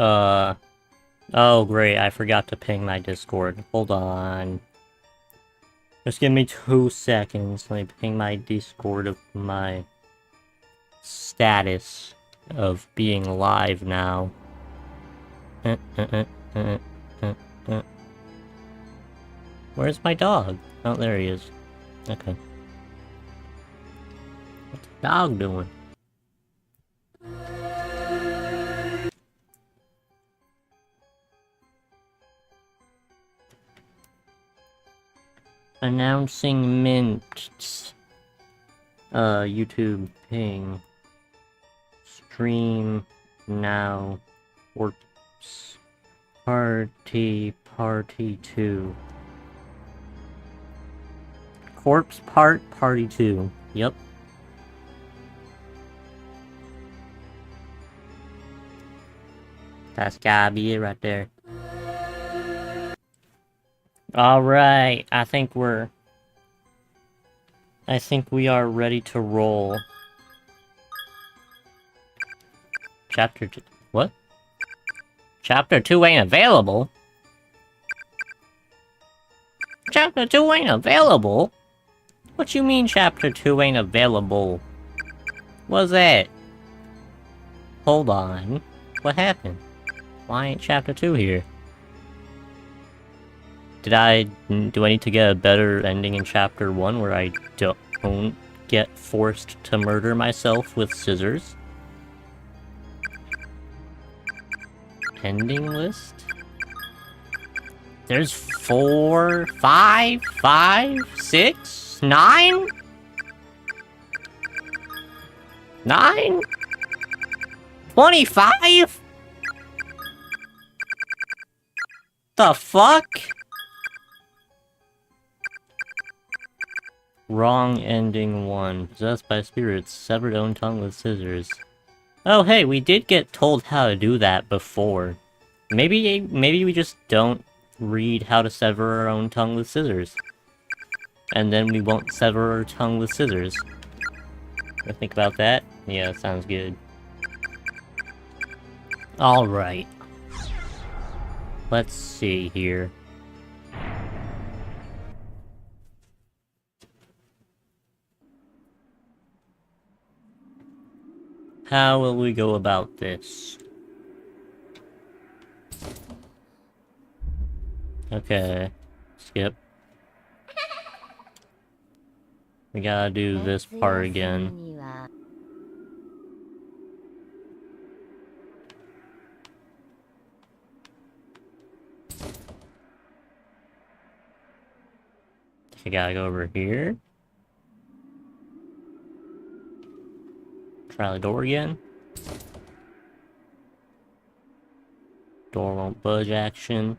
Oh great, I forgot to ping my Discord. Hold on. Just give me 2 seconds. Let me ping my Discord of my status of being live now. Where's my dog? Oh, there he is. Okay. What's the dog doing? Announcing Mint. YouTube ping. Stream now. Corpse. Party 2. Corpse Party 2. Yep. That's gotta be it right there. Alright, I think we are ready to roll. Chapter 2. What? Chapter 2 ain't available? Chapter 2 ain't available? What you mean Chapter 2 ain't available? What's that? Hold on. What happened? Why ain't Chapter 2 here? Do I need to get a better ending in Chapter 1 where I don't get forced to murder myself with scissors? Ending list? There's 4, 5, 6, 9? 9? 25? The fuck? Wrong ending 1. Possessed by spirits. Severed own tongue with scissors. Oh hey, we did get told how to do that before. Maybe we just don't read how to sever our own tongue with scissors. And then we won't sever our tongue with scissors. Wanna think about that? Yeah, sounds good. Alright. Let's see here. How will we go about this? Okay. Skip. We gotta do this part again. I gotta go over here. Try the door again. Door won't budge action.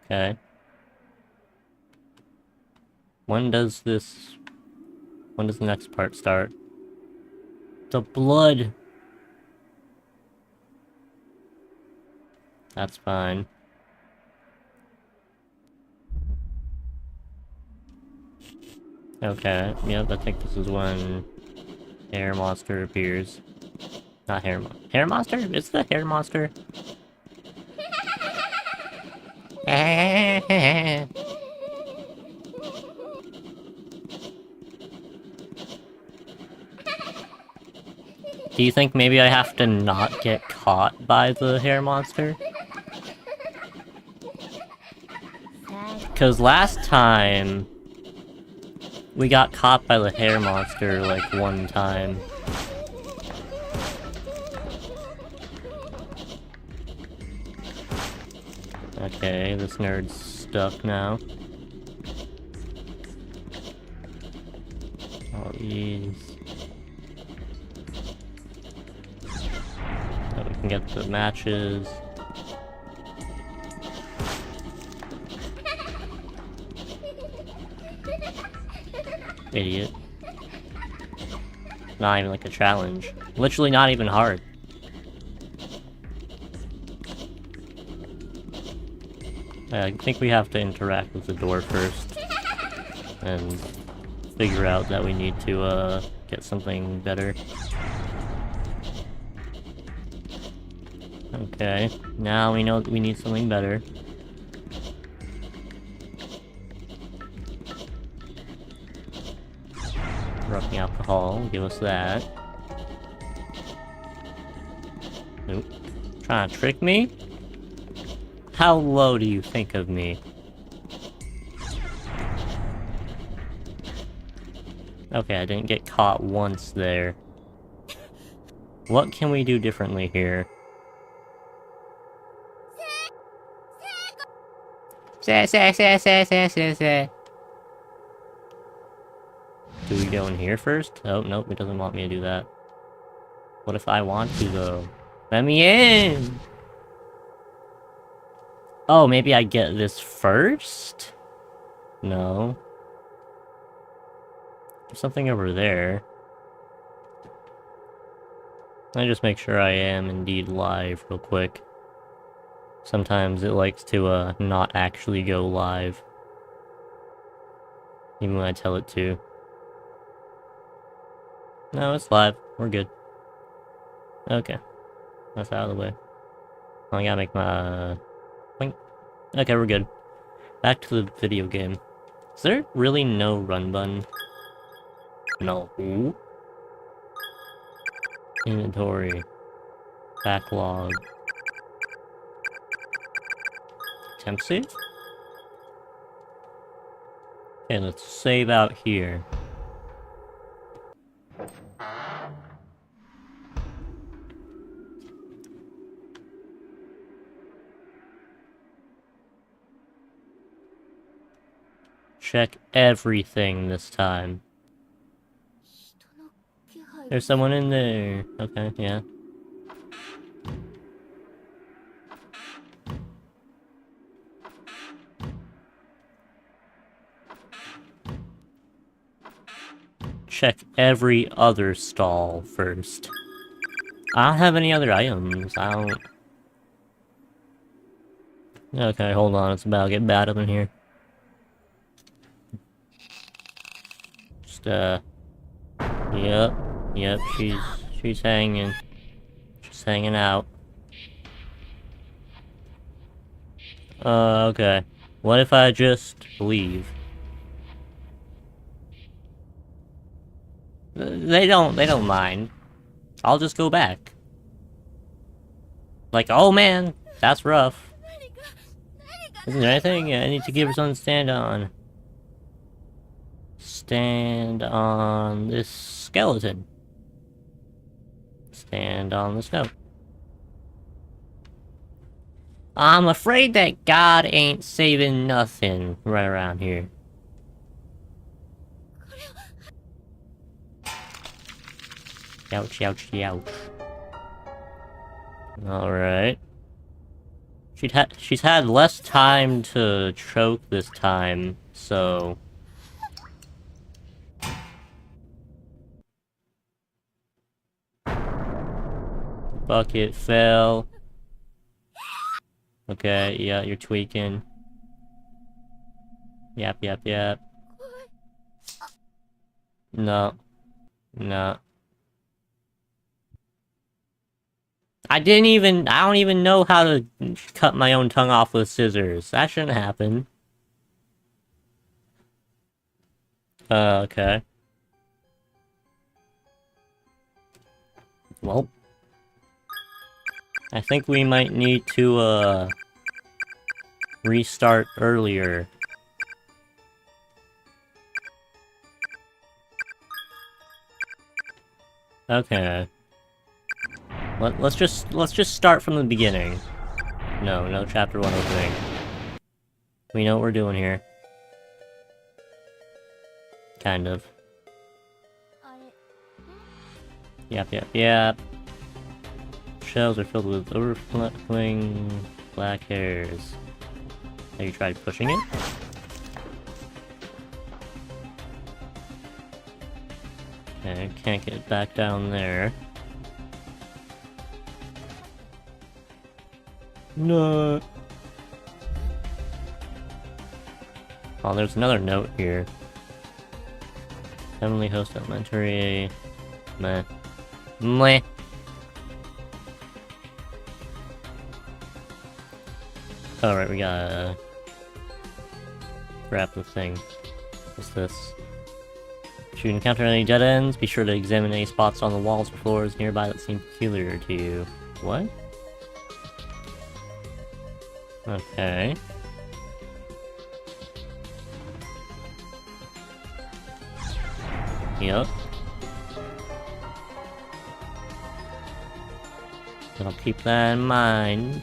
Okay. When does the next part start? The blood! That's fine. Okay, yep, I think this is when Hair Monster appears. Not Hair Monster. Hair Monster? It's the Hair Monster. Do you think maybe I have to not get caught by the Hair Monster? Because last time we got caught by the Hair Monster like one time. Okay, this nerd's stuck now. Oh, jeez. So we can get the matches. Idiot. Not even like a challenge. Literally not even hard. I think we have to interact with the door first. And figure out that we need to, get something better. Okay, now we know we need something better. Rubbing alcohol, give us that. Nope. Trying to trick me? How low do you think of me? Okay, I didn't get caught once there. What can we do differently here? Do we go in here first? Oh, nope, it doesn't want me to do that. What if I want to, though? Let me in! Oh, maybe I get this first? No. There's something over there. Let me just make sure I am indeed live real quick. Sometimes it likes to, not actually go live. Even when I tell it to. No, it's live. We're good. Okay. That's out of the way. I gotta make my... Boink. Okay, we're good. Back to the video game. Is there really no run button? No. Inventory. Backlog. Temp save? Okay, let's save out here. Check everything this time. There's someone in there. Okay, yeah. Check every other stall first. I don't have any other items. I don't... Okay, hold on. It's about to get bad up in here. Just, Yep, she's hanging. She's hanging out. Okay. What if I just leave? They don't mind. I'll just go back. Like, oh man, that's rough. Isn't there anything I need to give her something to stand on? Stand on this skeleton. Stand on the snow. I'm afraid that God ain't saving nothing right around here. Ouch, ouch, ouch. Alright. She's had less time to choke this time, so... Bucket fell. Okay, yeah, you're tweaking. Yep. No. I don't even know how to cut my own tongue off with scissors. That shouldn't happen. Okay. Well. I think we might need to, restart earlier. Okay. Let's just start from the beginning. No chapter 1 opening. We know what we're doing here. Kind of. Yep. Shells are filled with overflowing black hairs. Have you tried pushing it? Okay, can't get back down there. No. Oh, there's another note here. Heavenly Host Elementary. Meh. Alright, we gotta grab the thing. What's this? Should you encounter any dead ends, be sure to examine any spots on the walls or floors nearby that seem peculiar to you. What? Okay. Yep. I'll keep that in mind.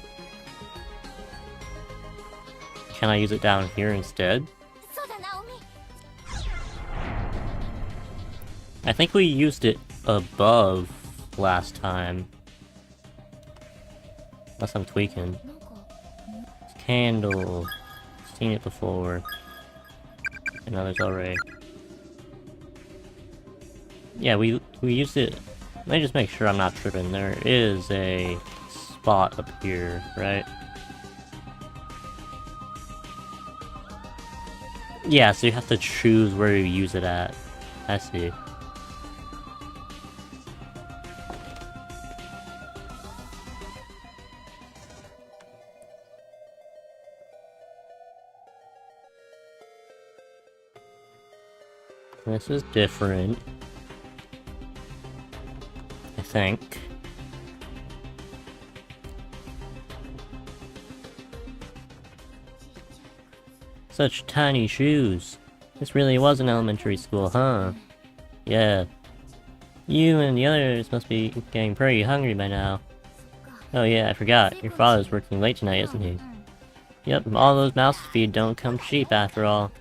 Can I use it down here instead? I think we used it above last time. Unless I'm tweaking. Candle. Seen it before. And others already. Yeah, we used it. Let me just make sure I'm not tripping. There is a spot up here, right? Yeah, so you have to choose where you use it at. I see. This is different. I think. Such tiny shoes. This really was an elementary school, huh? Yeah. You and the others must be getting pretty hungry by now. Oh yeah, I forgot. Your father's working late tonight, isn't he? Yep, all those mouths to feed don't come cheap after all.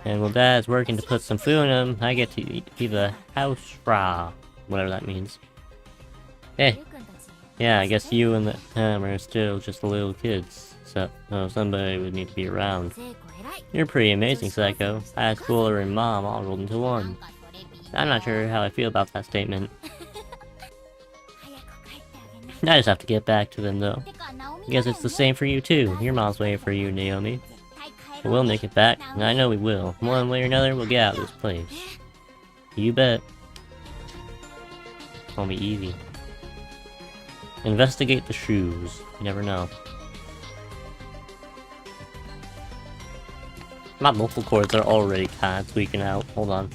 And while Dad's working to put some food in him, I get to be the house fra. Whatever that means. Hey. Yeah, I guess you and them are still just little kids. So, somebody would need to be around. You're pretty amazing, Psycho. High schooler and mom all rolled into one. I'm not sure how I feel about that statement. I just have to get back to them, though. I guess it's the same for you, too. Your mom's waiting for you, Naomi. But we'll make it back, and I know we will. One way or another, we'll get out of this place. You bet. It'll be easy. Investigate the shoes. You never know. My vocal cords are already kind of tweaking out. Hold on.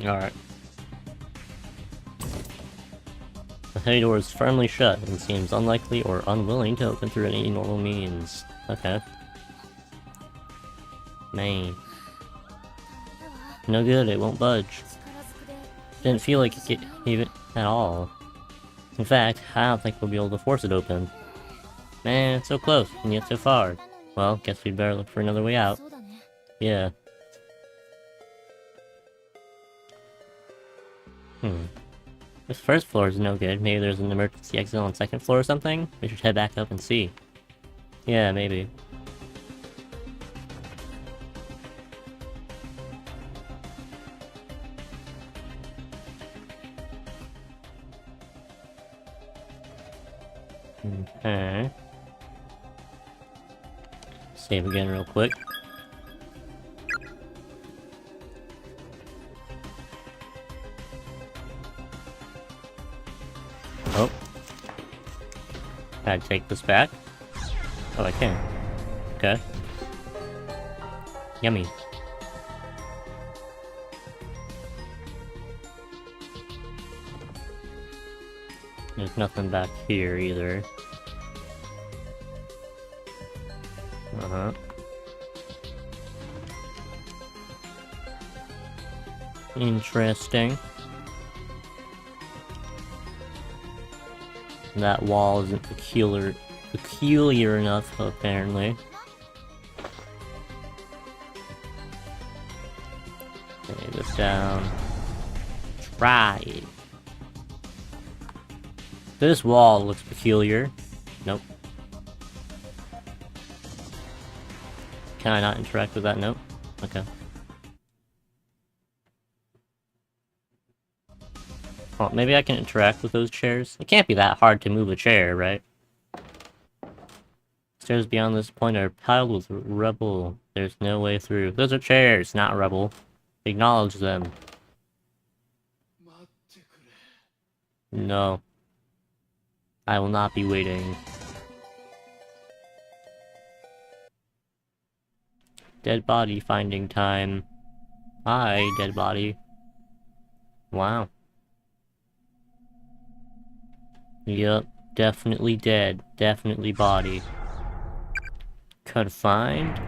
Alright. The heavy door is firmly shut and seems unlikely or unwilling to open through any normal means. Okay. Man. No good, it won't budge. Didn't feel like it even at all. In fact, I don't think we'll be able to force it open. Man, it's so close, and yet so far. Well, guess we'd better look for another way out. Yeah. This first floor is no good. Maybe there's an emergency exit on the second floor or something? We should head back up and see. Yeah, maybe. Okay. Save again real quick. Oh. Can I take this back? Oh, I can. Okay. Yummy. There's nothing back here either. Uh-huh. Interesting. That wall isn't peculiar enough, apparently. Lay this down. Try it. This wall looks peculiar. Nope. Can I not interact with that? Nope. Okay. Well, maybe I can interact with those chairs. It can't be that hard to move a chair, right? Stairs beyond this point are piled with rubble. There's no way through. Those are chairs, not rubble. Acknowledge them. No. I will not be waiting. Dead body finding time. Hi, dead body. Wow. Yup, definitely dead. Definitely body. Confined?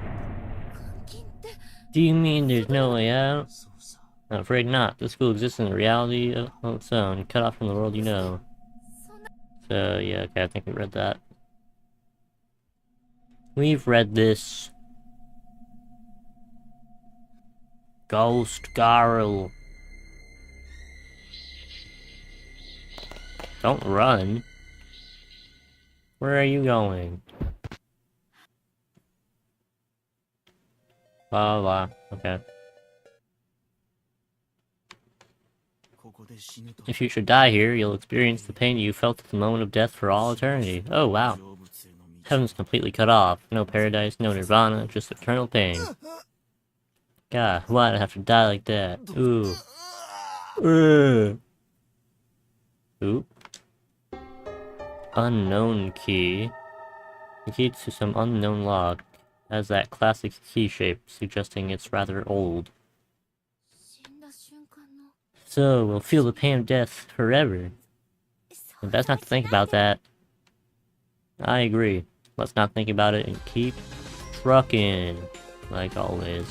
Do you mean there's no way out? I'm afraid not. This school exists in a reality of its own, cut off from the world you know. So, yeah, okay, I think we read that. We've read this. Ghost Girl. Don't run. Where are you going? Blah blah. Okay. If you should die here, you'll experience the pain you felt at the moment of death for all eternity. Oh wow. Heaven's completely cut off. No paradise, no nirvana, just eternal pain. God, why'd I have to die like that? Ooh. Oop. Unknown key. The key to some unknown lock. Has that classic key shape, suggesting it's rather old. So, we'll feel the pain of death forever. And best not to think about that. I agree. Let's not think about it and keep trucking. Like always.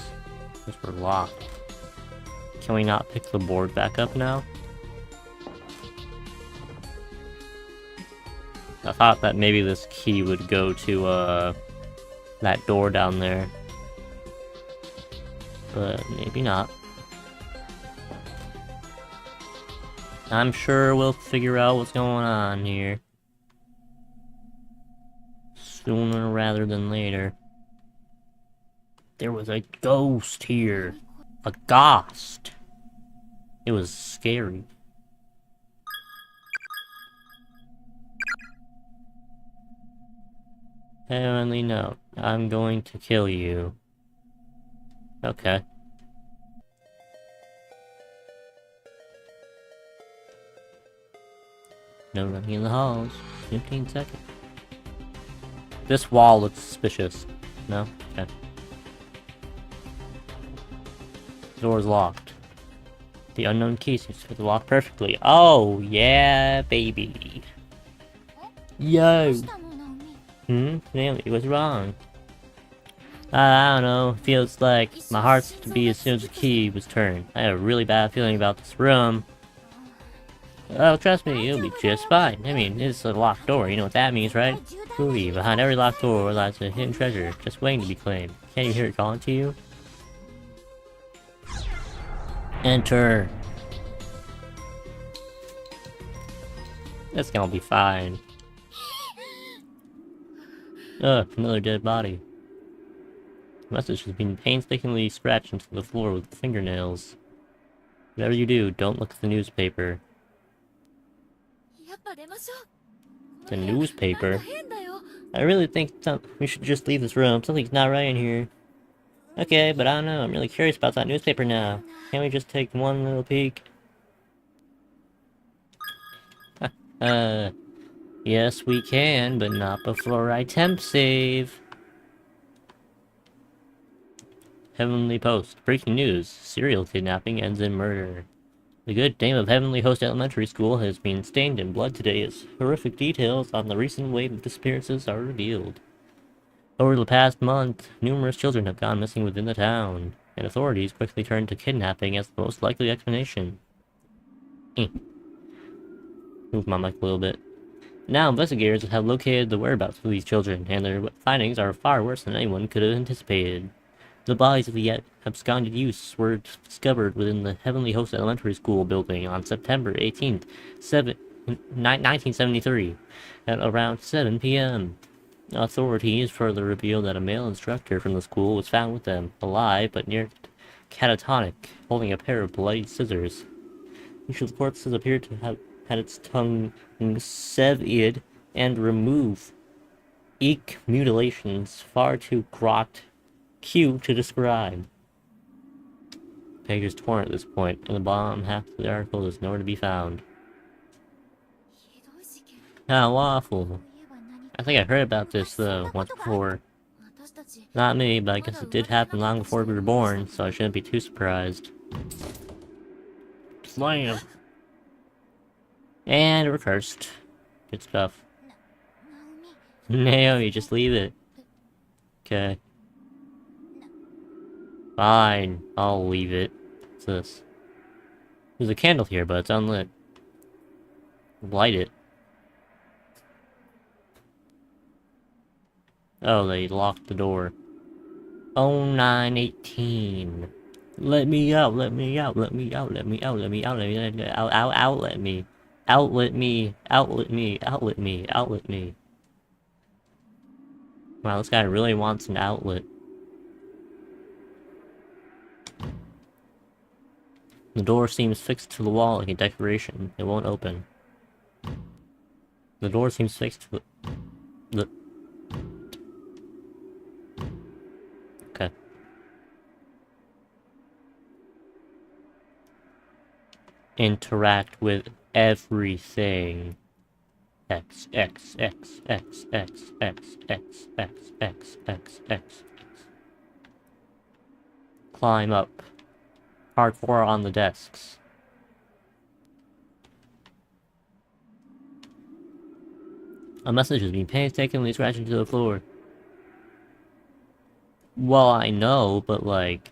Because we're locked. Can we not pick the board back up now? I thought that maybe this key would go to, that door down there. But maybe not. I'm sure we'll figure out what's going on here. Sooner rather than later. There was a ghost here. A ghost. It was scary. Heavenly note. I'm going to kill you. Okay. No running in the halls. 15 seconds. This wall looks suspicious. No? Okay. The door's locked. The unknown key seems to fit the lock perfectly. Oh, yeah, baby. Yo! Naomi, what's wrong? I don't know. Feels like my heart skipped a beat as soon as the key was turned. I have a really bad feeling about this room. Oh, trust me, it'll be just fine. I mean, it's a locked door. You know what that means, right? Ooh, behind every locked door lies a hidden treasure, just waiting to be claimed. Can't you hear it calling to you? Enter. It's gonna be fine. Ugh, another dead body. The message has been painstakingly scratched into the floor with fingernails. Whatever you do, don't look at the newspaper. The newspaper? I really think we should just leave this room. Something's not right in here. Okay, but I don't know. I'm really curious about that newspaper now. Can't we just take one little peek? Yes we can, but not before I temp save. Heavenly Post. Breaking news. Serial kidnapping ends in murder. The good name of Heavenly Host Elementary School has been stained in blood today as horrific details on the recent wave of disappearances are revealed. Over the past month, numerous children have gone missing within the town, and authorities quickly turned to kidnapping as the most likely explanation. Move my mic a little bit. Now investigators have located the whereabouts of these children, and their findings are far worse than anyone could have anticipated. The bodies of the yet absconded youths were discovered within the Heavenly Host Elementary School building on September 18th, 1973, at around 7 p.m. Authorities further revealed that a male instructor from the school was found with them, alive but near catatonic, holding a pair of bloody scissors. Each of the corpses appeared to have had its tongue severed and removed. Eek mutilations far too cute to describe. Page is torn at this point, and the bottom half of the article is nowhere to be found. How awful. I think I heard about this, though, once before. Not me, but I guess it did happen long before we were born, so I shouldn't be too surprised. Slam! And we're cursed. Good stuff. Naomi, just leave it. Okay. Fine, I'll leave it. What's this? There's a candle here, but it's unlit. Light it. Oh, they locked the door. 0918. Let me out, let me out, let me out, let me out, let me out, let me out, outlet me. Outlet me, outlet me, outlet me, outlet me. Wow, this guy really wants an outlet. The door seems fixed to the wall like a decoration. It won't open. The door seems fixed to the... Okay. Interact with everything. X, X, X, X, X, X, X, X, X, X, X. Climb up. Hardcore on the desks. A message is being painstakingly scratched into the floor. Well, I know, but like...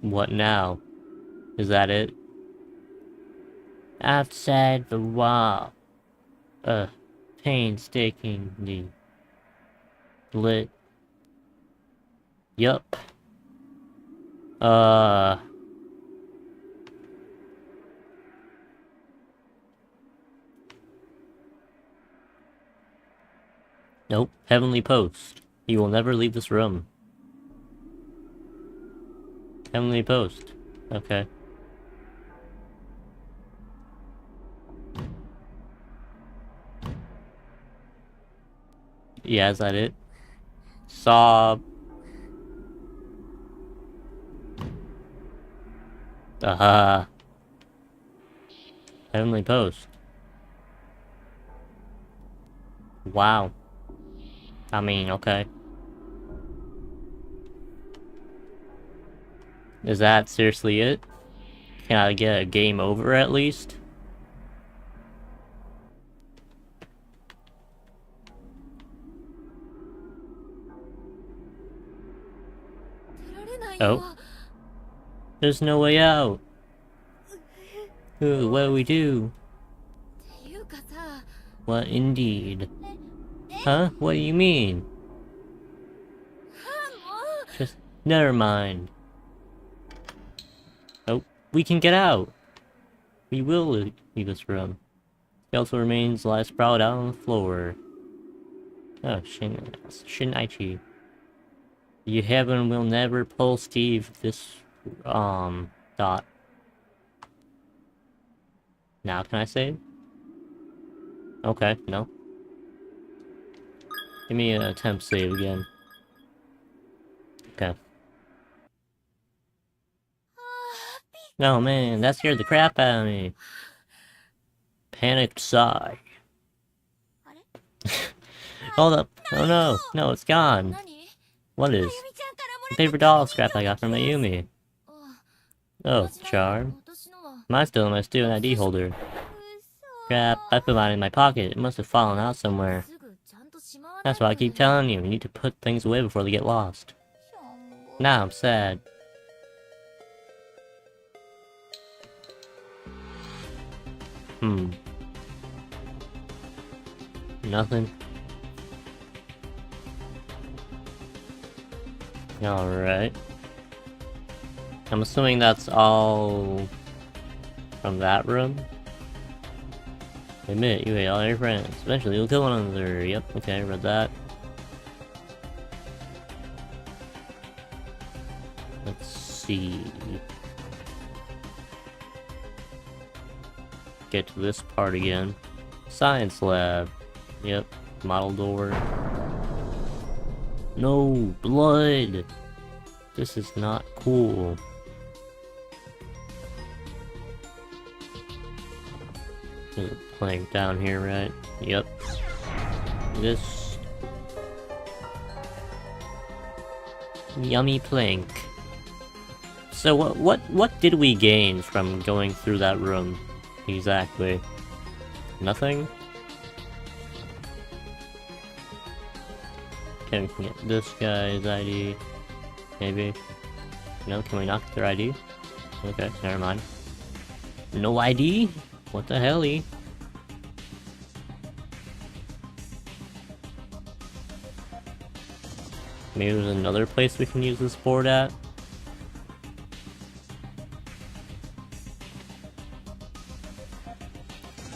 What now? Is that it? Outside the wall. Painstakingly lit. Yup. Nope. Heavenly Post. He will never leave this room. Heavenly Post. Okay. Yeah, is that it? Sob. Aha. Heavenly Post. Wow. I mean, okay. Is that seriously it? Can I get a game over at least? Oh. There's no way out. Ooh, what do we do? What indeed? Huh? What do you mean? Just never mind. Oh, we can get out. We will leave this room. Skeletal remains lie sprawled out on the floor. Oh, Shinaichi. You have and will never pull Steve this, dot. Now can I save? Okay, no. Give me an attempt save again. Okay. No, man, that scared the crap out of me. Panicked sigh. Hold up. Oh no. No, it's gone. What is? The paper doll scrap I got from Mayumi. Oh, charm. Mine's still in my student ID holder. Crap, I put mine in my pocket. It must have fallen out somewhere. That's why I keep telling you, you need to put things away before they get lost. Now I'm sad. Nothing. Alright. I'm assuming that's all from that room. Admit, you hate all your friends. Eventually you'll kill one another. Yep, okay, I read that. Let's see. get to this part again. Science lab. Yep. Model door. No! Blood! This is not cool. There's a plank down here, right? Yep. This... yummy plank. So what did we gain from going through that room? Exactly. Nothing? Okay, we can get this guy's ID. Maybe. No, can we not get their ID? Okay, never mind. No ID? What the hell-y? Maybe there's another place we can use this board at?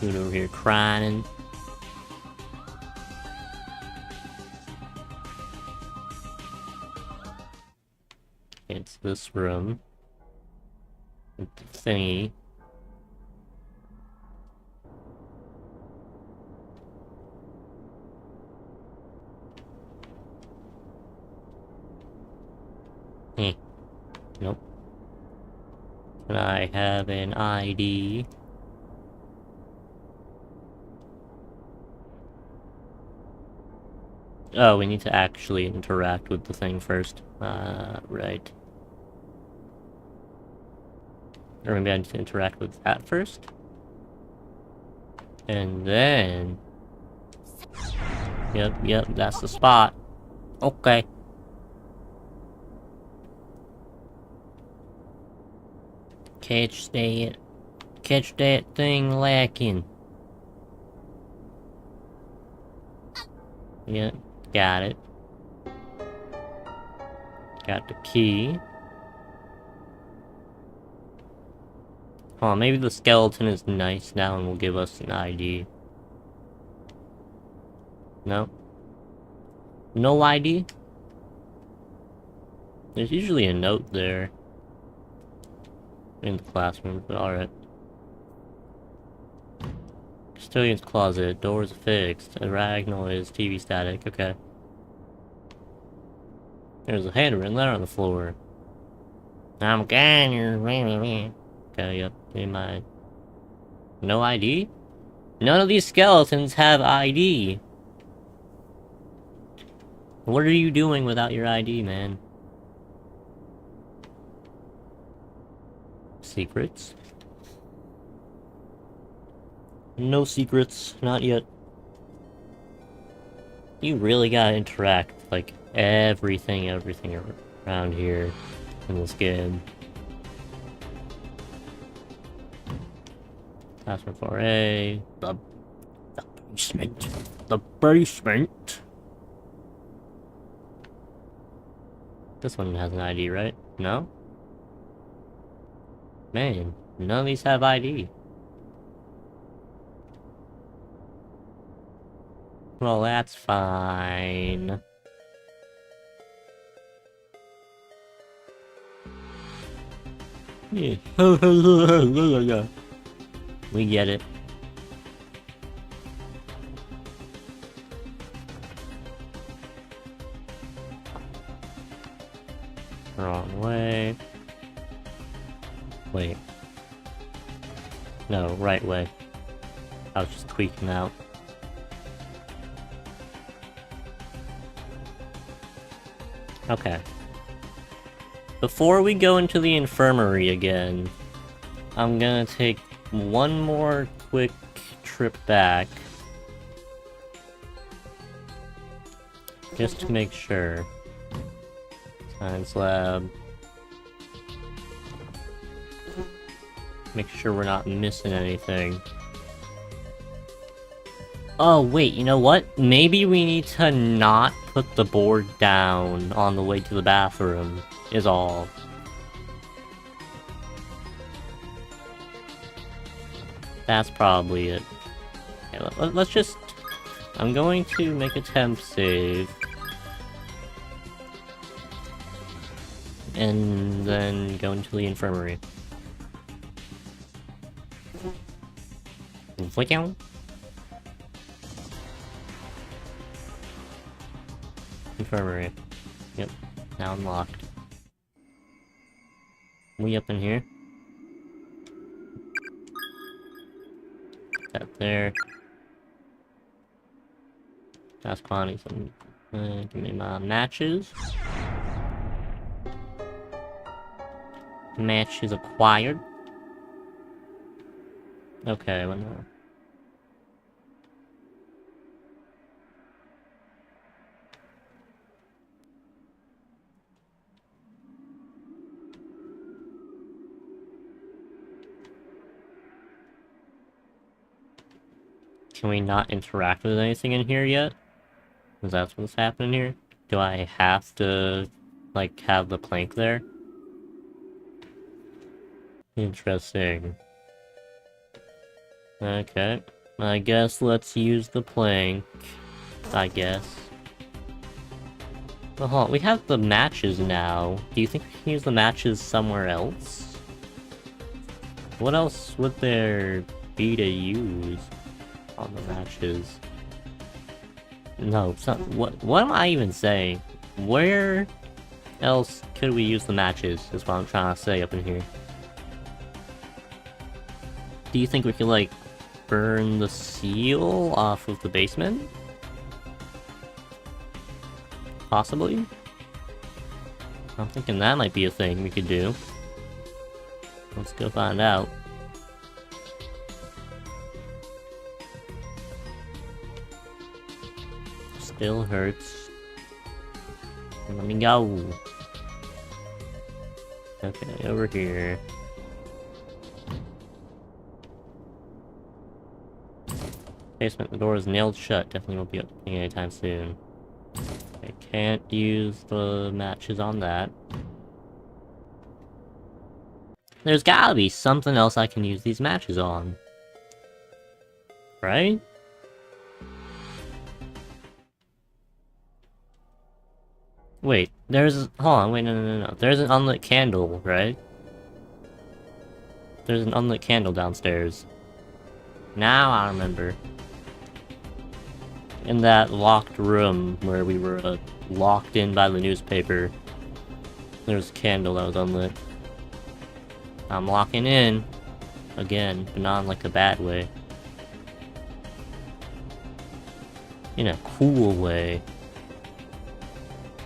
Dude over here crying. It's this room. With the thingy. Nope. Can I have an ID? Oh, we need to actually interact with the thing first. Right. Or maybe I need to interact with that first? And then... Yep, that's the spot. Okay. Catch that thing lacking. Yep, got it. Got the key. Oh, maybe the skeleton is nice now and will give us an ID. No? No ID? There's usually a note there. In the classroom, but alright. Custodian's closet, doors fixed, a rag noise, TV static, okay. There's a handwritten letter on the floor. I'm gone, you're... Okay, yep, in my... No ID? None of these skeletons have ID! What are you doing without your ID, man? Secrets? No secrets, not yet. You really gotta interact with, like, everything around here in this game. Password 4A. The basement. The basement. This one has an ID, right? No? Man, none of these have ID. Well, that's fine. Yeah. We get it. Wrong way. Wait. No, right way. I was just tweaking out. Okay. Before we go into the infirmary again, I'm gonna take one more quick trip back. Just to make sure. Science lab. Make sure we're not missing anything. Oh, wait, you know what? Maybe we need to not put the board down on the way to the bathroom, is all. That's probably it. Okay, let's just... I'm going to make a temp save. And then go into the infirmary. Flicking. Infirmary. Yep. Now unlocked. We up in here. That there. That's Connie some. Give me my matches. Matches acquired. Okay, well no. Can we not interact with anything in here yet? Is that what's happening here? Do I have to, like, have the plank there? Interesting. Okay. I guess let's use the plank. I guess. Well, hold on. We have the matches now. Do you think we can use the matches somewhere else? What else would there be to use on the matches? No, it's not. What am I even saying? Where else could we use the matches, is what I'm trying to say up in here. Do you think we could, like, burn the seal off of the basement? Possibly? I'm thinking that might be a thing we could do. Let's go find out. Still hurts. Let me go. Okay, over here. Basement, the door is nailed shut. Definitely won't be opening anytime soon. I can't use the matches on that. There's gotta be something else I can use these matches on. Right? Wait, there's... Hold on, wait, no. There's an unlit candle, right? There's an unlit candle downstairs. Now I remember. In that locked room where we were locked in by the newspaper, there was a candle that was unlit. I'm locking in. Again, but not in like a bad way. In a cool way.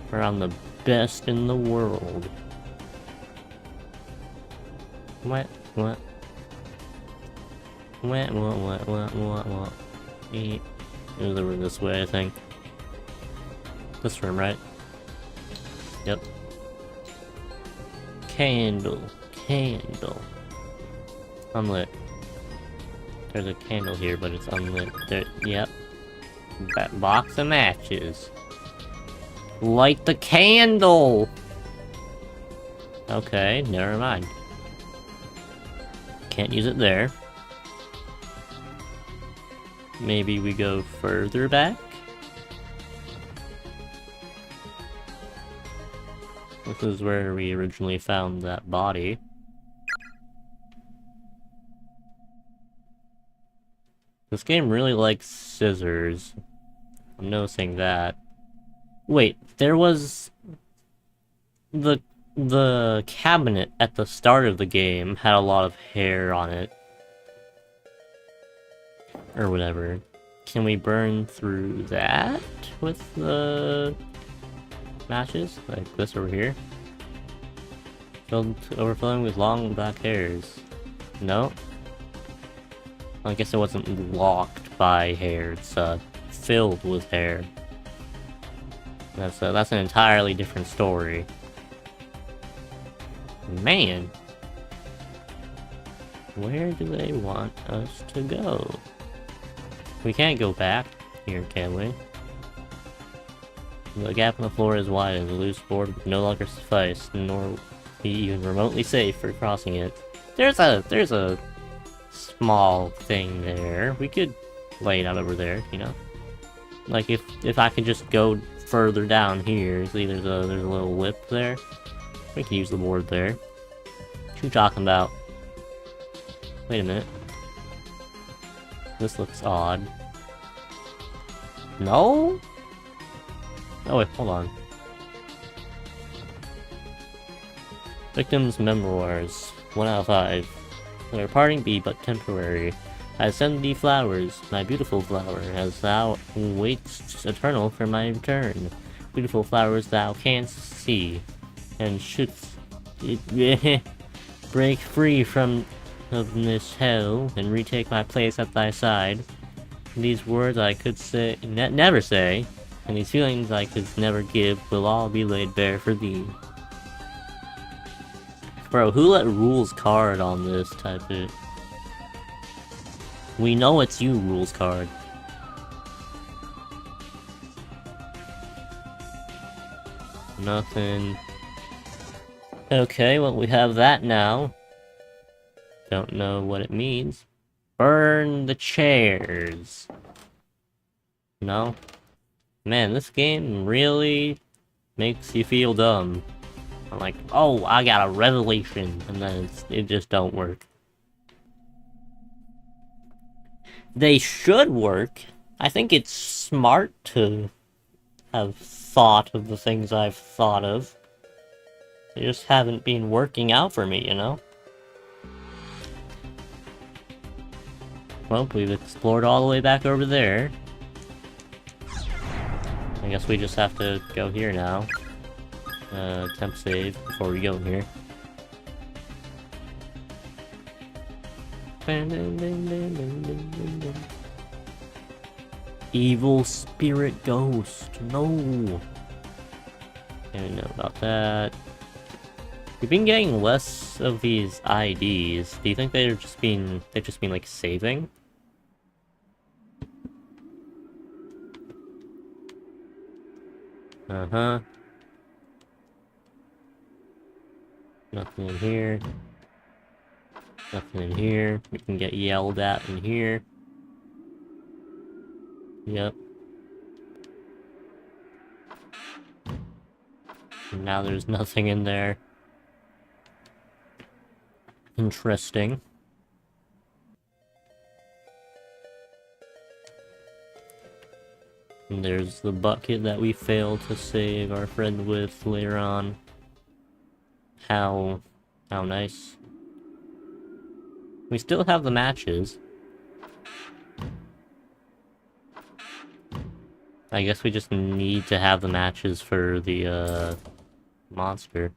Where I'm the best in the world. What? It was over this way, I think. This room, right? Yep. Candle. Unlit. There's a candle here, but it's unlit. There, yep. That box of matches. Light the candle! Okay, never mind. Can't use it there. Maybe we go further back? This is where we originally found that body. This game really likes scissors. I'm noticing that. Wait, there was... The cabinet at the start of the game had a lot of hair on it. Or whatever. Can we burn through that with the matches? Like this over here? Filled to overflowing with long black hairs. No? I guess it wasn't locked by hair, it's filled with hair. That's an entirely different story. Man! Where do they want us to go? We can't go back here, can we? The gap in the floor is wide and the loose board would no longer suffice, nor be even remotely safe for crossing it. There's a small thing there. We could lay it out over there, you know? Like if I could just go further down here, see there's a little lip there. We can use the board there. What you talking about? Wait a minute. This looks odd. No? Oh wait, hold on. Victims' memoirs. 1 out of 5. Their parting be but temporary. I send thee flowers, my beautiful flower, as thou waitst eternal for my return. Beautiful flowers thou canst see, and shouldst break free from of this hell, and retake my place at thy side. These words I could say, never say, and these feelings I could never give, will all be laid bare for thee. Bro, who let Rules card on this type of... We know it's you, Rules card. Nothing. Okay, well we have that now. Don't know what it means. Burn the chairs. No? Man, this game really makes you feel dumb. I'm like, oh, I got a revelation, and then it just don't work. They should work. I think it's smart to have thought of the things I've thought of. They just haven't been working out for me, you know? Well, we've explored all the way back over there. I guess we just have to go here now. Temp save before we go in here. Evil spirit ghost. No. I don't know about that. We've been getting less of these IDs. Do you think they've just been like saving? Uh-huh. Nothing in here. Nothing in here. We can get yelled at in here. Yep. And now there's nothing in there. Interesting. And there's the bucket that we failed to save our friend with later on. How nice. We still have the matches. I guess we just need to have the matches for the, monster.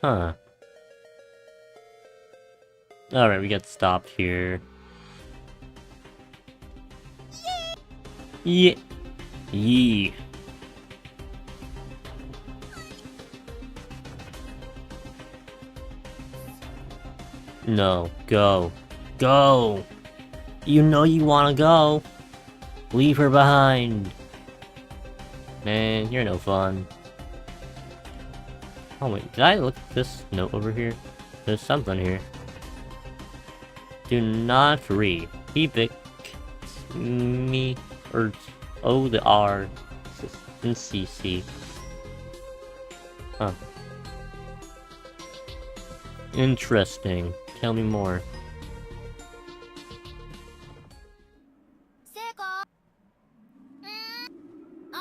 Huh. Alright, we get stopped here. Yeah. Yeah. No, go. Go! You know you wanna go! Leave her behind! Man, you're no fun. Oh wait, did I look at this note over here? There's something here. Do not read. Evict me, or O the R in CC. Huh. Interesting. Tell me more.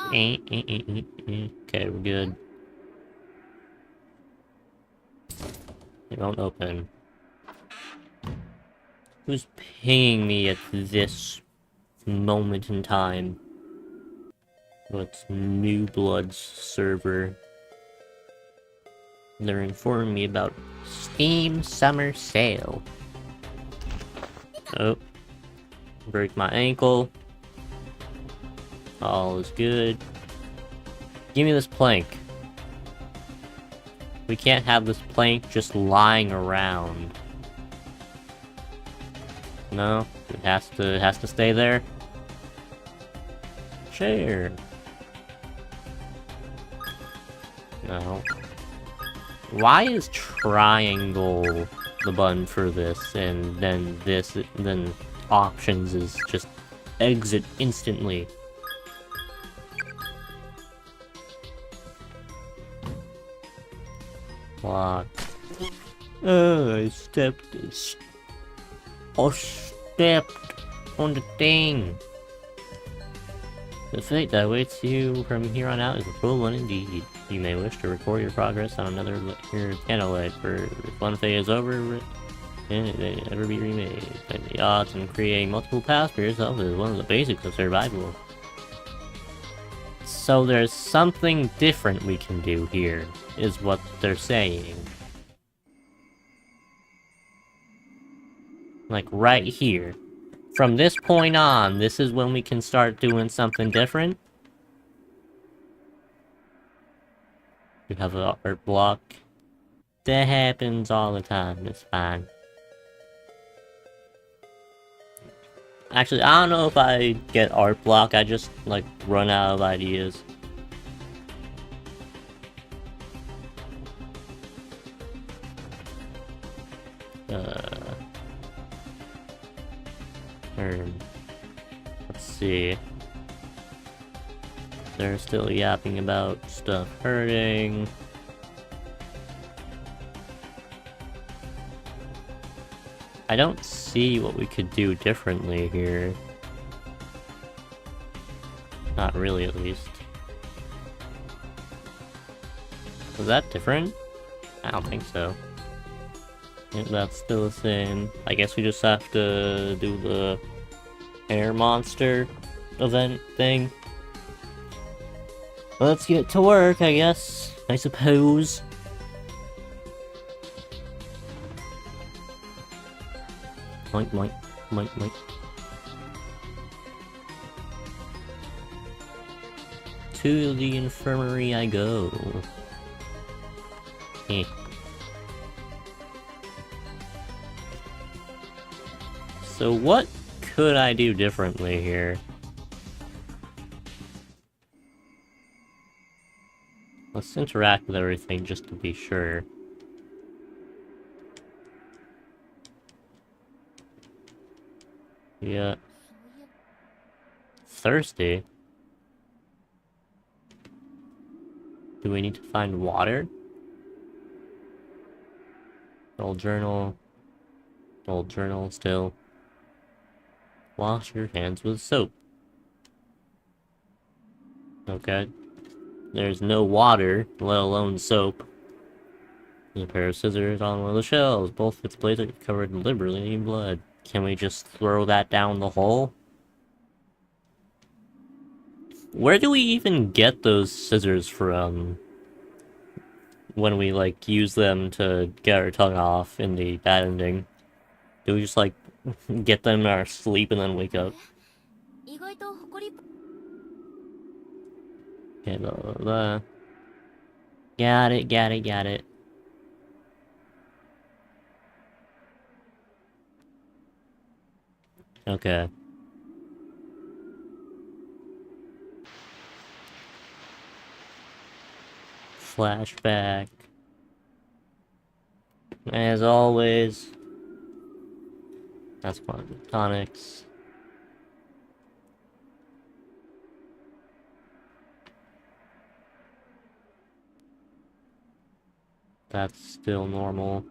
Okay, we're good. It won't open. Who's pinging me at this moment in time? What's New Blood's server? They're informing me about Steam Summer Sale. Oh. Break my ankle. All is good. Give me this plank. We can't have this plank just lying around. No, it has to stay there. Chair. No. Why is triangle the button for this, and then this, then options is just exit instantly? Lock. I stepped on the thing. The fate that awaits you from here on out is a cruel one indeed. You may wish to record your progress on another candlelight, for if one fate is over, and it may never be remade. Find the odds and creating multiple paths for yourself is one of the basics of survival. So there's something different we can do here, is what they're saying. Like right here. From this point on, this is when we can start doing something different. You have an art block. That happens all the time, it's fine. Actually, I don't know if I get art block, I just, like, run out of ideas. Let's see. They're still yapping about stuff hurting. I don't see what we could do differently here. Not really, at least. Was that different? I don't think so. I think that's still the same. I guess we just have to do the air monster event thing. Let's get to work, I guess. I suppose. Moink, moink, moink, moink. To the infirmary I go. Eh. So what could I do differently here? Let's interact with everything just to be sure. Yeah. Thirsty? Do we need to find water? Old journal. Old journal still. Wash your hands with soap. Okay. There's no water, let alone soap. There's a pair of scissors on one of the shelves. Both its blades are covered liberally in blood. Can we just throw that down the hole? Where do we even get those scissors from? When we, like, use them to get our tongue off in the bad ending? Do we just, like, get them in our sleep and then wake up? Okay, blah, blah, blah. Got it, got it, got it. Okay. Flashback. As always. That's one of the tonics. That's still normal.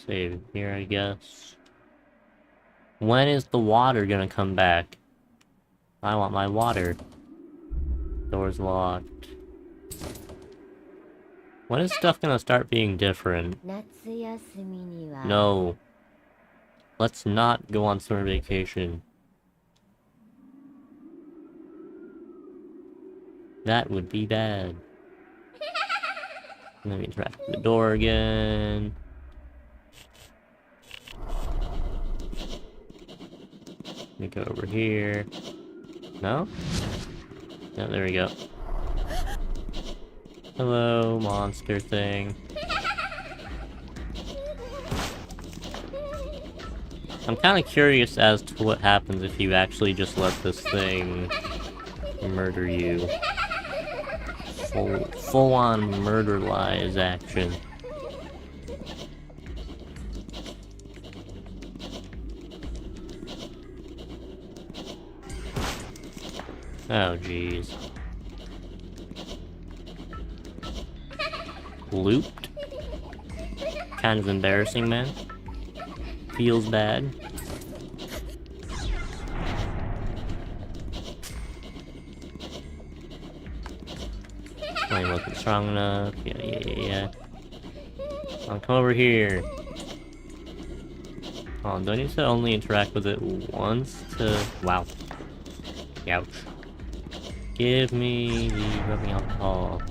Save here, I guess. When is the water gonna come back? I want my water. Door's locked. When is stuff gonna start being different? No. Let's not go on summer vacation. That would be bad. Let me interact with the door again. Let me go over here. No? No, there we go. Hello, monster thing. I'm kind of curious as to what happens if you actually just let this thing murder you. Full-on murder-lies action. Oh, jeez. looped. Kind of embarrassing, man. Feels bad. I wasn't strong enough. Yeah. Come over here. Oh, do I need to only interact with it once to... Wow. Ouch. Give me the rubbing alcohol.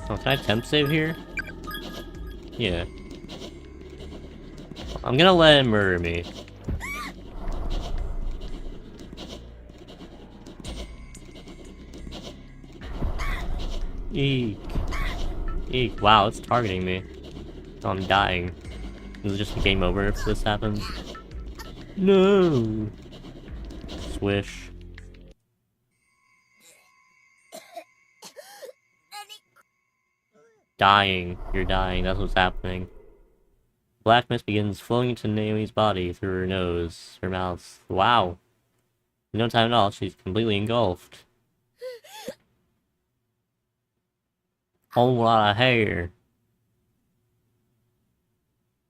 Oh, can I temp save here? Yeah. I'm gonna let him murder me. Eek. Eek. Wow, it's targeting me. Oh, I'm dying. Is it just a game over if this happens? No! Swish. Dying. You're dying. That's what's happening. Black mist begins flowing into Naomi's body through her nose, her mouth. Wow. In no time at all, she's completely engulfed. Whole lot of hair.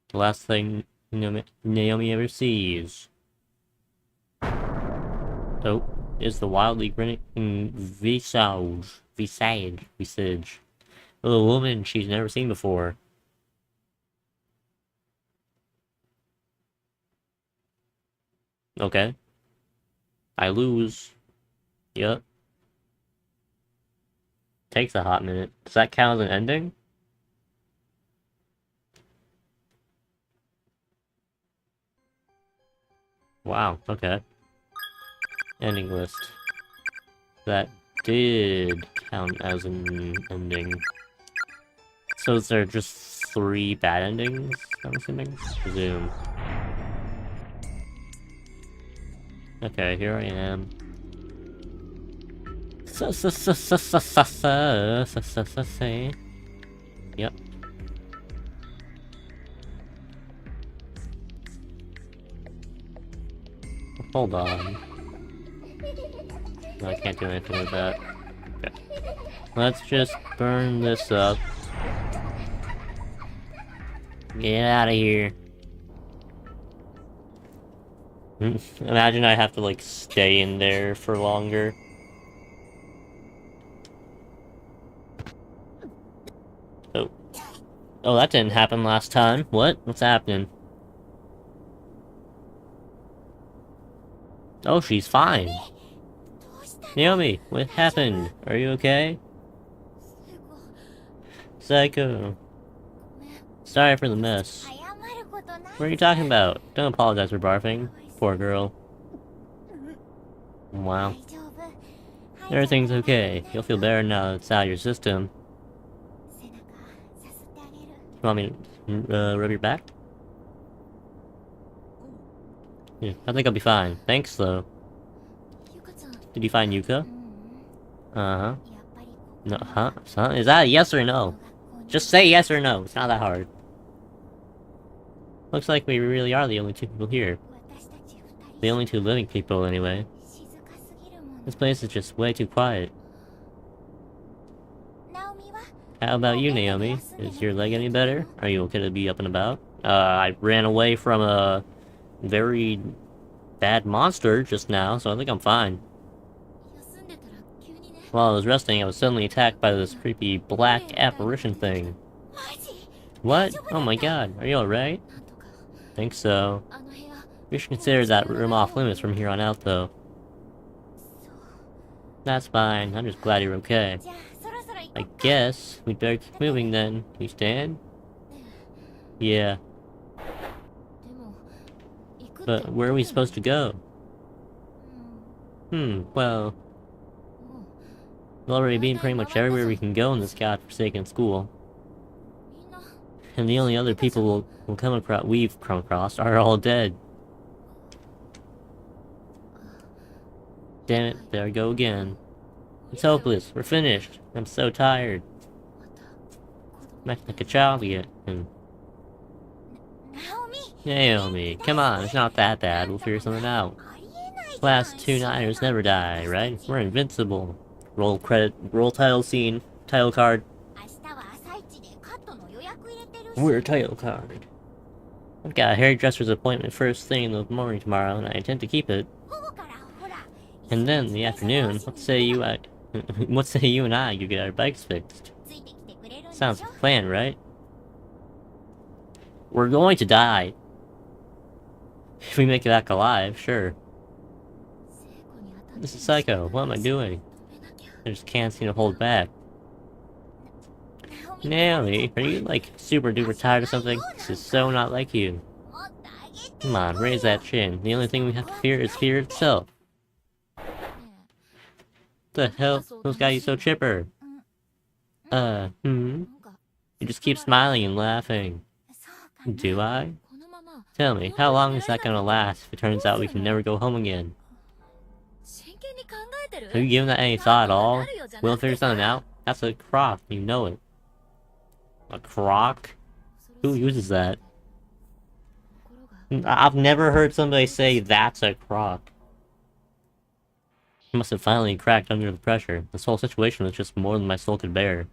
The last thing Naomi ever sees. Oh, is the wildly grinning visage of a woman she's never seen before. Okay. I lose. Yup. Takes a hot minute. Does that count as an ending? Wow, okay. Ending list. That did count as an ending. So is there just 3 bad endings, I'm assuming? Presume. Okay, here I am. Yep. Hold on. No, I can't do anything with that. Okay. Let's just burn this up. Get out of here. Imagine I have to, like, stay in there for longer. Oh. Oh, that didn't happen last time. What? What's happening? Oh, she's fine. Naomi, what happened? Are you okay? Psycho. Sorry for the mess. What are you talking about? Don't apologize for barfing. Poor girl. Wow. Everything's okay. You'll feel better now that it's out of your system. You want me to rub your back? Yeah, I think I'll be fine. Thanks, though. Did you find Yuka? Uh-huh. No, huh? Is that a yes or no? Just say yes or no. It's not that hard. Looks like we really are the only 2 people here. The only 2 living people, anyway. This place is just way too quiet. How about you, Naomi? Is your leg any better? Are you okay to be up and about? I ran away from a very bad monster just now, so I think I'm fine. While I was resting, I was suddenly attacked by this creepy black apparition thing. What? Oh my god, are you alright? Think so. We should consider that room off limits from here on out, though. That's fine, I'm just glad you're okay. I guess we'd better keep moving then. You stand? Yeah. But where are we supposed to go? Well... we've already been pretty much everywhere we can go in this godforsaken school. And the only other people we've come across are all dead. Damn it, there I go again. It's hopeless, we're finished. I'm so tired. I'm acting like a child again. Naomi, come on, it's not that bad, we'll figure something out. Last 2 Niners never die, right? We're invincible. Roll title scene, title card. We're a title card. I've got a hairdresser's appointment first thing in the morning tomorrow, and I intend to keep it. And then in the afternoon, what say you and I you get our bikes fixed? Sounds like a plan, right? We're going to die. If we make it back alive, sure. This is Psycho. What am I doing? I just can't seem to hold back. Naomi, are you like super duper tired or something? This is so not like you. Come on, raise that chin. The only thing we have to fear is fear itself. The hell? Who's got you so chipper? You just keep smiling and laughing. Do I? Tell me, how long is that gonna last if it turns out we can never go home again? Have you given that any thought at all? We'll figure something out. That's a crock, you know it. A crock? Who uses that? I've never heard somebody say that's a crock. I must have finally cracked under the pressure. This whole situation was just more than my soul could bear.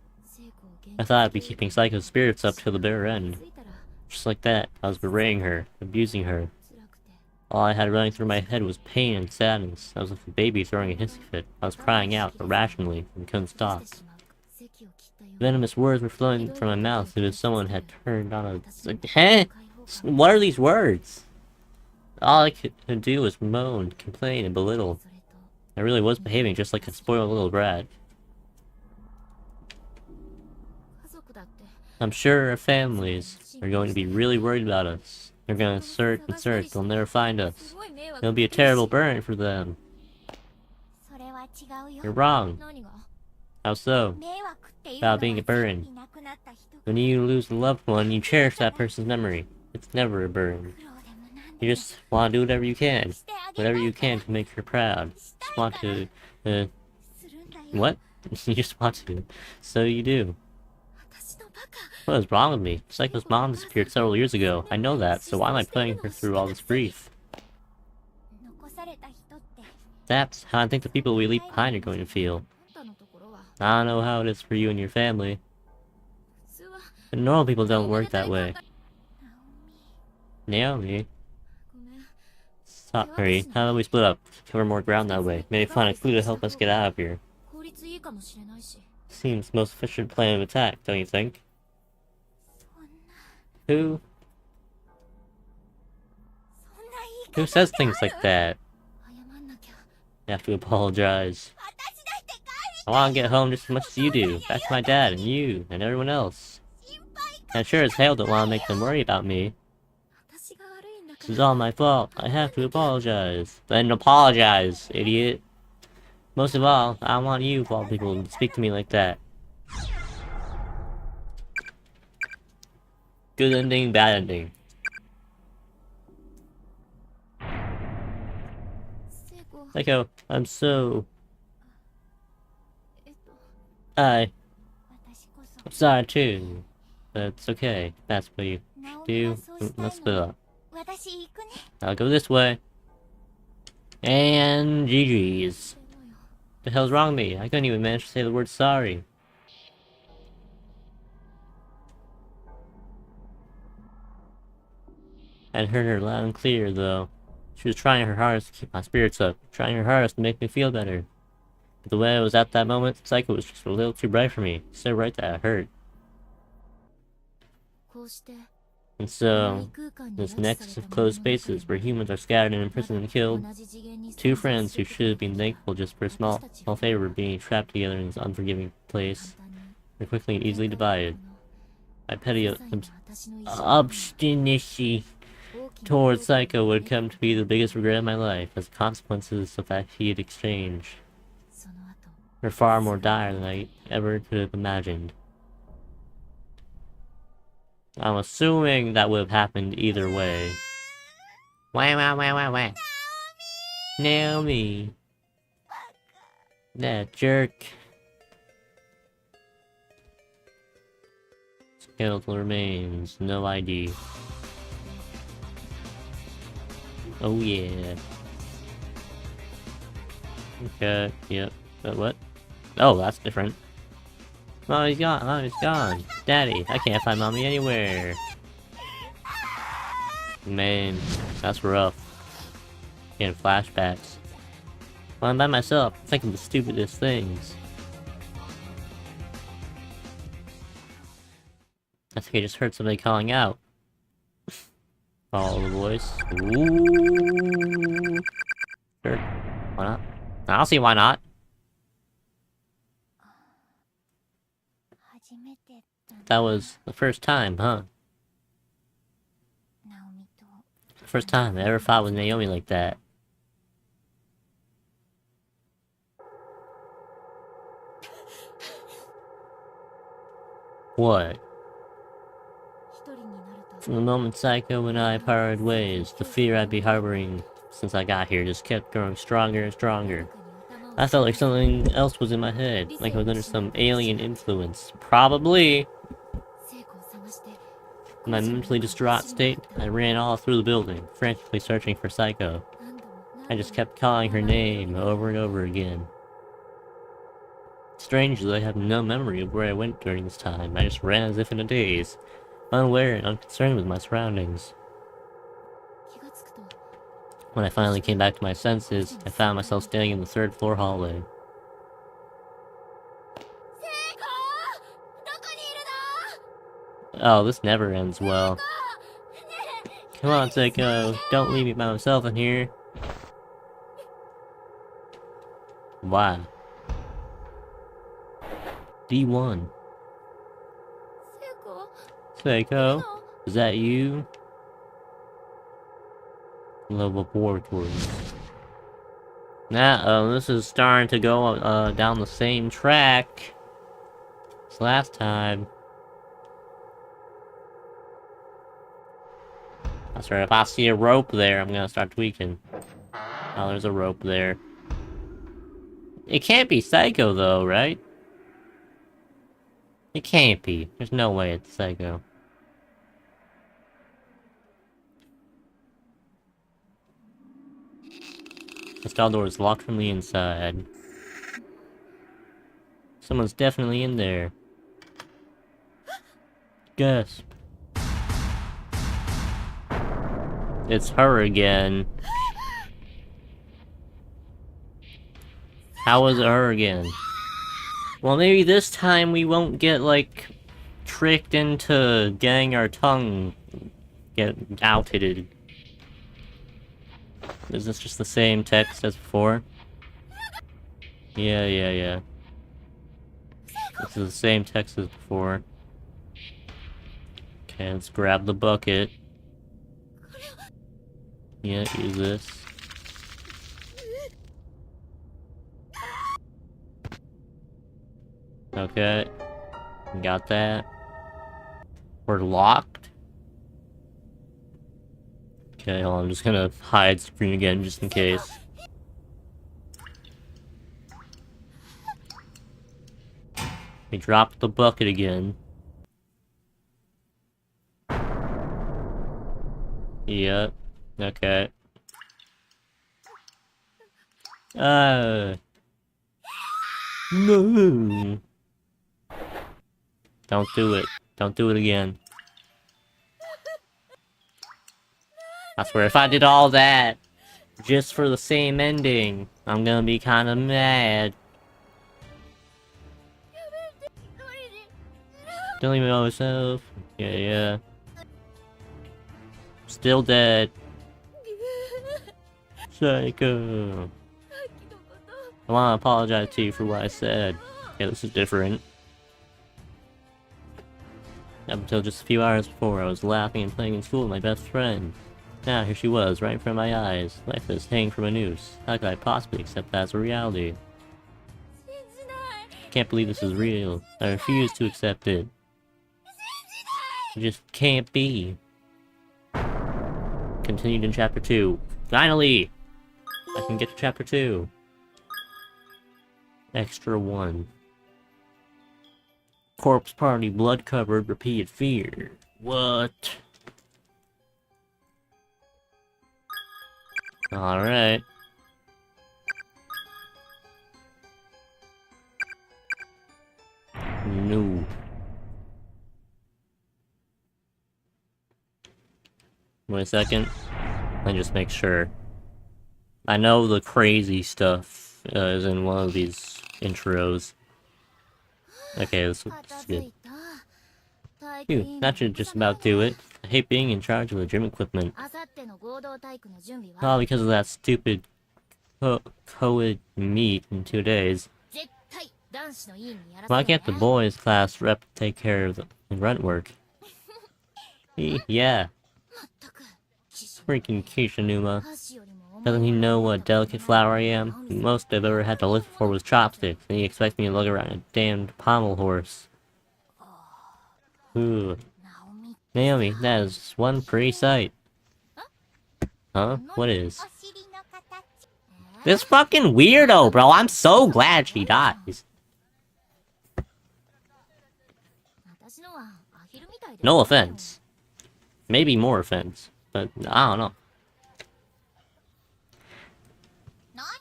I thought I'd be keeping Psycho's spirits up till the bitter end. Just like that, I was berating her, abusing her. All I had running through my head was pain and sadness. I was like a baby throwing a hissy fit. I was crying out irrationally and couldn't stop. Venomous words were flowing from my mouth as if someone had turned on a... Like, huh? What are these words? All I could do was moan, complain, and belittle. I really was behaving just like a spoiled little brat. I'm sure our families are going to be really worried about us. They're going to search and search, they'll never find us. It'll be a terrible burn for them. You're wrong. How so? About being a burn. When you lose a loved one, you cherish that person's memory. It's never a burn. You just want to do whatever you can. Whatever you can to make her proud. Just want to, what? You just want to. So you do. What is wrong with me? Psycho's mom disappeared several years ago. I know that, so why am I putting her through all this grief? That's how I think the people we leave behind are going to feel. I don't know how it is for you and your family. But normal people don't work that way. Naomi? Sorry, how about we split up? Cover more ground that way. Maybe find a clue to help us get out of here. Seems the most efficient plan of attack, don't you think? Who says things like that? I have to apologize. I want to get home just as much as you do. Back to my dad and you and everyone else. I sure as hell don't want to make them worry about me. This is all my fault. I have to apologize. Then apologize, idiot. Most of all, I want you, of all people, to speak to me like that. Good ending, bad ending. Psycho, I'm sorry too. But it's okay. That's what you do. Let's split up. I'll go this way. And GG's. What the hell's wrong with me? I couldn't even manage to say the word sorry. I heard her loud and clear, though. She was trying her hardest to keep my spirits up, trying her hardest to make me feel better. But the way I was at that moment, Psycho was just a little too bright for me. So bright that it hurt. And so, this nexus of closed spaces where humans are scattered and imprisoned and killed, two friends who should have been thankful just for a small favor being trapped together in this unforgiving place, are quickly and easily divided. My petty obstinacy towards Psycho would come to be the biggest regret of my life, as consequences of that heated exchange were far more dire than I ever could have imagined. I'm assuming that would have happened either way. Wah. Naomi! That jerk. Skeletal remains, no ID. Oh yeah. Okay, yep. What? Oh, that's different. Mommy's gone, Mommy's gone. Daddy, I can't find Mommy anywhere. Man, that's rough. Getting flashbacks. When I'm by myself, thinking the stupidest things. I think I just heard somebody calling out. Follow the voice. Ooh. Sure. Why not? I'll see why not. That was the first time, huh? The first time I ever fought with Naomi like that. What? From the moment Psycho and I parted ways, the fear I'd be harboring since I got here just kept growing stronger and stronger. I felt like something else was in my head, like I was under some alien influence. Probably. In my mentally distraught state, I ran all through the building, frantically searching for Psycho. I just kept calling her name over and over again. Strangely, I have no memory of where I went during this time. I just ran as if in a daze, unaware and unconcerned with my surroundings. When I finally came back to my senses, I found myself standing in the third floor hallway. Oh, this never ends well. Come on, Seiko, don't leave me by myself in here. Why? D1. Seiko, is that you? Laboratory. Nah, this is starting to go down the same track as last time. I swear, if I see a rope there, I'm gonna start tweaking. Oh, there's a rope there. It can't be Psycho, though, right? It can't be. There's no way it's Psycho. The stall door is locked from the inside. Someone's definitely in there. Guess. It's her again. How is it her again? Well, maybe this time we won't get, like, tricked into getting our tongue outed. Is this just the same text as before? Yeah. This is the same text as before. Okay, let's grab the bucket. Yeah, use this. Okay. Got that. We're locked. Okay, hold on, I'm just gonna hide screen again just in case. We dropped the bucket again. Yep. Okay. No. Don't do it. Don't do it again. I swear, if I did all that just for the same ending, I'm gonna be kinda mad. Don't leave me by myself. Yeah. Still dead. Psycho. I wanna apologize to you for what I said. Yeah, this is different. Up until just a few hours before, I was laughing and playing in school with my best friend. Now, here she was, right in front of my eyes, lifeless, hanging from a noose. How could I possibly accept that as a reality? I can't believe this is real. I refuse to accept it. It just can't be. Continued in Chapter 2. Finally! I can get to Chapter 2. Extra 1. Corpse party, blood-covered, repeated fear. What? Alright. No. Wait a second. Let me just make sure. I know the crazy stuff is in one of these intros. Okay, this looks good. Phew, that should just about do it. I hate being in charge of the gym equipment. All because of that stupid co-ed meet in 2 days. Why can't the boys class rep take care of the grunt work? Yeah. Freaking Kishinuma. Doesn't he know what a delicate flower I am? The most I've ever had to lift for was chopsticks, and he expects me to look around a damned pommel horse. Ooh. Naomi, that is one pretty sight. Huh? What is? This fucking weirdo, bro! I'm so glad she dies. No offense. Maybe more offense, but I don't know.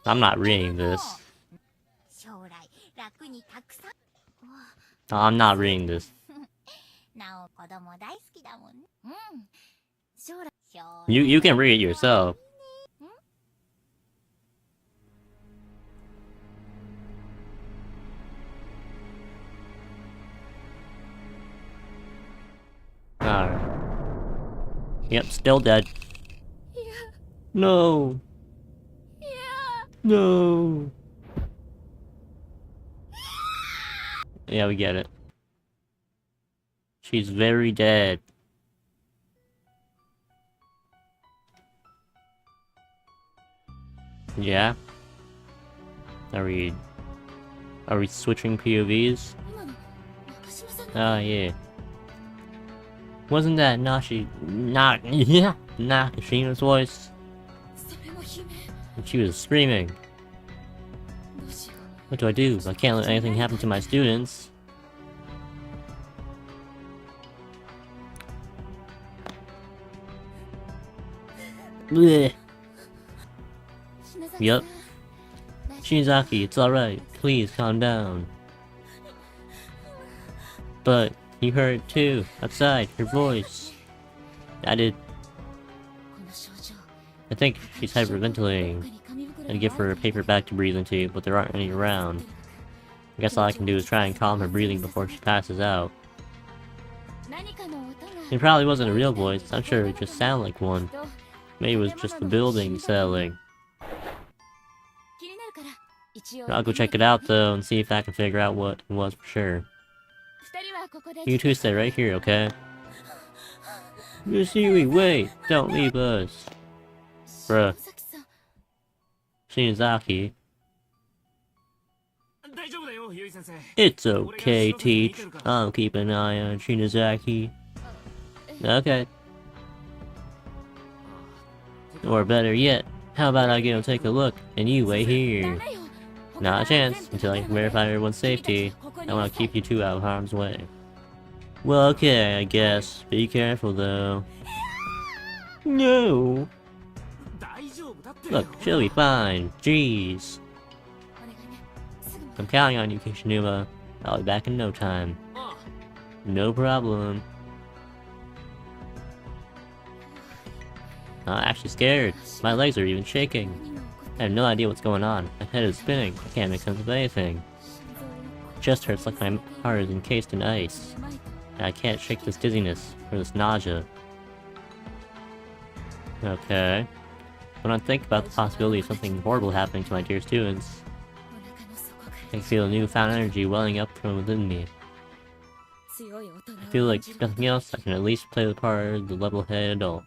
I'm not reading this. I'm not reading this. You can read it yourself. Alright. Yep, still dead. No. No. Yeah, we get it. She's very dead. Yeah. Are we switching POVs? Ah, yeah. Wasn't that Nakashima's voice? She was screaming. What do? I can't let anything happen to my students. Blech. Yup. Shinzaki, it's alright. Please calm down. But you heard it too. Outside, her voice. I think she's hyperventilating. I'd give her a paper bag to breathe into, but there aren't any around. I guess all I can do is try and calm her breathing before she passes out. It probably wasn't a real voice. I'm sure it just sounded like one. Maybe it was just the building settling. I'll go check it out though and see if I can figure out what it was for sure. You two stay right here, okay? Yusui, wait! Don't leave us! Bruh. Shinzaki. It's okay, Teach. I'll keep an eye on Shinzaki. Okay. Or better yet, how about I go take a look, and you wait here? Not a chance, until I can verify everyone's safety. I want to keep you two out of harm's way. Well, okay, I guess. Be careful, though. No! Look, she'll be fine. Jeez. I'm counting on you, Kishinuma. I'll be back in no time. No problem. I'm actually scared. My legs are even shaking. I have no idea what's going on. My head is spinning. I can't make sense of anything. It just hurts like my heart is encased in ice. And I can't shake this dizziness, or this nausea. Okay. When I think about the possibility of something horrible happening to my dear students, I can feel a newfound energy welling up from within me. I feel like, if nothing else, I can at least play the part of the level-headed adult.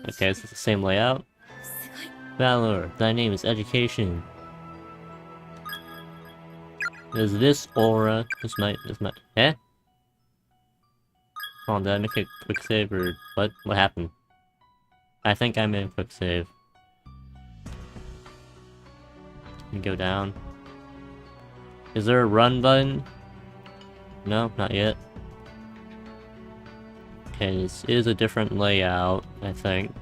Okay, is this the same layout? Valor, thy name is education. Is this aura? This might, eh? Hold on, did I make a quick save or what? What happened? I think I made a quick save. Let me go down. Is there a run button? No, not yet. Okay, this is a different layout, I think.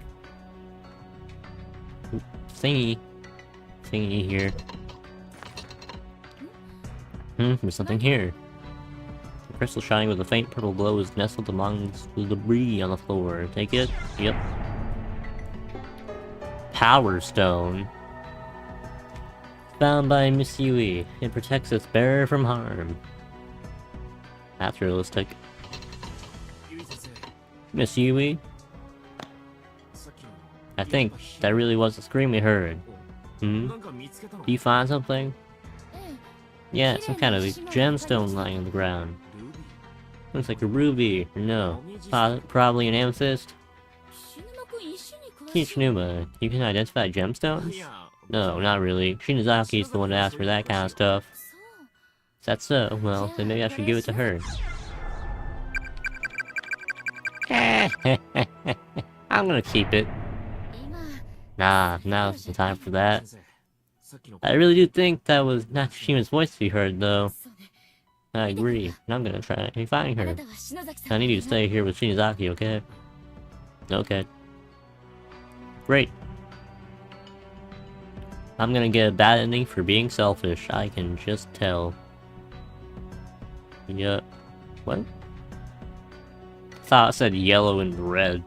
Thingy here. There's something here. The crystal shining with a faint purple glow is nestled amongst the debris on the floor. Take it? Yep. Power Stone. Found by Miss Yui. It protects its bearer from harm. That's realistic. Miss Yui? I think that really was the scream we heard. Do you find something? Yeah, some kind of gemstone lying on the ground. Looks like a ruby, or no, probably an amethyst. Kishinuma, you can identify gemstones? No, not really. Shinazaki's the one to ask for that kind of stuff. Is that so? Well, then maybe I should give it to her. I'm gonna keep it. Nah, now's the time for that. I really do think that was Nakashima's voice we heard, though. I agree, and I'm gonna try finding her. I need you to stay here with Shinazaki, okay? Okay. Great. I'm gonna get a bad ending for being selfish, I can just tell. Yeah. What? I thought it said yellow and red.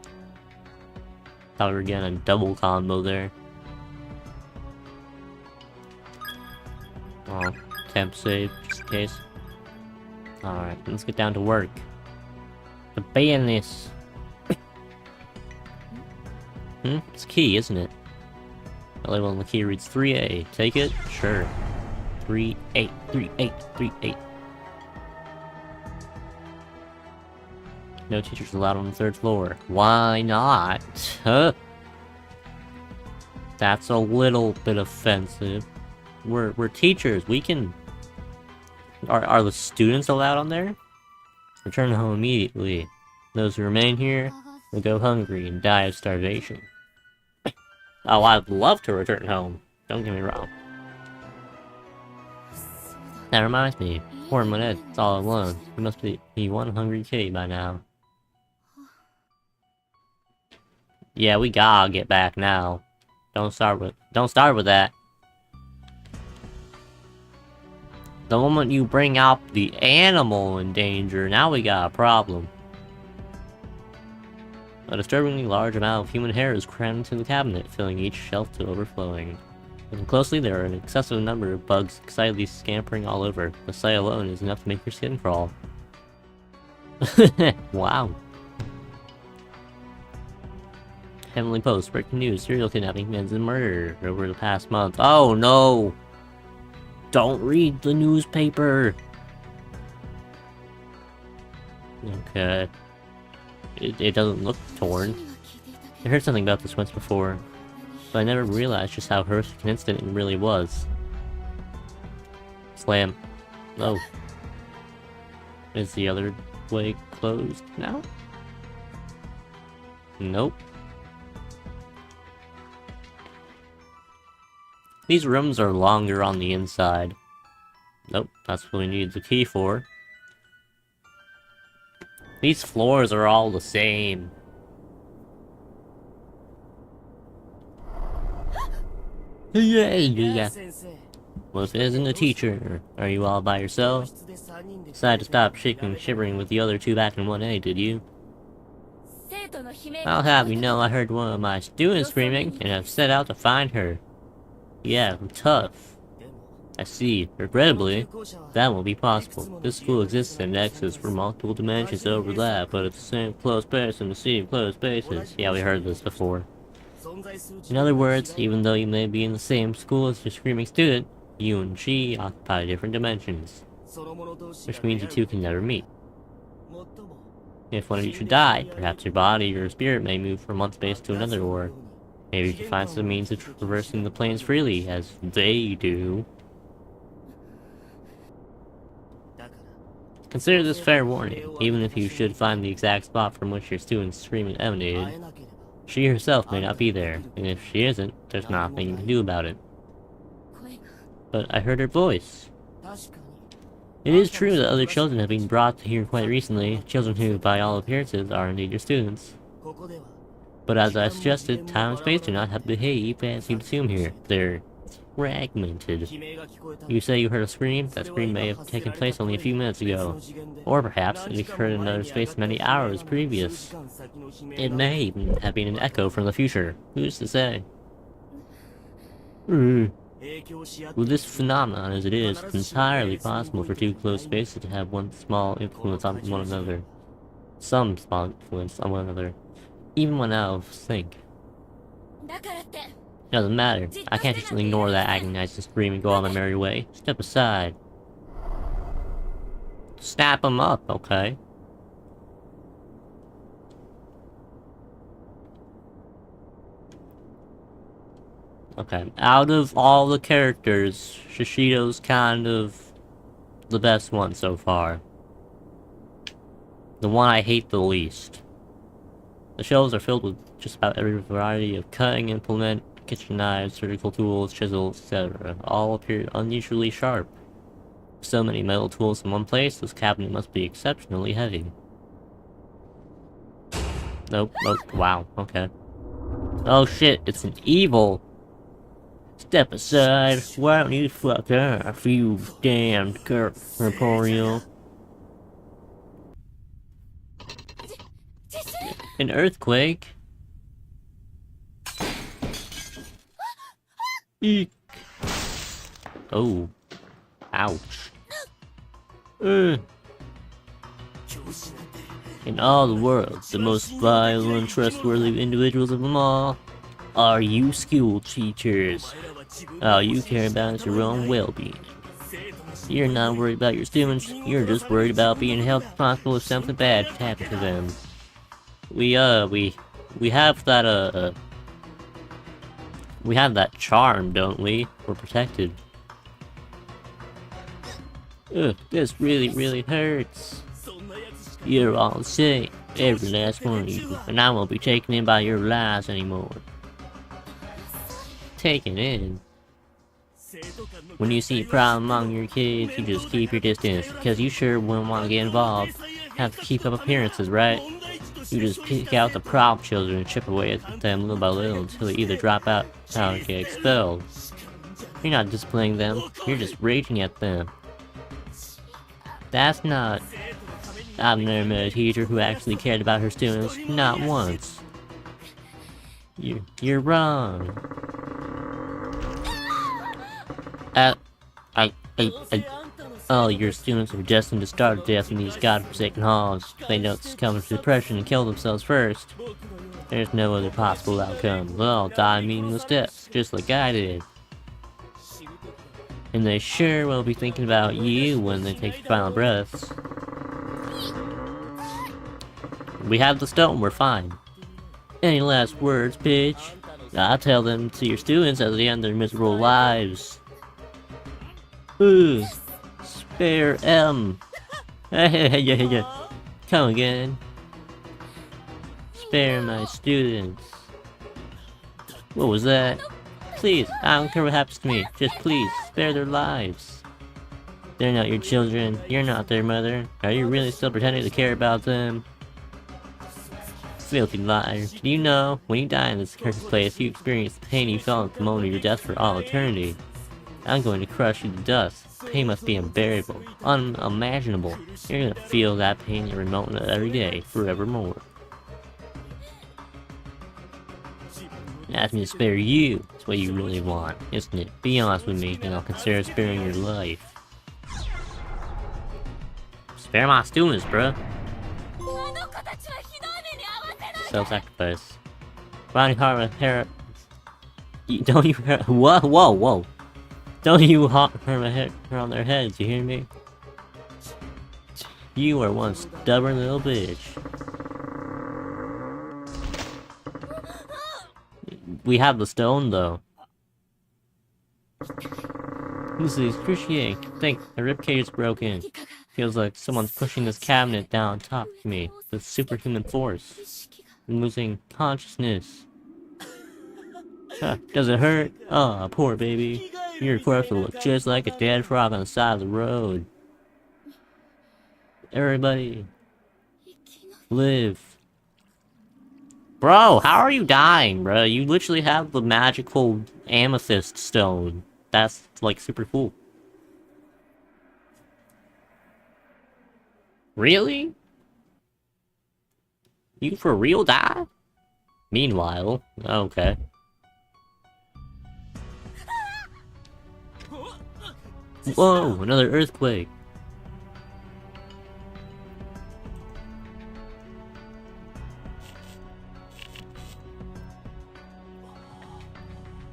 Thought we were getting a double combo there. Oh, temp save, just in case. Alright, let's get down to work. The business. It's key, isn't it? The label on the key reads 3A. Take it? Sure. 3-8, 3-8, 3-8. No teachers allowed on the 3rd floor. Why not? Huh? That's a little bit offensive. We're teachers. We can... Are the students allowed on there? Return home immediately. Those who remain here will go hungry and die of starvation. Oh, I'd love to return home. Don't get me wrong. That reminds me. Poor Monet's all alone. He must be one hungry kitty by now. Yeah, we gotta get back now. Don't start with that. The moment you bring out the animal in danger, now we got a problem. A disturbingly large amount of human hair is crammed into the cabinet, filling each shelf to overflowing. Looking closely, there are an excessive number of bugs excitedly scampering all over. The sight alone is enough to make your skin crawl. Wow. Heavenly Post, breaking news, serial kidnapping ends in murder over the past month. Oh no! Don't read the newspaper! Okay. It doesn't look torn. I heard something about this once before, but I never realized just how horrific an incident it really was. Slam. Oh. Is the other way closed now? Nope. These rooms are longer on the inside. Nope, that's what we need the key for. These floors are all the same. Yeah. Well, if it isn't a teacher, are you all by yourself? Decided to stop shaking and shivering with the other two back in 1A, did you? I'll have you know I heard one of my students screaming, and have set out to find her. Yeah, I'm tough. I see. Regrettably, that won't be possible. This school exists in nexus where multiple dimensions overlap, but it's the same closed space in the same closed spaces. Yeah, we heard this before. In other words, even though you may be in the same school as your screaming student, you and she occupy different dimensions. Which means you two can never meet. If one of you should die, perhaps your body or your spirit may move from one space to another, or maybe you can find some means of traversing the planes freely, as they do. Consider this fair warning. Even if you should find the exact spot from which your student's screaming emanated, she herself may not be there, and if she isn't, there's nothing you can do about it. But I heard her voice. It is true that other children have been brought here quite recently, children who, by all appearances, are indeed your students. But as I suggested, time and space do not have to behave as you assume here. They're fragmented. You say you heard a scream? That scream may have taken place only a few minutes ago. Or perhaps it occurred in another space many hours previous. It may even have been an echo from the future. Who's to say? With this phenomenon as it is, it's entirely possible for two close spaces to have one small influence on one another. Some small influence on one another. Even when out of sync. Doesn't matter. I can't just ignore that agonizing scream and go on my merry way. Step aside. Snap him up, okay? Okay, out of all the characters, Shishido's kind of the best one so far. The one I hate the least. The shelves are filled with just about every variety of cutting implement, kitchen knives, surgical tools, chisels, etc. All appear unusually sharp. With so many metal tools in one place, this cabinet must be exceptionally heavy. Nope, wow, okay. Oh shit, it's an evil! Step aside, why don't you fuck off, you damned corporeal? An earthquake? Eek. Oh. Ouch. In all the world, the most vile and trustworthy individuals of them all are you school teachers. All you care about is your own well-being. You're not worried about your students, you're just worried about being held responsible if something bad happens to them. We have that, we have that charm, don't we? We're protected. Ugh, this really hurts. You're all the same, every last one of you, and I won't be taken in by your lies anymore. Taken in? When you see a problem among your kids, you just keep your distance, because you sure wouldn't want to get involved. Have to keep up appearances, right? You just pick out the problem children and chip away at them little by little until they either drop out or get expelled. You're not disciplining them, you're just raging at them. That's not... I've never met a teacher who actually cared about her students, not once. You're wrong. All your students are destined to starve to death in these godforsaken halls. If they don't succumb to depression and kill themselves first, there's no other possible outcome. They'll all die meaningless deaths, just like I did. And they sure will be thinking about you when they take their final breaths. We have the stone, we're fine. Any last words, bitch? I'll tell them to your students as they end their miserable lives. Ooh. Spare M. Yeah. Come again. Spare my students. What was that? Please, I don't care what happens to me. Just please, spare their lives. They're not your children. You're not their mother. Are you really still pretending to care about them? Filthy liar. Do you know, when you die in this cursed place, you experience the pain you felt at the moment of your death for all eternity. I'm going to crush you to dust. Pain must be unbearable, unimaginable. You're gonna feel that pain every moment of every day, forevermore. Ask me to spare you. That's what you really want, isn't it? Be honest with me, and I'll consider sparing your life. Spare my students, bruh. Self-sacrifice. Ronnie Harmon, don't you... Whoa. Don't you hop her head around their heads, you hear me? You are one stubborn little bitch. We have the stone, though. This is excruciating. Think, the ribcage is broken. Feels like someone's pushing this cabinet down on top of me with superhuman force. I'm losing consciousness. Huh, does it hurt? Aw, poor baby. Your corpse will look just like a dead frog on the side of the road. Everybody, live. Bro, how are you dying, bro? You literally have the magical amethyst stone. that's like super cool. Really? You for real die? Meanwhile, okay. Whoa, another earthquake.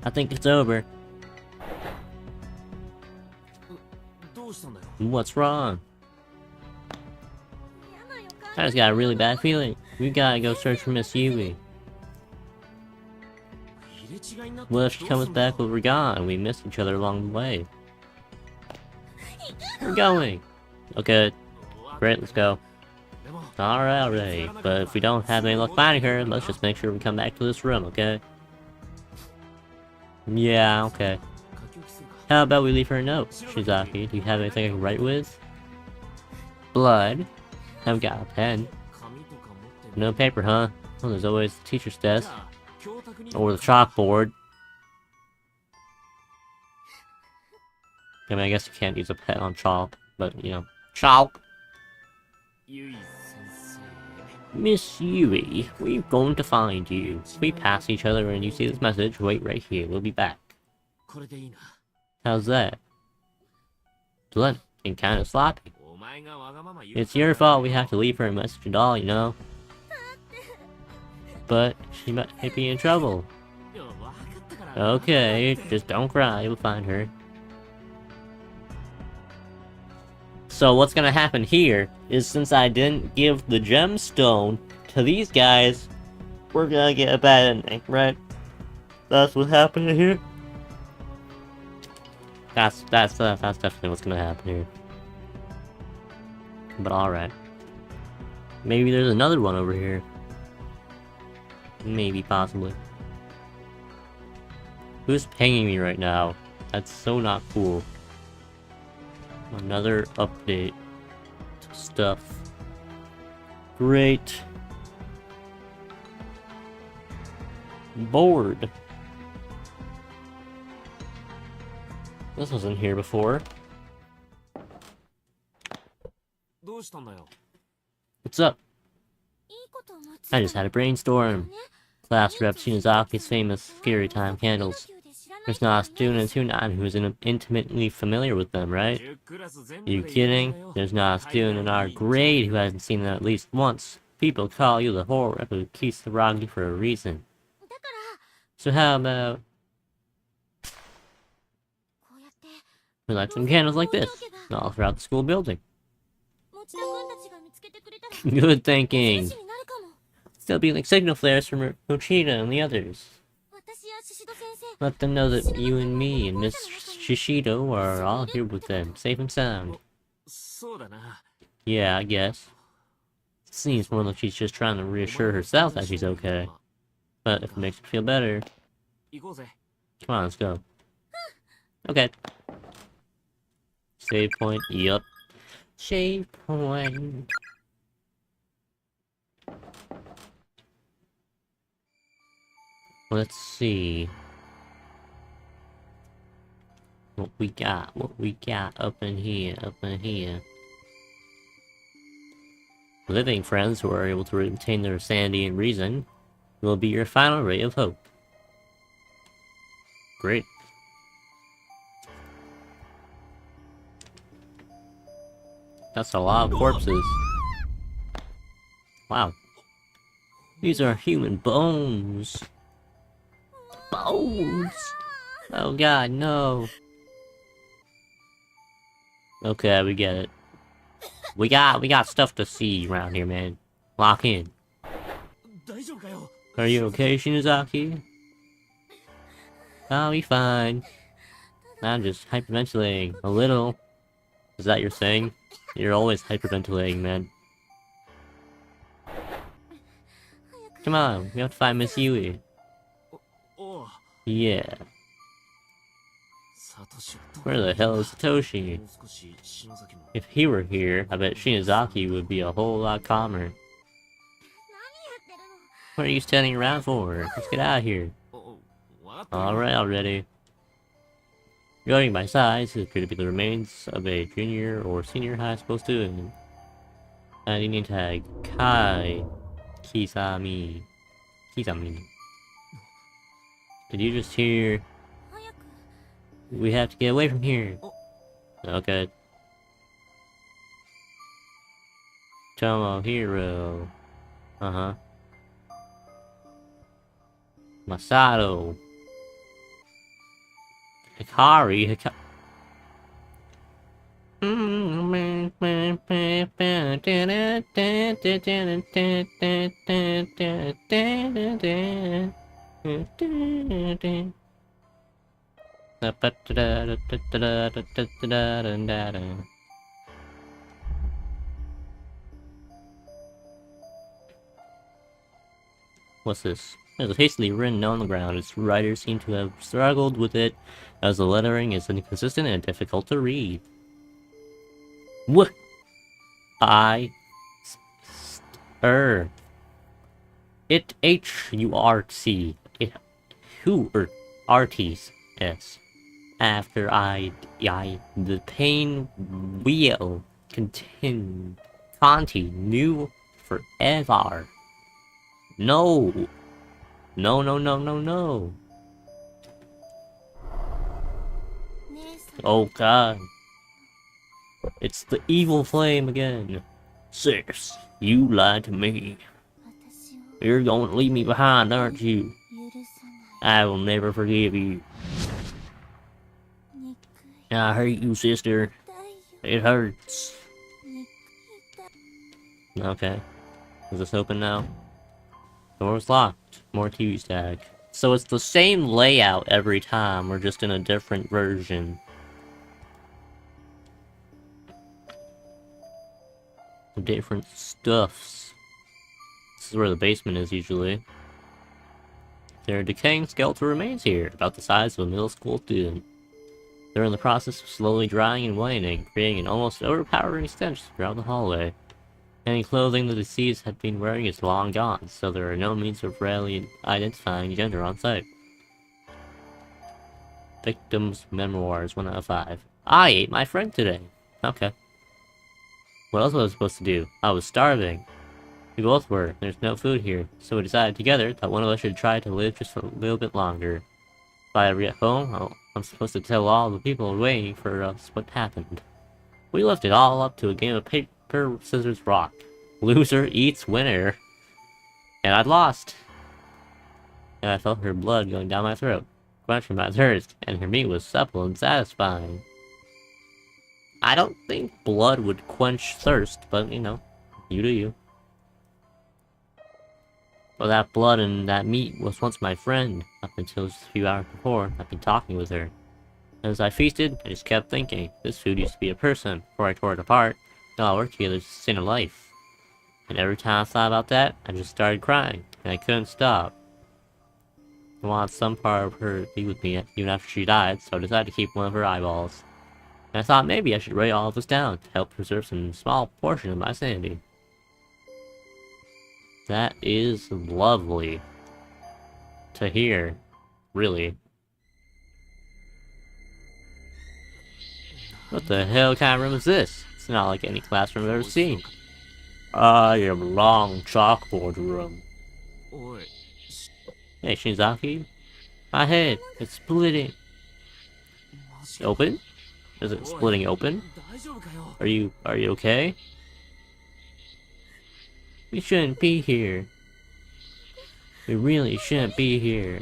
I think it's over. What's wrong? I just got a really bad feeling. We gotta go search for Miss Yui. What if she comes back while we're gone? We missed each other along the way. We're going! Okay. Great, let's go. Alright. But if we don't have any luck finding her, let's just make sure we come back to this room, okay? Yeah, okay. How about we leave her a note? Shizaki, do you have anything I can write with? Blood. I've got a pen. No paper, huh? Well, there's always the teacher's desk. Or the chalkboard. I mean, I guess you can't use a pen on chalk, but, you know. Chalk! Miss Yui, we're going to find you. If we pass each other and you see this message, wait right here. We'll be back. How's that? Blunt and kind of sloppy. It's your fault we have to leave her a message and all, you know. But she might be in trouble. Okay, just don't cry, we'll find her. So what's gonna happen here is, since I didn't give the gemstone to these guys, we're gonna get a bad ending, right? That's what's happening here. That's definitely what's gonna happen here. But alright. Maybe there's another one over here. Maybe, possibly. Who's pinging me right now? That's so not cool. Another update to stuff. Great. Bored. This wasn't here before. What's up? I just had a brainstorm. Class rep Shinazaki's famous Scary Time candles. There's not a student who's intimately familiar with them, right? You kidding? There's not a student in our grade who hasn't seen them at least once. People call you the horror of Kisaragi for a reason. So how about we light some candles like this, all throughout the school building? Good thinking. Still be like signal flares from Mochida and the others. Let them know that you and me and Miss Shishido are all here with them, safe and sound. Yeah, I guess. Seems more like she's just trying to reassure herself that she's okay. But if it makes her feel better... Come on, let's go. Okay. Save point, yup. Save point. Let's see. What we got up in here. Living friends who are able to retain their sanity and reason will be your final ray of hope. Great. That's a lot of corpses. Wow. These are human bones. Bones! Oh god, no. Okay, we get it. We got stuff to see around here, man. Lock in. Are you okay, Shinozaki? I'll be fine. I'm just hyperventilating. A little. Is that your thing? You're always hyperventilating, man. Come on, we have to find Miss Yui. Yeah. Where the hell is Satoshi? If he were here, I bet Shinozaki would be a whole lot calmer. What are you standing around for? Let's get out of here. Alright already. Judging by size, it appear to be the remains of a junior or senior high school student. Identity tag Kai Kisami. Kisami. Did you just hear? We have to get away from here. Okay. Tomohiro. Uh-huh. Masato. Hikari. What's this? It was hastily written on the ground. Its writer seemed to have struggled with it, as the lettering is inconsistent and difficult to read. What? It H-U-R-T. It who artis s. After the pain will continue forever. No. No. Oh god. It's the evil flame again. Sis, you lied to me. You're going to leave me behind, aren't you? I will never forgive you. I hate you, sister. It hurts. Okay. Is this open now? Door's locked. More TV stack. So it's the same layout every time, we're just in a different version. Different stuffs. This is where the basement is usually. There are decaying skeletal remains here, about the size of a middle school student. They're in the process of slowly drying and waning, creating an almost overpowering stench throughout the hallway. Any clothing the deceased had been wearing is long gone, so there are no means of readily identifying gender on site. Victim's memoirs, 1 out of 5. I ate my friend today. Okay. What else was I supposed to do? I was starving. We both were. There's no food here, so we decided together that one of us should try to live just a little bit longer. If I get home, I'm supposed to tell all the people waiting for us what happened. We left it all up to a game of paper, scissors, rock. Loser eats winner. And I'd lost. And I felt her blood going down my throat, quenching my thirst, and her meat was supple and satisfying. I don't think blood would quench thirst, but, you know, you do you. Well, that blood and that meat was once my friend, up until just a few hours before I'd been talking with her. As I feasted, I just kept thinking, this food used to be a person, before I tore it apart. Now I work together to sustain a life. And every time I thought about that, I just started crying, and I couldn't stop. I wanted some part of her to be with me even after she died, so I decided to keep one of her eyeballs. And I thought maybe I should write all of this down to help preserve some small portion of my sanity. That is lovely to hear, really. What the hell kind of room is this? It's not like any classroom I've ever seen. I am long chalkboard room. Hey Shinzaki, my head, it's splitting. Open? Is it splitting open? Are you okay? We shouldn't be here. We really shouldn't be here.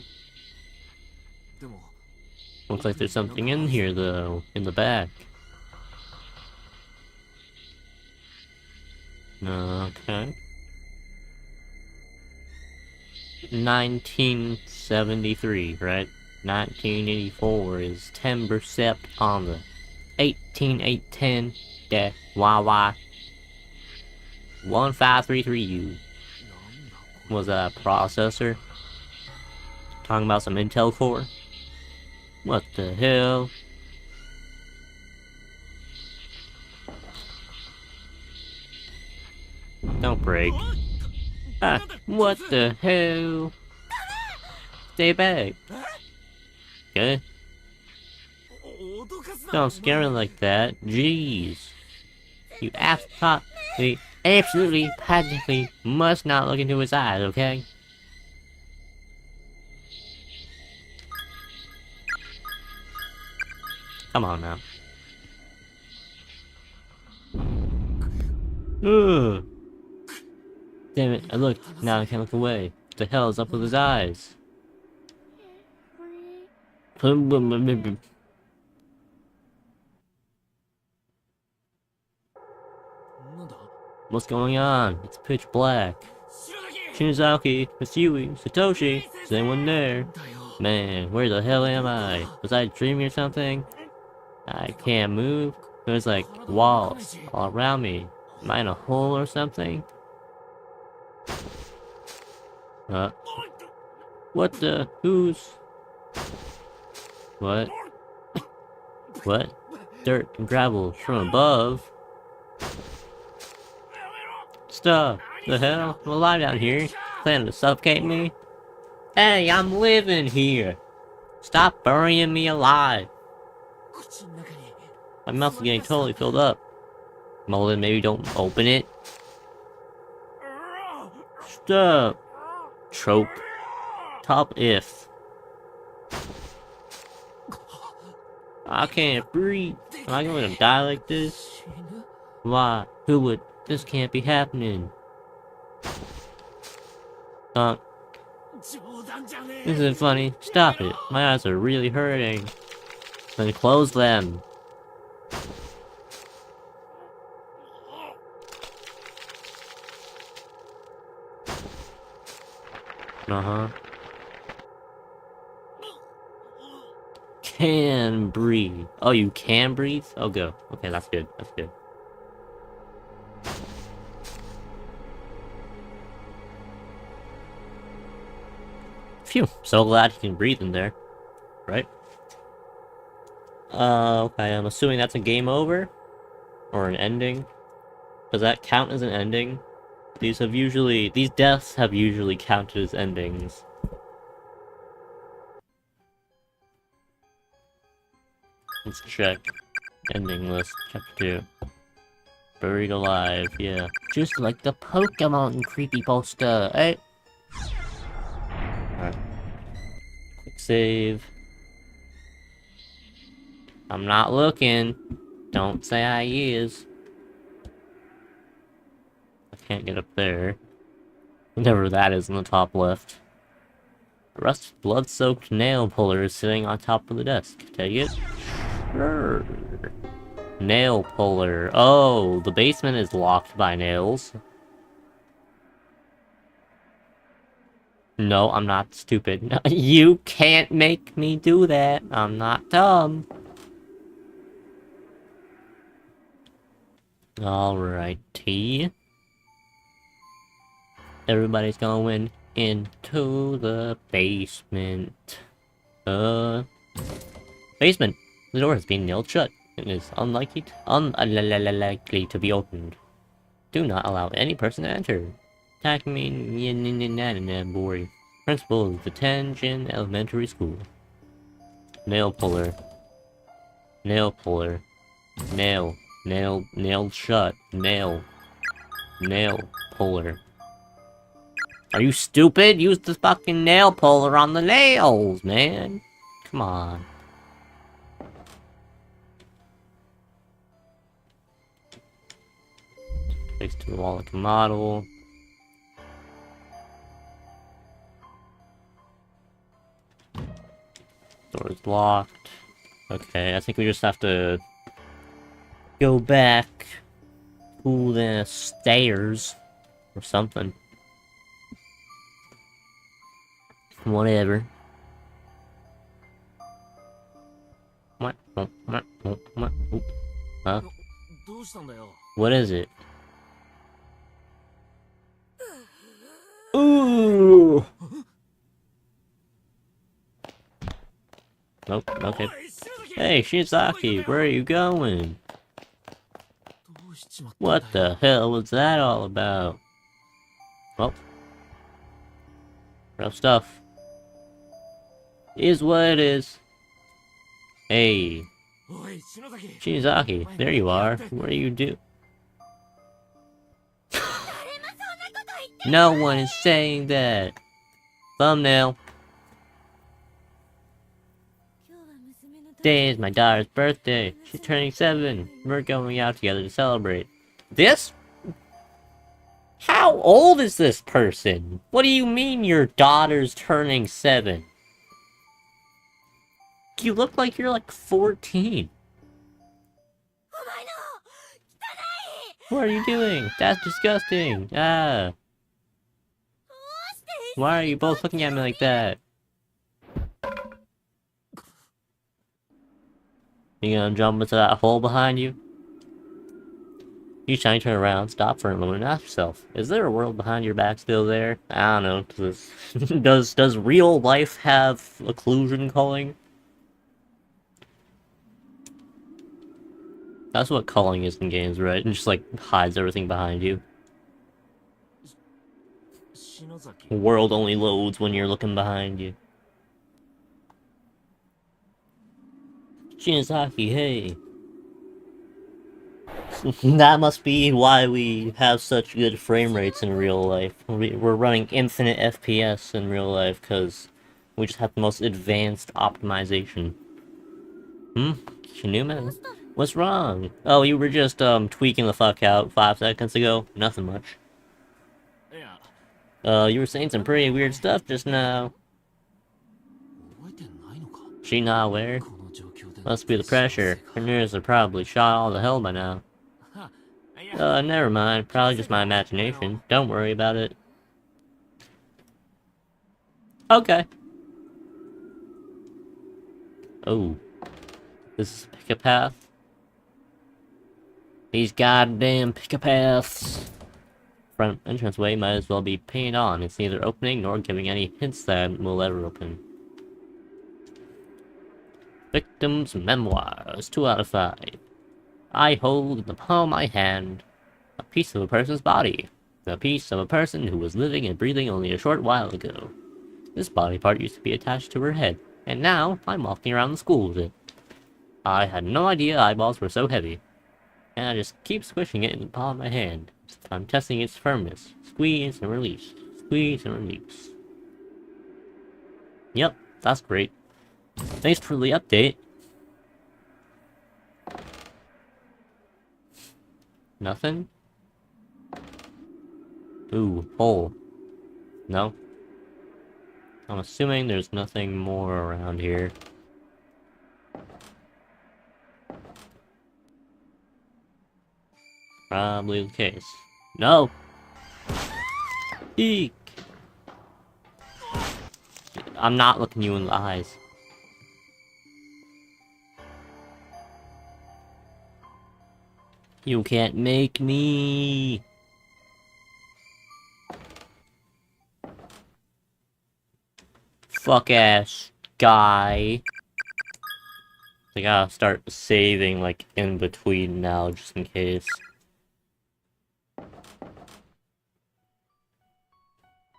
Looks like there's something in here though, in the back. Okay. 1973, right? 1984 is 10% on the 18810 YY 1533U. Was that a processor? Talking about some Intel Core? What the hell? Don't break. Ah, what the hell? Stay back. Okay. Don't scare me like that. Jeez. You absolutely, positively must not look into his eyes, okay? Come on now. Ugh. Damn it, I looked. Now I can't look away. What the hell is up with his eyes? What's going on? It's pitch black. Shinozaki, Matsui, Satoshi, is anyone there? Man, where the hell am I? Was I dreaming or something? I can't move. There's like walls all around me. Am I in a hole or something? What the? Who's? What? What? Dirt and gravel from above? Stuff. The hell? I'm alive down here. Planning to suffocate me? Hey, I'm living here. Stop burying me alive. My mouth is getting totally filled up. Well then maybe don't open it. Stop. Trope. Top if. I can't breathe. Am I going to die like this? Why? Who would? This can't be happening. This isn't funny. Stop it. My eyes are really hurting. Then close them. Can breathe. Oh, you can breathe? Oh, go. Okay, that's good. That's good. Phew. So glad you can breathe in there. Right? Okay, I'm assuming that's a game over? Or an ending? Does that count as an ending? These deaths have usually counted as endings. Let's check. Ending list, chapter 2. Buried alive, yeah. Just like the Pokemon creepypasta, eh? Alright. Quick save. I'm not looking. Don't say I is. I can't get up there. Whatever that is in the top left. A rusted, blood-soaked nail puller is sitting on top of the desk. Take it? Sure. Nail puller. Oh, the basement is locked by nails. No, I'm not stupid. You can't make me do that. I'm not dumb. Alrighty. Everybody's going into the basement. Basement. The door has been nailed shut. It is unlikely to be opened. Do not allow any person to enter. Attack me, boy. Principal of the Tenjin Elementary School. Nail puller. Nail puller. Nail. Nailed shut. Nail puller. Are you stupid? Use the fucking nail puller on the nails, man. Come on. Fixed to the wall like a model. Door is locked. Okay, I think we just have to go back to the stairs or something. Whatever. What? Huh? What is it? Ooh! Nope, okay. Hey, Shinozaki, where are you going? What the hell was that all about? Well. Rough stuff. Is what it is. Hey, Shinozaki, there you are. What do you do? No one is saying that. Thumbnail. Today is my daughter's birthday. She's turning 7. We're going out together to celebrate. This? How old is this person? What do you mean your daughter's turning 7? You look like you're like 14. What are you doing? That's disgusting. Ah. Why are you both looking at me like that? You gonna jump into that hole behind you? Each time you turn around, stop for a moment and ask yourself, is there a world behind your back still there? I don't know. Does real life have occlusion culling? That's what culling is in games, right? It just like hides everything behind you. The world only loads when you're looking behind you. Shinozaki, hey. That must be why we have such good frame rates in real life. We're running infinite FPS in real life, because we just have the most advanced optimization. Newman? What's wrong? Oh, you were just, tweaking the fuck out 5 seconds ago? Nothing much. You were saying some pretty weird stuff just now. She not aware? Must be the pressure. Her nerves are probably shot all to hell by now. Never mind. Probably just my imagination. Don't worry about it. Okay. Oh. This is pick a path. These goddamn pick a paths. Front entranceway might as well be painted on. It's neither opening nor giving any hints that it will ever open. Victim's memoirs, 2 out of 5. I hold in the palm of my hand a piece of a person's body. A piece of a person who was living and breathing only a short while ago. This body part used to be attached to her head, and now I'm walking around the school with it. I had no idea eyeballs were so heavy, and I just keep squishing it in the palm of my hand. I'm testing its firmness. Squeeze and release. Squeeze and release. Yep, that's great. Thanks for the update. Nothing? Ooh, hole. No? I'm assuming there's nothing more around here. Probably the case. No! Eek! I'm not looking you in the eyes. You can't make me! Fuck ass guy. I gotta start saving like in between now just in case.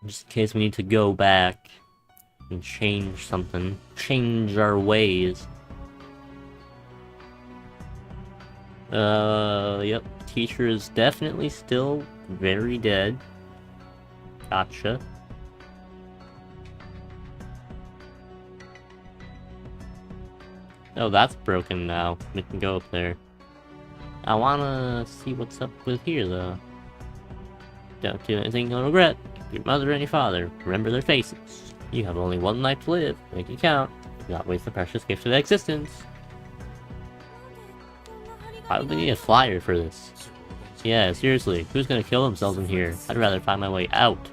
Just in case we need to go back and change something. Change our ways. Yep. Teacher is definitely still very dead. Gotcha. Oh, that's broken now. We can go up there. I wanna see what's up with here, though. Don't do anything you'll regret. Your mother and your father, remember their faces. You have only one life to live. Make it count. Do not waste the precious gift of existence. Why would they need a flyer for this? Yeah, seriously, who's gonna kill themselves in here? I'd rather find my way out.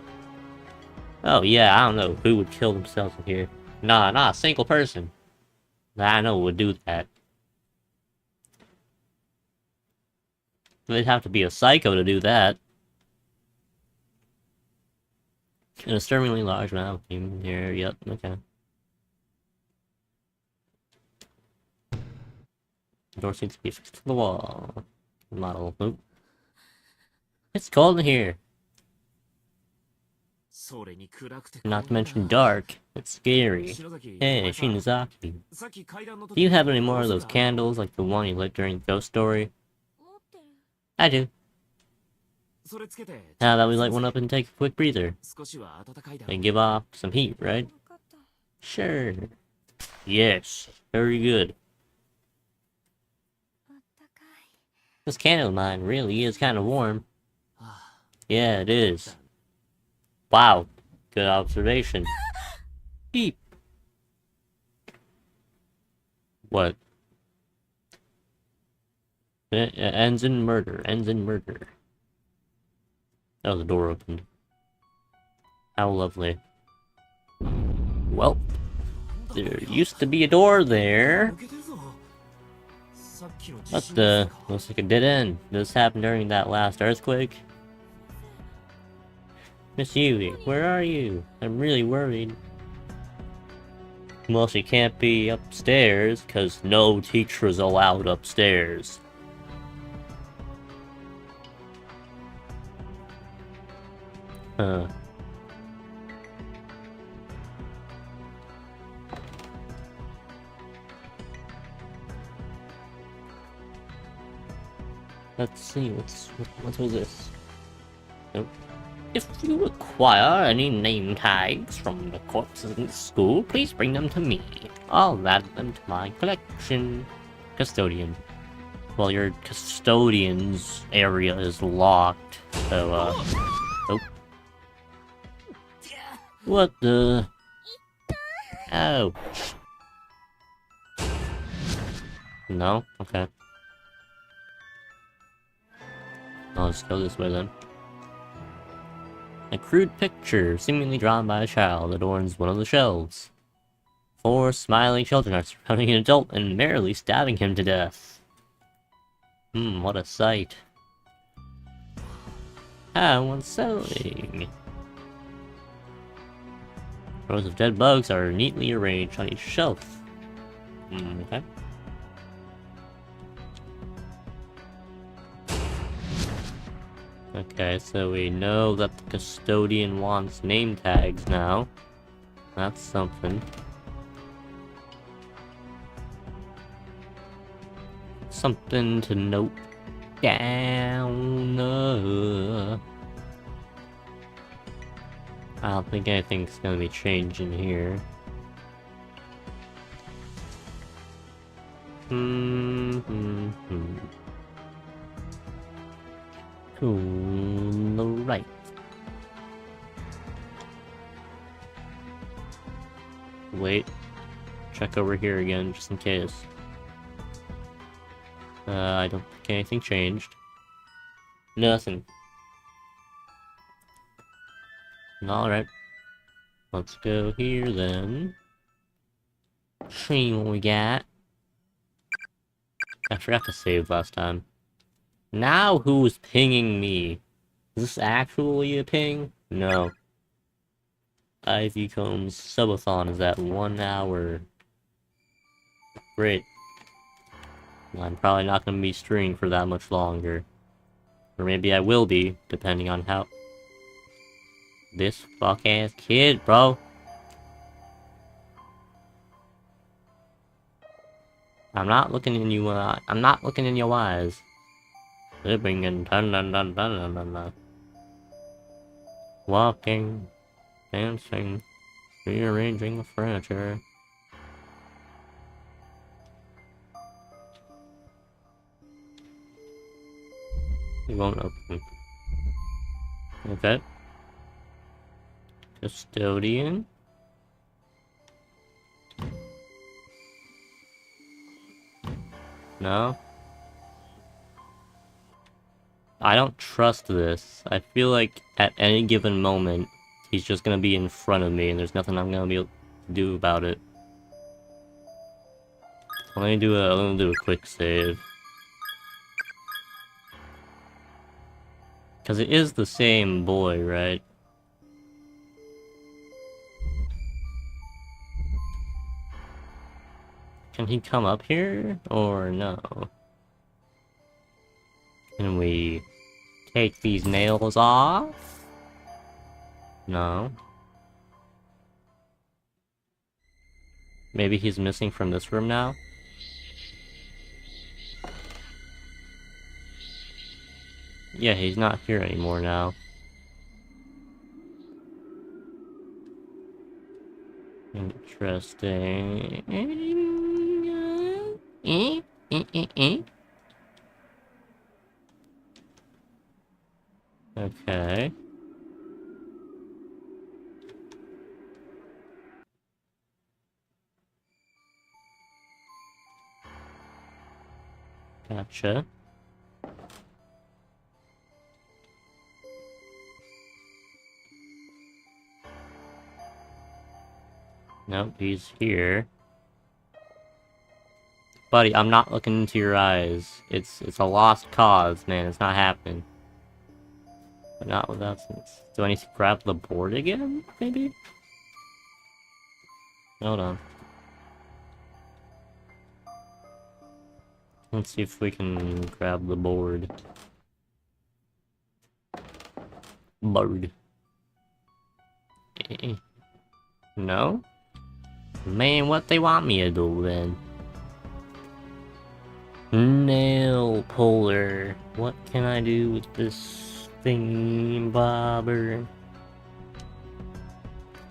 Oh yeah, I don't know who would kill themselves in here. Nah, not a single person. I know would do that. They'd have to be a psycho to do that. An disturbingly large amount of here, yep, okay. The door seems to be fixed to the wall. Model, nope. It's cold in here. Not to mention dark. It's scary. Hey, Shinozaki. Do you have any more of those candles like the one you lit during Ghost Story? I do. How about we light one up and take a quick breather? And give off some heat, right? Sure. Yes. Very good. This candle of mine really is kind of warm. Yeah, it is. Wow. Good observation. Beep. What? Ends in murder. Ends in murder. Oh, the door opened. How lovely. Well, there used to be a door there. What the? Looks like a dead end. This happened during that last earthquake. Miss Yui, where are you? I'm really worried. Well, she can't be upstairs, because no teacher is allowed upstairs. Huh. Let's see, what was this? Nope. If you require any name tags from the corpses in the school, please bring them to me. I'll add them to my collection. Custodian. Well, your custodian's area is locked, so, oh. What the? Oh. No? Okay. I'll just go this way then. A crude picture, seemingly drawn by a child, adorns one of the shelves. 4 smiling children are surrounding an adult and merrily stabbing him to death. What a sight. How unsettling. Rows of dead bugs are neatly arranged on each shelf. Okay. Okay, so we know that the custodian wants name tags now. That's something. Something to note down. I don't think anything's gonna be changing here. To the right. Wait. Check over here again, just in case. I don't think anything changed. Nothing. Alright. Let's go here then. See what we got. I forgot to save last time. Now who's pinging me? Is this actually a ping? No. Ivy Combs subathon is at 1 hour. Great. I'm probably not going to be streaming for that much longer. Or maybe I will be, depending on how... This fuck-ass kid, bro. I'm not looking in you, I'm not looking in your eyes. Living in walking, dancing, rearranging the furniture. It won't open. Okay. Custodian. No. I don't trust this. I feel like at any given moment, he's just gonna be in front of me and there's nothing I'm gonna be able to do about it. Let me do a quick save. Cause it is the same boy, right? Can he come up here or no? Can we take these nails off? No. Maybe he's missing from this room now? Yeah, he's not here anymore now. Interesting. Okay. Gotcha. Nope, he's here. Buddy, I'm not looking into your eyes. It's a lost cause, man. It's not happening. But not without sense. Do I need to grab the board again, maybe? Hold on. Let's see if we can grab the board. Board. No? Man, what they want me to do then? Nail puller. What can I do with this thing, bobber?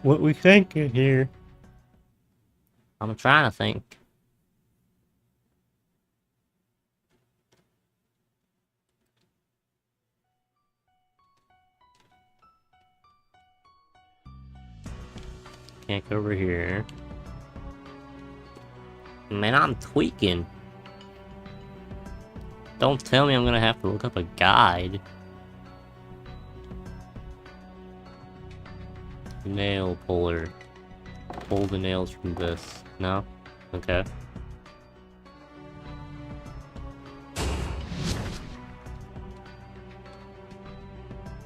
What we thinking here? I'm trying to think. Can't go over here. Man, I'm tweaking. Don't tell me I'm gonna have to look up a guide. Nail puller. Pull the nails from this. No? Okay.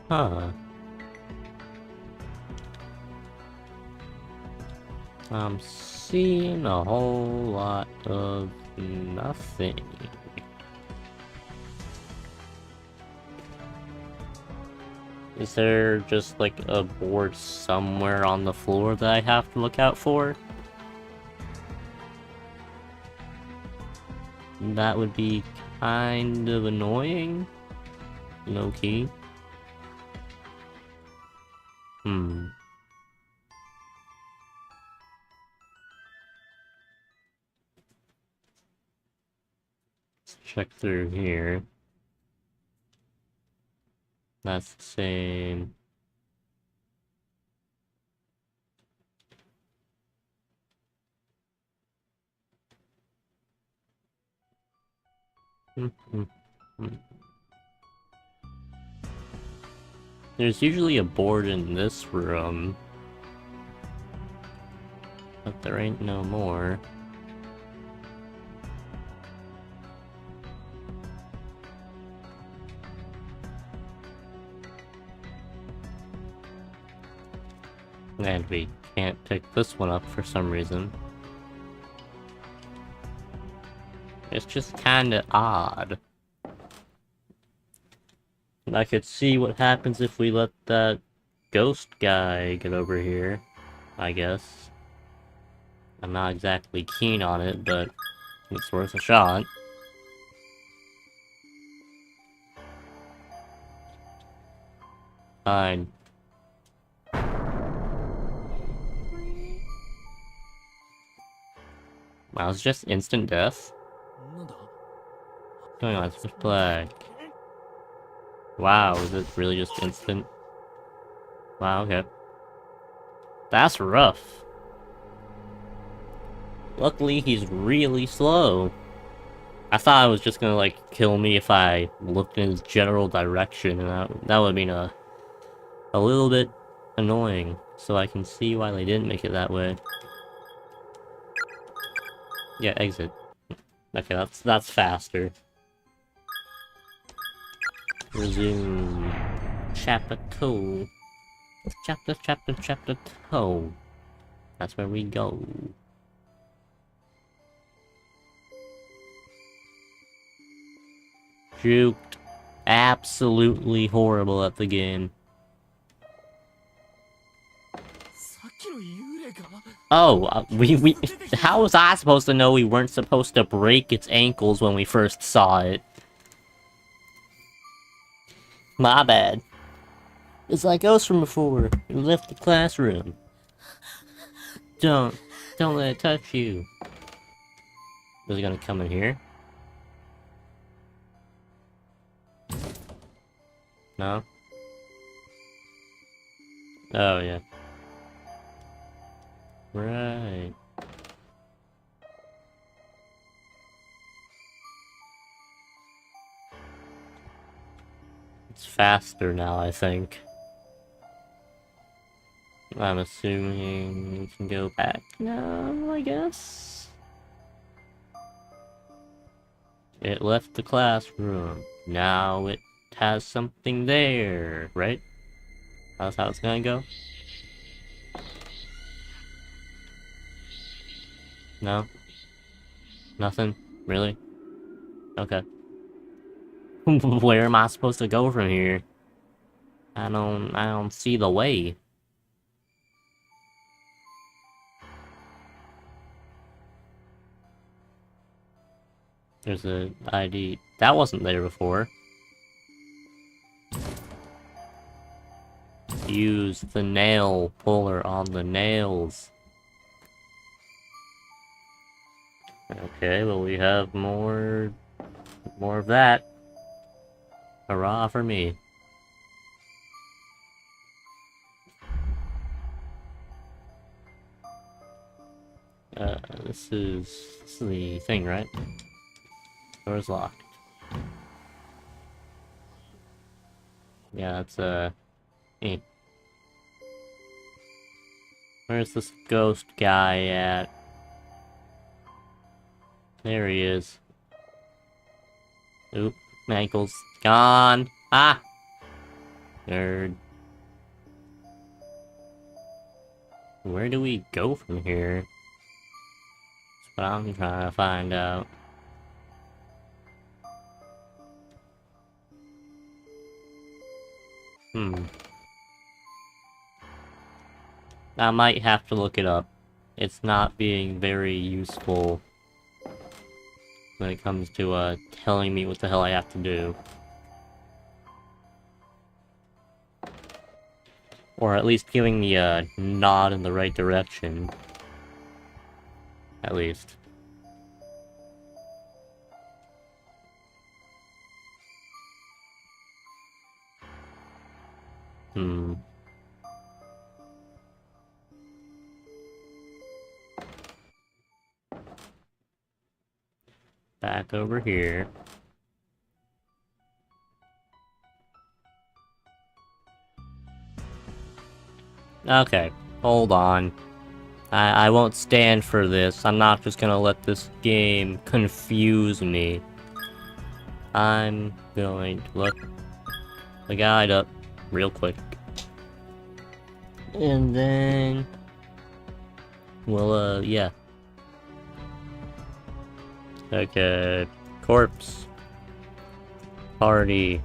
Huh. I'm seeing a whole lot of nothing. Is there just like a board somewhere on the floor that I have to look out for? That would be kind of annoying. No key. Let's check through here. That's the same. There's usually a board in this room, but there ain't no more. And we can't pick this one up for some reason. It's just kinda odd. I could see what happens if we let that ghost guy get over here, I guess. I'm not exactly keen on it, but it's worth a shot. Fine. Wow, it's just instant death? Going on, it's just black. Wow, is it really just instant? Wow, okay. That's rough. Luckily, he's really slow. I thought it was just gonna, like, kill me if I looked in his general direction, and that would have been a little bit annoying. So I can see why they didn't make it that way. Yeah, exit. Okay, that's faster. Resume. Chapter 2. Chapter 2. That's where we go. Juked. Absolutely horrible at the game. Oh, we how was I supposed to know we weren't supposed to break its ankles when we first saw it? My bad. It's like us from before. We left the classroom. Don't let it touch you. Is it gonna come in here? No? Oh, yeah. Right. It's faster now, I think. I'm assuming we can go back now, I guess? It left the classroom. Now it has something there, right? That's how it's gonna go? No? Nothing? Really? Okay. Where am I supposed to go from here? I don't see the way. There's a ID. That wasn't there before. Use the nail puller on the nails. Okay, well we have more of that. Hurrah for me. This is the thing, right? Door's locked. Yeah, it's Where's this ghost guy at? There he is. Oop, my ankle's gone. Ah! Nerd. Where do we go from here? That's what I'm trying to find out. I might have to look it up. It's not being very useful when it comes to, telling me what the hell I have to do. Or at least giving me a nod in the right direction. At least. Back over here. Okay, hold on. I won't stand for this. I'm not just gonna let this game confuse me. I'm going to look the guide up real quick. And then... well, yeah. Okay, corpse. Party.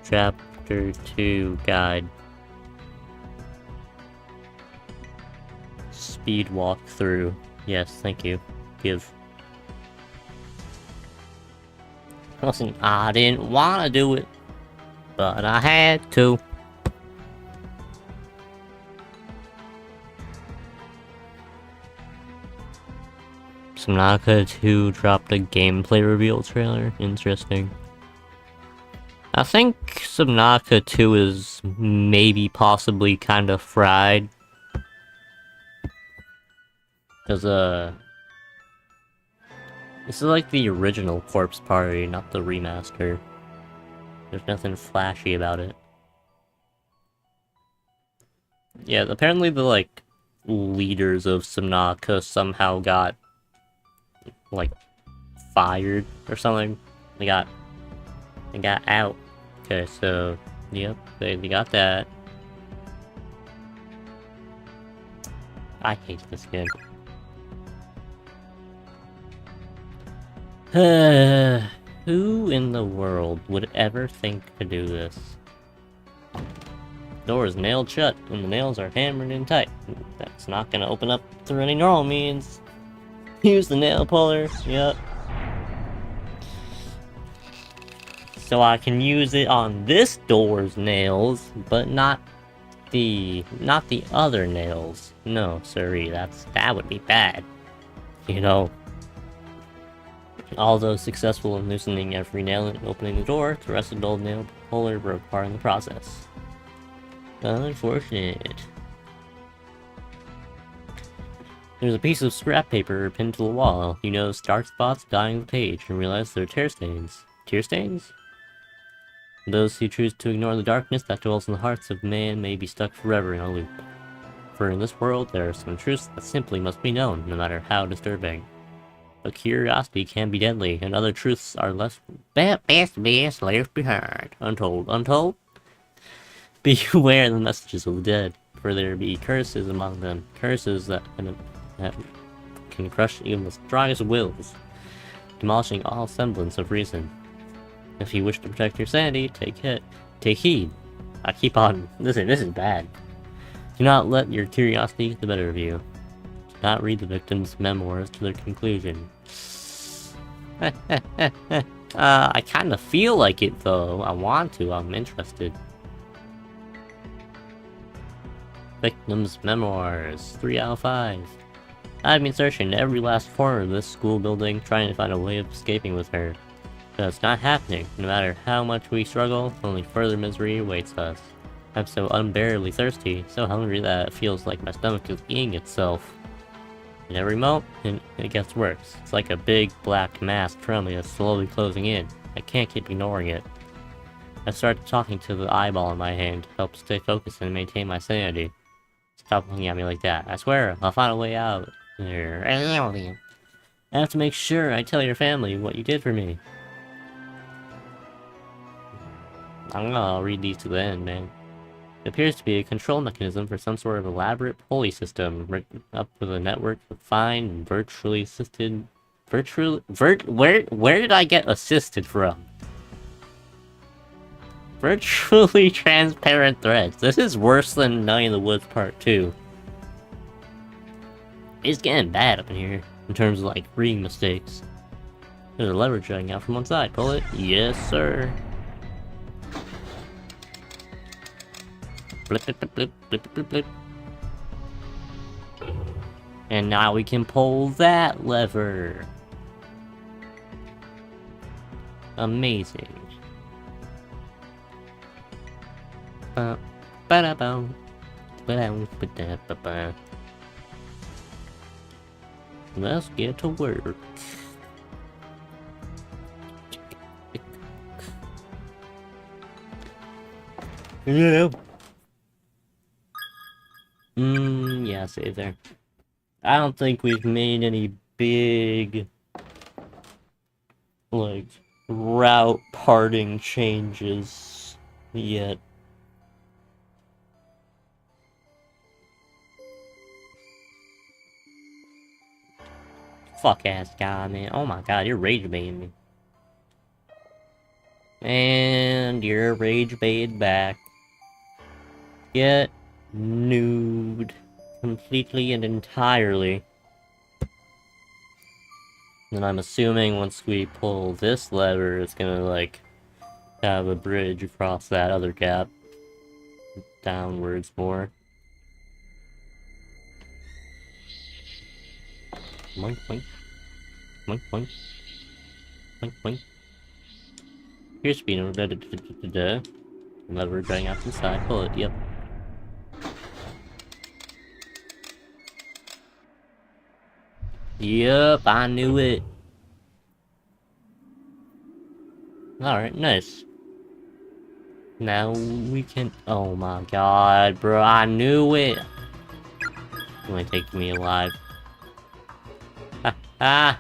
Chapter 2 guide. Speed walkthrough. Yes, thank you. Give. Listen, I didn't want to do it, but I had to. Subnautica 2 dropped a gameplay reveal trailer. Interesting. I think Subnautica 2 is maybe possibly kind of fried. Because, this is like the original Corpse Party, not the remaster. There's nothing flashy about it. Yeah, apparently the, like, leaders of Subnautica somehow got, like, fired or something. They got out. Okay, so, yep, they got that. I hate this game. Who in the world would ever think to do this? Door is nailed shut, and the nails are hammered in tight. That's not gonna open up through any normal means. Use the nail puller, yep. So I can use it on this door's nails, but not the other nails. No, sorry, that would be bad. You know. Although successful in loosening every nail and opening the door, the rest of the old nail puller broke apart in the process. Unfortunate. There's a piece of scrap paper pinned to the wall. You notice dark spots dotting the page and realize they're tear stains. Tear stains? Those who choose to ignore the darkness that dwells in the hearts of man may be stuck forever in a loop. For in this world, there are some truths that simply must be known, no matter how disturbing. But curiosity can be deadly, and other truths are best left behind. Untold? Beware the messages of the dead, for there be curses among them. Curses that can crush even the strongest wills, demolishing all semblance of reason. If you wish to protect your sanity, take heed. I keep on. Listen, this is bad. Do not let your curiosity get the better of you. Do not read the victim's memoirs to their conclusion. I kind of feel like it though. I want to. I'm interested. Victim's memoirs. 3 out of 5. I've been searching every last corner of this school building, trying to find a way of escaping with her. But it's not happening. No matter how much we struggle, only further misery awaits us. I'm so unbearably thirsty, so hungry that it feels like my stomach is eating itself. And every moment, it gets worse. It's like a big black mass around me that's slowly closing in. I can't keep ignoring it. I started talking to the eyeball in my hand to help stay focused and maintain my sanity. Stop looking at me like that. I swear, I'll find a way out. There. I have to make sure I tell your family what you did for me. I'm gonna read these to the end, man. It appears to be a control mechanism for some sort of elaborate pulley system, written up with a network of fine and virtually assisted... where did I get assisted from? Virtually transparent threads. This is worse than Night in the Woods Part 2. It's getting bad up in here, in terms of, like, reading mistakes. There's a lever jutting out from one side. Pull it. Yes, sir. Blip, blip, blip, blip, blip, blip, blip. And now we can pull that lever. Amazing. Let's get to work. Yeah. Yeah, save there. I don't think we've made any big, like, route parting changes yet. Fuck ass guy, man. Oh my god, you're rage baiting me. And you're rage baited back. Get nude. Completely and entirely. And I'm assuming once we pull this lever, it's gonna, like, have a bridge across that other gap. Downwards more. Boink, boink. Boink, boink. Boink, boink. Here's speed. Lever going out to the side. Pull it. Yep. Yep, I knew it. Alright, nice. Now we can... Oh my god, bro, I knew it! It's only taking me alive. Ha ha!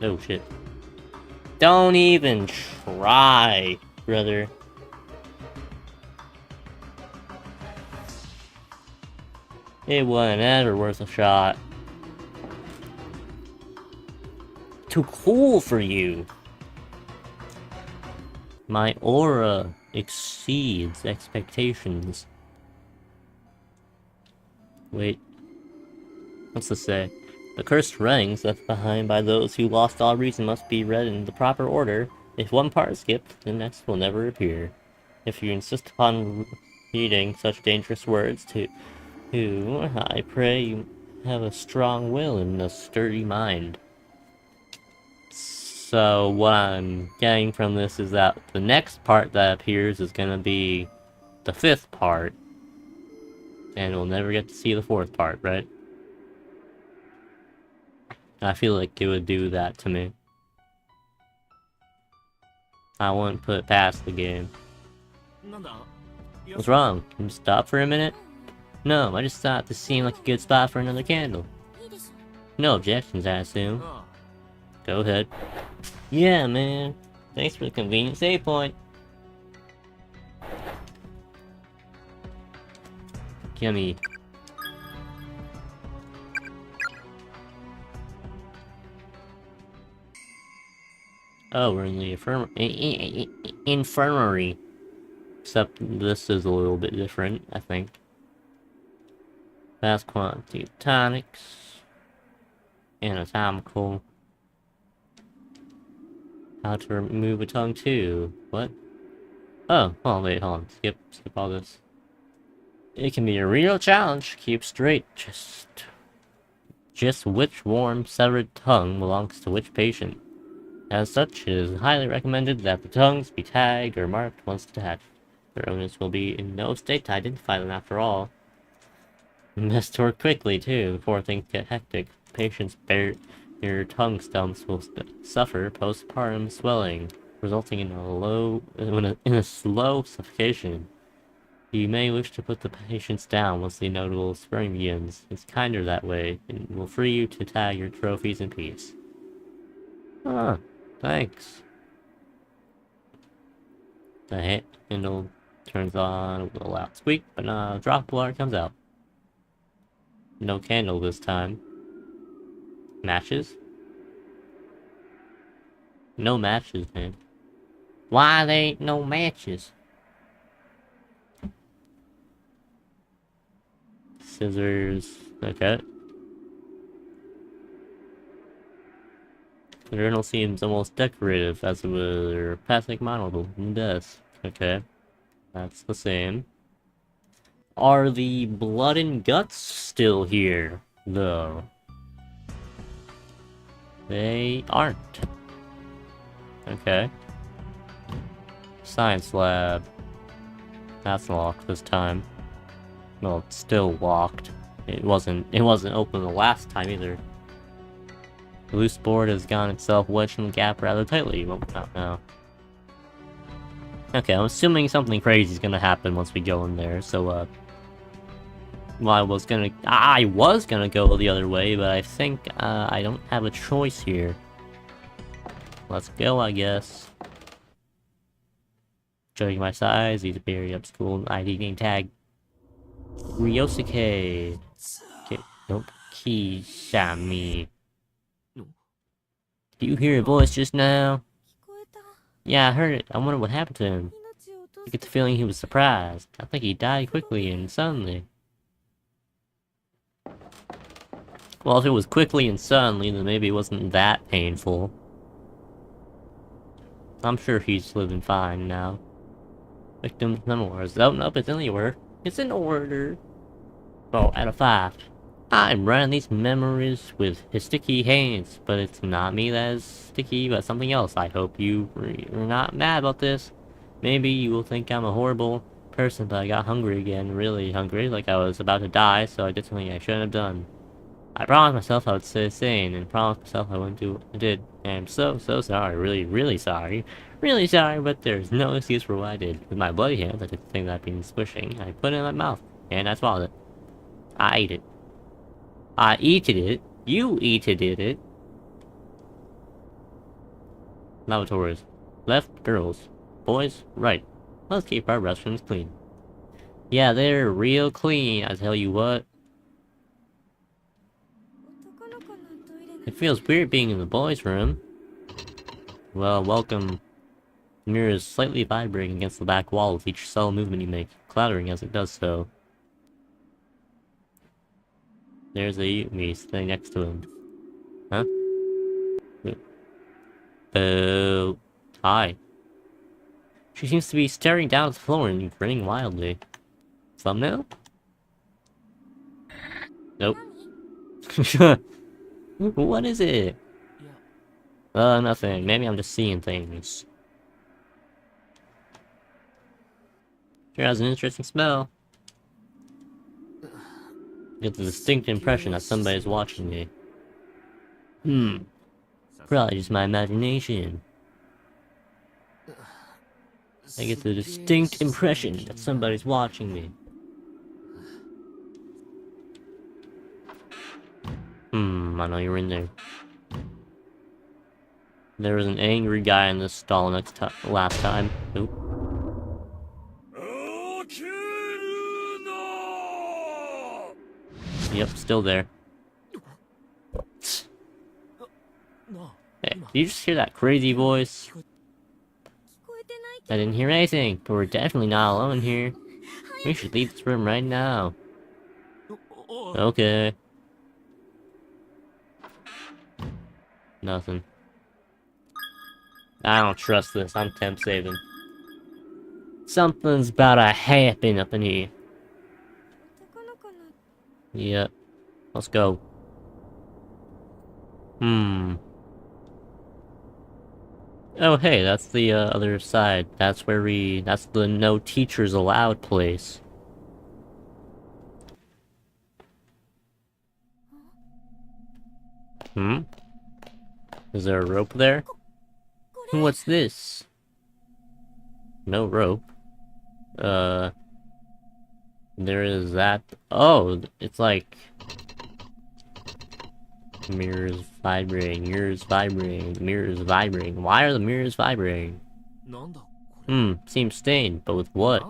Oh shit. Don't even try, brother. It wasn't ever worth a shot. Too cool for you. My aura exceeds expectations. Wait, what's this say? The cursed writings left behind by those who lost all reason must be read in the proper order. If one part is skipped, the next will never appear. If you insist upon reading such dangerous words I pray you have a strong will and a sturdy mind. So what I'm getting from this is that the next part that appears is gonna be the 5th part. And we'll never get to see the 4th part, right? I feel like it would do that to me. I wouldn't put it past the game. What's wrong? Can you stop for a minute? No, I just thought this seemed like a good spot for another candle. No objections, I assume. Go ahead. Yeah, man. Thanks for the convenient save point. Gimme. Oh, we're in the infirmary. Except this is a little bit different, I think. Vast quantity of tonics. Anatomical. How to remove a tongue too. What? Oh, well, wait, hold on. Skip all this. It can be a real challenge. Keep straight. Just which warm, severed tongue belongs to which patient. As such, it is highly recommended that the tongues be tagged or marked once detached. Their owners will be in no state to identify them after all. Best to work quickly, too, before things get hectic. Patients bear your tongue stumps will suffer postpartum swelling, resulting in a slow suffocation. You may wish to put the patients down once the notable swelling begins. It's kinder that way, and will free you to tag your trophies in peace. Ah, thanks. The handle turns on with a loud squeak, but a drop of water comes out. No candle this time. Matches? No matches, man. Why there ain't no matches? Scissors. Okay. The journal seems almost decorative, as it were plastic model desk. Okay. That's the same. Are the blood and guts still here, though? They aren't. Okay. Science lab. That's locked this time. Well, it's still locked. It wasn't open the last time either. The loose board has gotten itself wedged in the gap rather tightly. Well, not now. Okay, I'm assuming something crazy is gonna happen once we go in there, so, well, I was gonna go the other way, but I think, I don't have a choice here. Let's go, I guess. Judging my size, he's a very up-school ID name tag. Ryosuke. Okay, nope. Kishami. Do you hear a voice just now? Yeah, I heard it. I wonder what happened to him. I get the feeling he was surprised. I think he died quickly and suddenly. Well, if it was quickly and suddenly, then maybe it wasn't that painful. I'm sure he's living fine now. Victim's memoirs. Oh, nope, it's anywhere. It's in order. Oh, out of 5. I'm writing these memories with his sticky hands, but it's not me that is sticky, but something else. I hope you are not mad about this. Maybe you will think I'm a horrible person, but I got hungry again, really hungry, like I was about to die, so I did something I shouldn't have done. I promised myself I would stay sane, and promised myself I wouldn't do what I did. And I'm so sorry, really sorry. Really sorry, but there's no excuse for what I did. With my bloody hands, I took the thing that I'd been squishing, I put it in my mouth, and I swallowed it. I ate it. I eated it. You eated it. Lavatories. Left, girls. Boys, right. Let's keep our restrooms clean. Yeah, they're real clean, I tell you what. It feels weird being in the boys' room. Well, welcome The mirror is slightly vibrating against the back wall with each subtle movement you make, clattering as it does so. There's a Yumi sitting next to him. Huh? Oh. Hi. She seems to be staring down at the floor and grinning wildly. Thumbnail? Nope. What is it? Nothing. Maybe I'm just seeing things. Sure has an interesting smell. Get the distinct impression that somebody's watching me. Probably just my imagination. I get the distinct impression that somebody's watching me. I know you're in there. There was an angry guy in this stall last time. Oop. Yep, still there. Hey, did you just hear that crazy voice? I didn't hear anything, but we're definitely not alone here. We should leave this room right now. Okay. Nothing. I don't trust this. I'm temp saving. Something's about to happen up in here. Yep. Let's go. Oh, hey, that's the other side. That's where that's the no teachers allowed place. Is there a rope there? What's this? No rope. There is that. Oh, it's like mirrors vibrating, mirrors vibrating, mirrors vibrating. Why are the mirrors vibrating? Seems stained, but with what?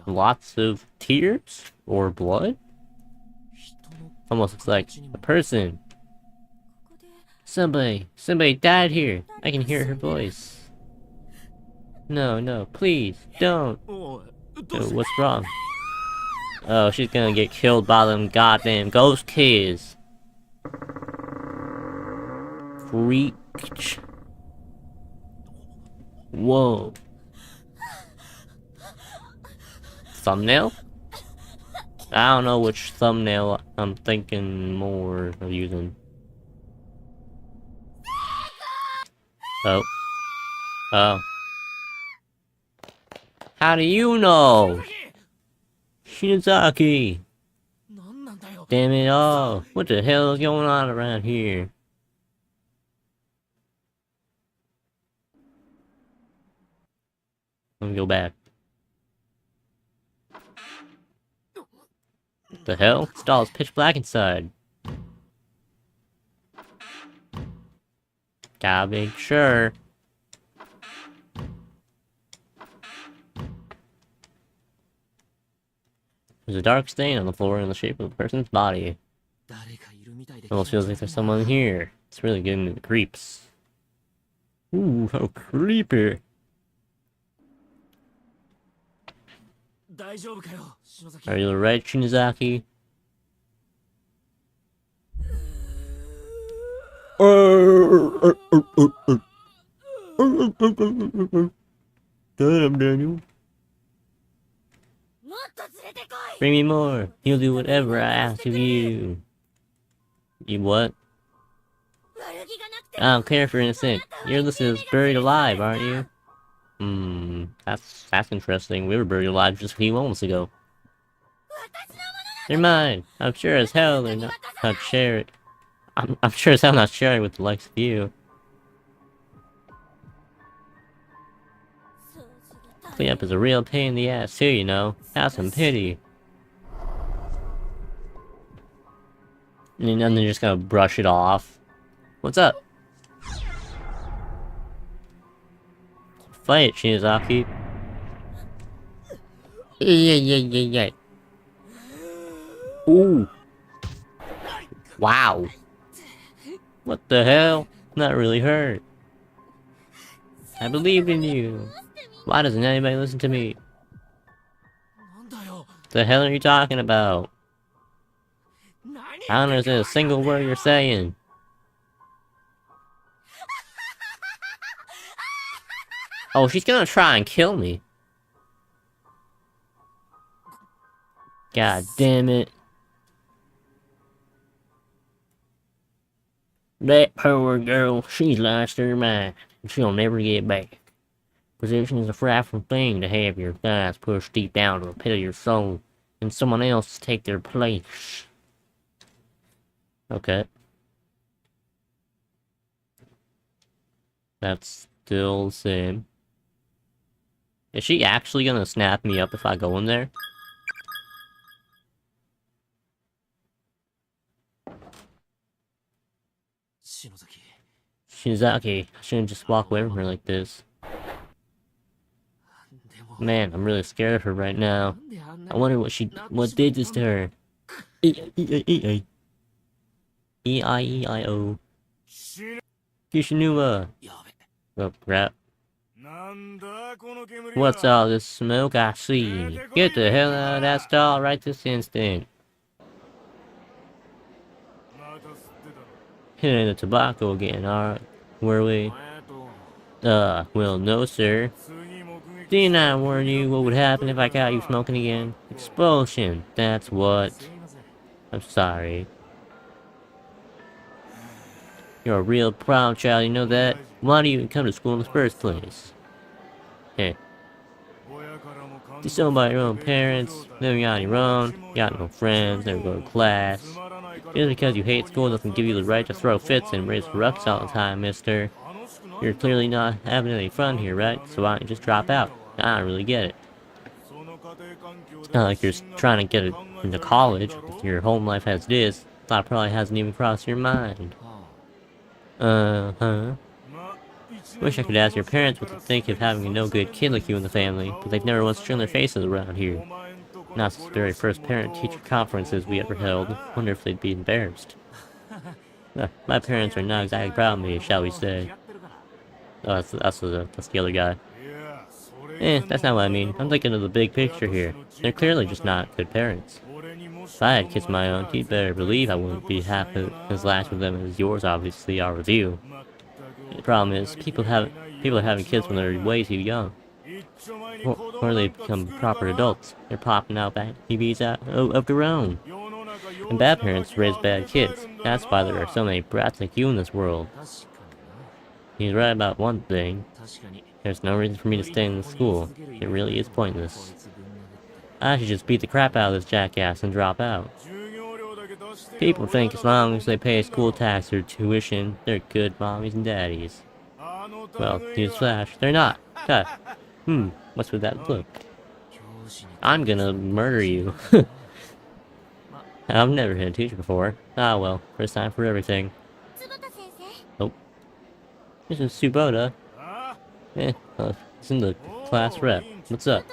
Lots of tears? Or blood? Almost looks like a person. Somebody died here. I can hear her voice. No, please, don't. Oh, what's wrong? Oh, she's gonna get killed by them goddamn ghost kids. Freak. Whoa. Thumbnail? I don't know which thumbnail I'm thinking more of using. Oh. Oh. How do you know? Shinozaki! Damn it all! What the hell is going on around here? Let me go back. What the hell? This doll is pitch black inside. Gotta make sure. There's a dark stain on the floor in the shape of a person's body. It almost feels like there's someone here. It's really giving me the creeps. Ooh, how creepy. Are you alright, Shinozaki? Damn, Daniel. Bring me more. You'll do whatever I ask of you. You what? I don't care if you're innocent. You're listed as buried alive, aren't you? That's interesting. We were buried alive just a few moments ago. They're mine. I'm sure as hell they're not sharing. I'm sure as hell not sharing with the likes of you. Cleanup is a real pain in the ass too, you know. Have some pity. And then they're just gonna brush it off. What's up? Fight it, Shinozaki. Yeah. Ooh. Wow. What the hell? That really hurt. I believed in you. Why doesn't anybody listen to me? The hell are you talking about? I don't understand a single word you're saying. Oh, she's gonna try and kill me. God damn it. That poor girl, she's lost her mind. She'll never get back. Possession is a frightful thing to have your thighs pushed deep down to the pit of your soul, and someone else take their place. Okay. That's still the same. Is she actually gonna snap me up if I go in there? Shinozaki, I shouldn't just walk away from her like this. Man, I'm really scared of her right now. I wonder what did this to her. E-I-E-I-O. Kishinuma. Oh, crap. What's all this smoke I see? Get the hell out of that stall right this instant. Hitting the tobacco again, alright. Were we? Well, no, sir. Didn't I warn you what would happen if I got you smoking again? Expulsion, that's what. I'm sorry. You're a real problem child, you know that? Why do you even come to school in the first place? Hey. Disowned by your own parents, living on your own, got no friends, never go to class. Just because you hate school doesn't give you the right to throw fits and raise rucks all the time, mister. You're clearly not having any fun here, right? So why don't you just drop out? I don't really get it. It's not like you're trying to get it into college. With your home life as it is, thought probably hasn't even crossed your mind. Uh-huh. Wish I could ask your parents what they think of having a no-good kid like you in the family, but they've never once shown their faces around here. Not since the very first parent-teacher conferences we ever held. Wonder if they'd be embarrassed. My parents are not exactly proud of me, shall we say. Oh, that's the other guy. That's not what I mean. I'm thinking of the big picture here. They're clearly just not good parents. If I had kids of my own, you'd better believe I wouldn't be half as lax with them as yours obviously are with you. The problem is, people are having kids when they're way too young. Or they become proper adults. They're popping out babies of their own. And bad parents raise bad kids. That's why there are so many brats like you in this world. He's right about one thing. There's no reason for me to stay in the school. It really is pointless. I should just beat the crap out of this jackass and drop out. People think as long as they pay school tax or tuition, they're good mommies and daddies. Well, newsflash, they're not. God. What's with that look? I'm gonna murder you. I've never had a teacher before. Ah well, first time for everything. Oh. This is Tsubota. It's in the class rep. What's up?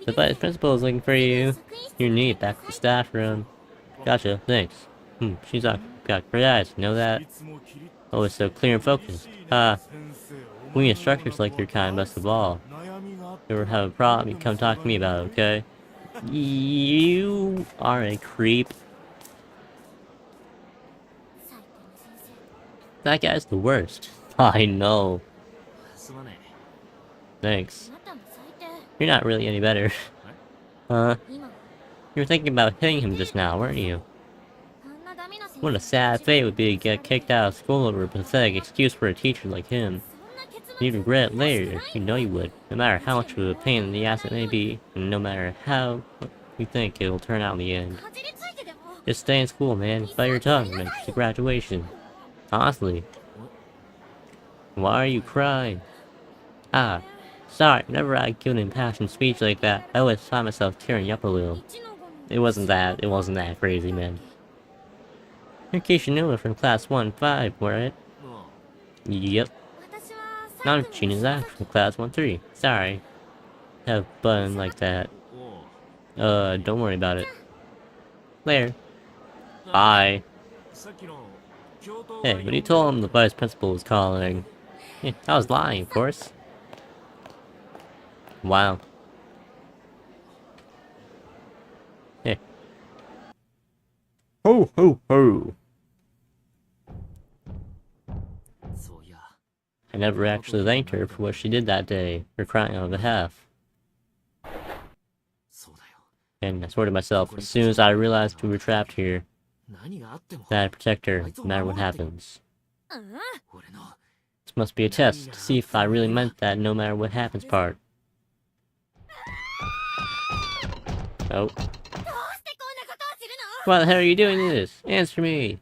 The vice principal is looking for you. You're neat, back to the staff room. Gotcha, thanks. She's got great eyes, you know that? Always so clear and focused. We instructors like your kind best of all. If you ever have a problem, you come talk to me about it, okay? You are a creep. That guy's the worst. I know. Thanks. You're not really any better. You were thinking about hitting him just now, weren't you? What a sad fate would be to get kicked out of school over a pathetic excuse for a teacher like him. You'd regret it later, you know you would, no matter how much of a pain in the ass it may be, and no matter how you think it'll turn out in the end. Just stay in school, man, bite your tongue, make it to graduation. Honestly. Why are you crying? Sorry, whenever I give an impassioned speech like that, I always find myself tearing up a little. It wasn't that crazy, man. You're Kishinuma from class 1-5, right? Yep. I'm Shinozaki from class 1-3. Sorry. Have a button like that. Don't worry about it. Later. Bye. Hey, when you told him the vice principal was calling, Yeah, I was lying, of course. Wow. Hey. Ho ho ho! I never actually thanked her for what she did that day, for crying on behalf. And I swore to myself, as soon as I realized we were trapped here, that I'd protect her, no matter what happens. This must be a test, to see if I really meant that no matter what happens part. Oh. Why the hell are you doing this? Answer me!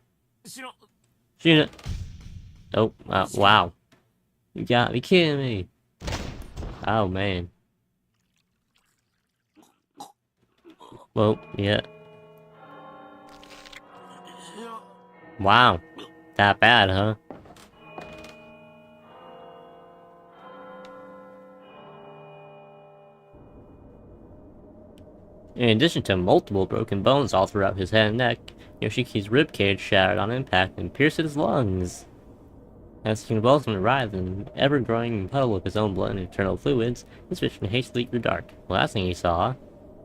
Shina! Oh, wow. You gotta be kidding me! Oh, man. Well, yeah. Wow. That bad, huh? In addition to multiple broken bones all throughout his head and neck, Yoshiki's ribcage shattered on impact and pierced his lungs. As he convulsed and writhed in an ever-growing puddle of his own blood and internal fluids, his vision hastily grew dark. The last thing he saw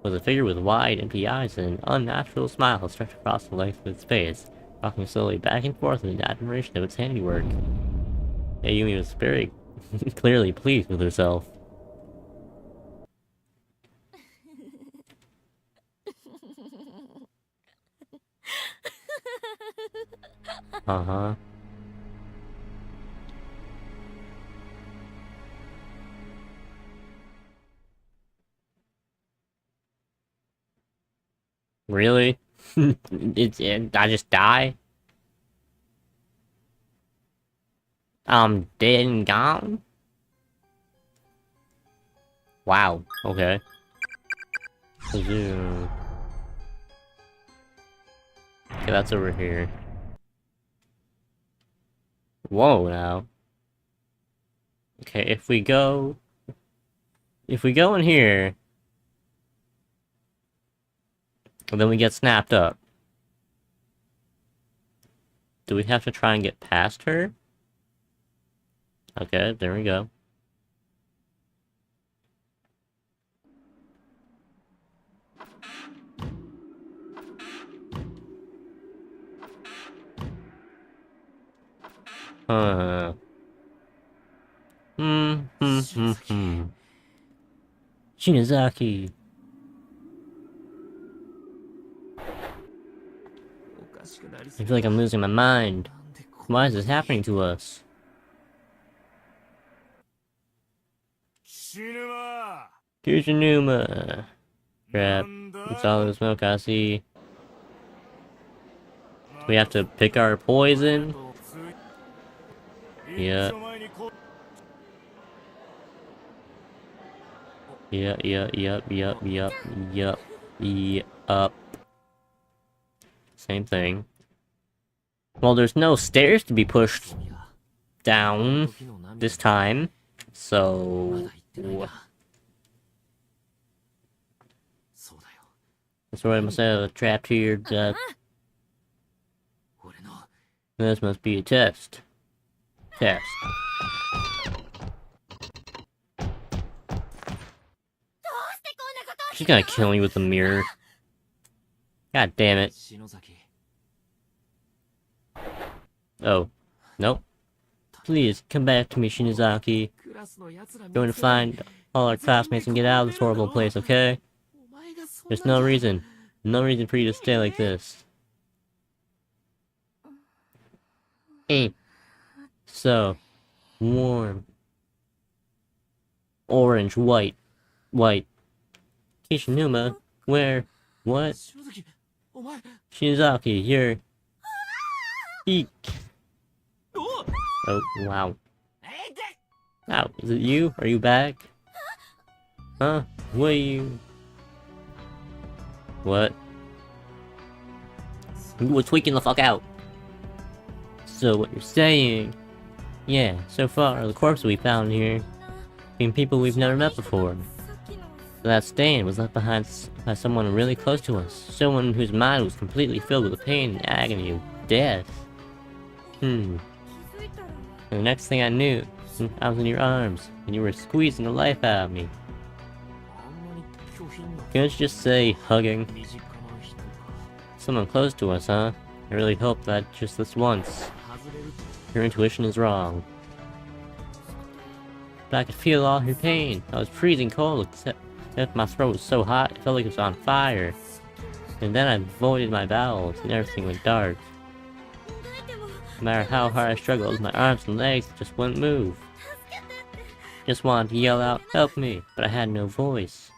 was a figure with wide, empty eyes and an unnatural smile stretched across the length of its face, rocking slowly back and forth in admiration of its handiwork. Ayumi was very clearly pleased with herself. Uh-huh. Really? I just die? I'm dead and gone? Wow, okay. Okay, that's over here. Whoa, now. Okay, if we go in here, then we get snapped up. Do we have to try and get past her? Okay, there we go. Shinozaki. I feel like I'm losing my mind. Why is this happening to us? Kishinuma. Crap. It's all the smoke I see. We have to pick our poison? Yeah. Yup. Same thing. Well, there's no stairs to be pushed down this time, so... That's why I must have trapped here. This must be a test. She's gonna kill me with the mirror. God damn it. Oh. Nope. Please, come back to me, Shinozaki. We're going to find all our classmates and get out of this horrible place, okay? There's no reason for you to stay like this. Hey. So. Warm. Orange, white. Kishinuma, where? What? Shinozaki, you're... Eek. Oh, wow. Ow, is it you? Are you back? Huh? What are you... What? You were tweaking the fuck out. So what you're saying... Yeah, so far, the corpses we found here... being people we've never met before. So that stain was left behind by someone really close to us. Someone whose mind was completely filled with the pain and agony of death. And the next thing I knew, I was in your arms, and you were squeezing the life out of me. Can't you just say hugging? Someone close to us, huh? I really hope that just this once. Your intuition is wrong. But I could feel all your pain. I was freezing cold, except my throat was so hot, it felt like it was on fire. And then I voided my bowels, and everything went dark. No matter how hard I struggled, my arms and legs just wouldn't move. Just wanted to yell out, "Help me," but I had no voice.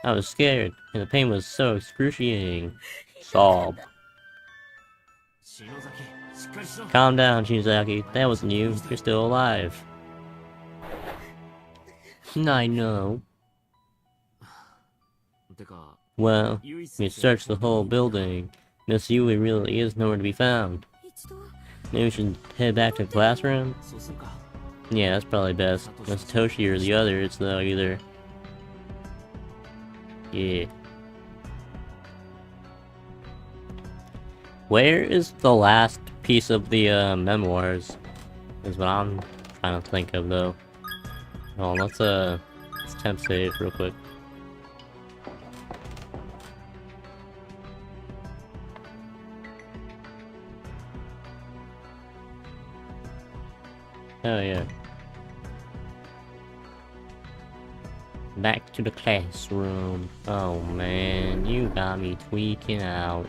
I was scared, and the pain was so excruciating. Sob. Calm down, Shinozaki. That wasn't you. You're still alive. I know. Well, we searched the whole building. Miss Yui really is nowhere to be found. Maybe we should head back to the classroom? Yeah, that's probably best. Unless Toshi or the others, though, either. Yeah. Where is the last piece of the memoirs? Is what I'm trying to think of, though. Oh, let's temp save real quick. Oh yeah. Back to the classroom. Oh man, you got me tweaking out.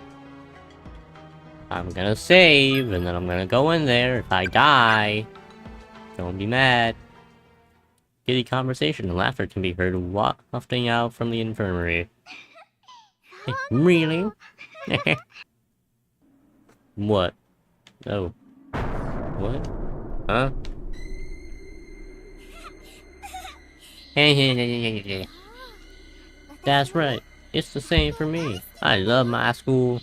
I'm gonna save, and then I'm gonna go in there. If I die, don't be mad. Giddy conversation and laughter can be heard wafting out from the infirmary. Really? What? Oh. What? Huh? That's right. It's the same for me. I love my school.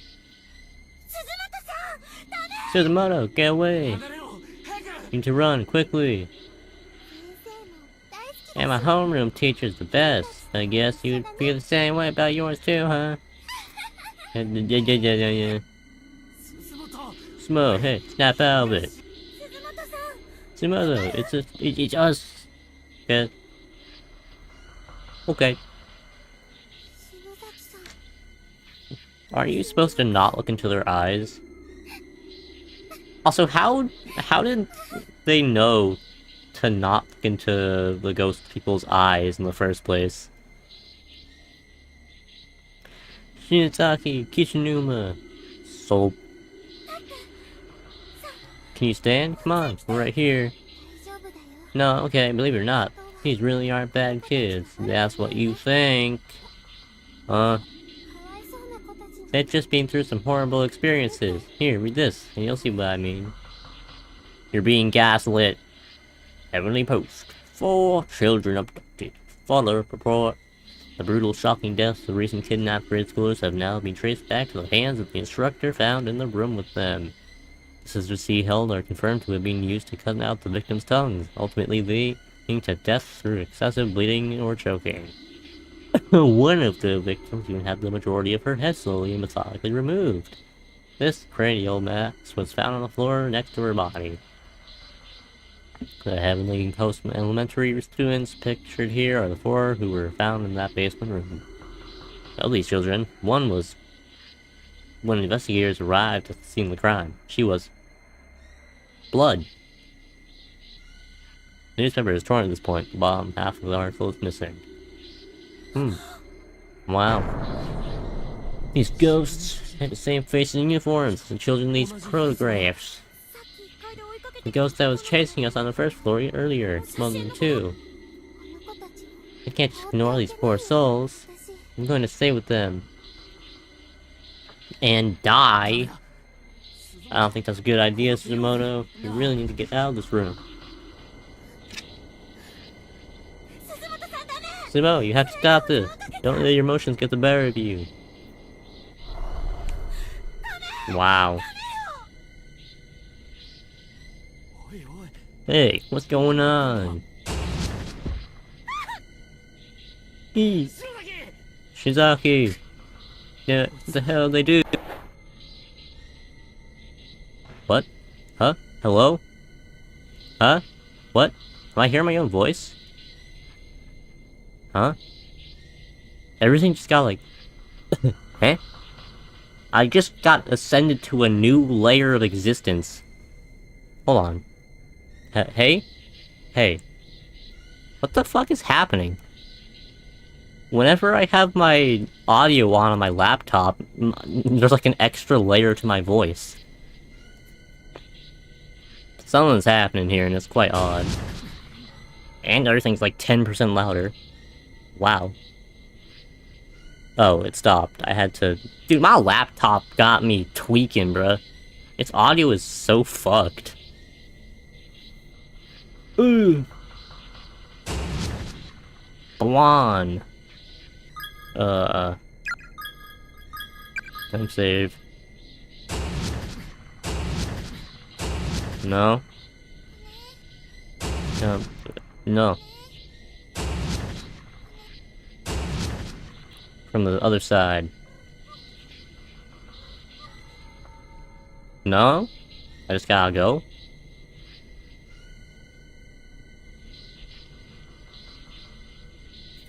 Suzumoto, get away! Need to run quickly. And my homeroom teacher's the best. I guess you'd feel the same way about yours too, huh? Smo, hey, snap out of it. Suzumoto, it's us. Yeah. Okay. Are you supposed to not look into their eyes? Also, how did they know to not look into the ghost people's eyes in the first place? Shinozaki Kishinuma. So... Can you stand? Come on, we're right here. No, okay, believe it or not, these really aren't bad kids. That's what you think. They've just been through some horrible experiences. Here, read this, and you'll see what I mean. You're being gaslit. Heavenly Post. 4 children abducted. Father report. The brutal, shocking deaths of recent kidnapped grade schoolers have now been traced back to the hands of the instructor found in the room with them. The scissors he held are confirmed to have been used to cut out the victims' tongues, ultimately leading to death through excessive bleeding or choking. One of the victims even had the majority of her head slowly and methodically removed. This cranial mass was found on the floor next to her body. The Heavenly Post elementary students pictured here are the 4 who were found in that basement room. Of these children, one was... When investigators arrived at the scene of the crime, she was... blood. The newspaper is torn at this point. The bottom half of the article is missing. Wow. These ghosts had the same faces and uniforms as the children in these photographs. The ghost that was chasing us on the first floor earlier, it's one of them too. I can't just ignore these poor souls. I'm going to stay with them. And die? I don't think that's a good idea, Suzumoto. You really need to get out of this room. Suzumoto, you have to stop this. Don't let your emotions get the better of you. Wow. Hey, what's going on? Shizaki! Yeah, what the hell they do? What? Huh? Hello? Huh? What? Am I hearing my own voice? Huh? Everything just got like... Huh? I just got ascended to a new layer of existence. Hold on. Hey? Hey. What the fuck is happening? Whenever I have my audio on my laptop, there's like an extra layer to my voice. Something's happening here and it's quite odd. And everything's like 10% louder. Wow. Oh, it stopped. I had to... Dude, my laptop got me tweaking, bruh. Its audio is so fucked. Ooh. Blonde. Time save. No. No. From the other side. No? I just gotta go?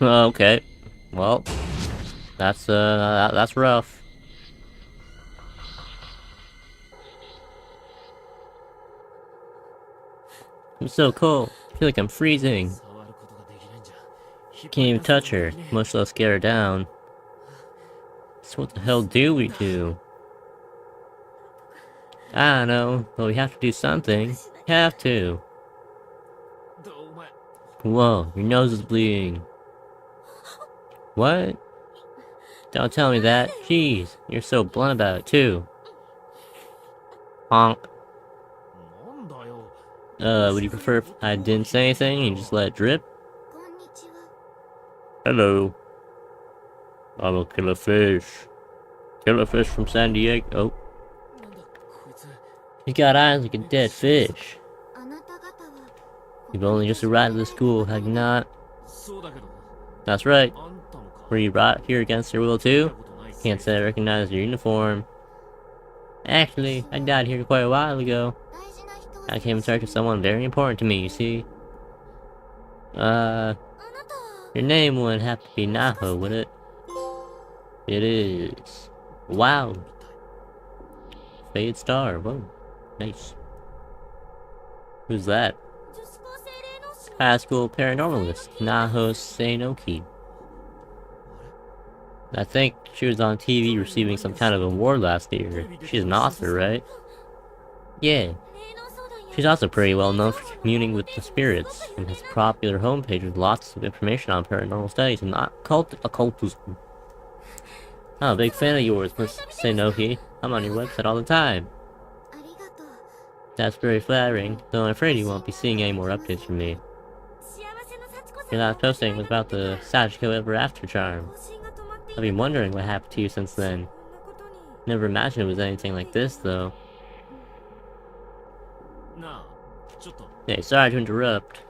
Okay. Well, that's rough. I'm so cold. I feel like I'm freezing. Can't even touch her, much less get her down. So what the hell do we do? I don't know, but we have to do something. Have to. Whoa, your nose is bleeding. What? Don't tell me that. Jeez, you're so blunt about it too. Honk. Would you prefer if I didn't say anything and you just let it drip? Hello. I'm a killer fish. Killer fish from San Diego. Oh. You got eyes like a dead fish. You've only just arrived at the school, have you not? That's right. Were you brought here against your will too? Can't say I recognize your uniform. Actually, I died here quite a while ago. I came in search of someone very important to me, you see. Your name wouldn't have to be Naho, would it? It is. Wow. Fade star, whoa. Nice. Who's that? High school paranormalist, Naho Seinoki. I think she was on TV receiving some kind of award last year. She's an author, right? Yeah. She's also pretty well known for communing with the spirits, and has a popular homepage with lots of information on paranormal studies and occultism. I'm a big fan of yours, Miss Seinoki. I'm on your website all the time. That's very flattering, though I'm afraid you won't be seeing any more updates from me. Your last posting was about the Sachiko Ever After charm. I've been wondering what happened to you since then. Never imagined it was anything like this, though. Hey, sorry to interrupt.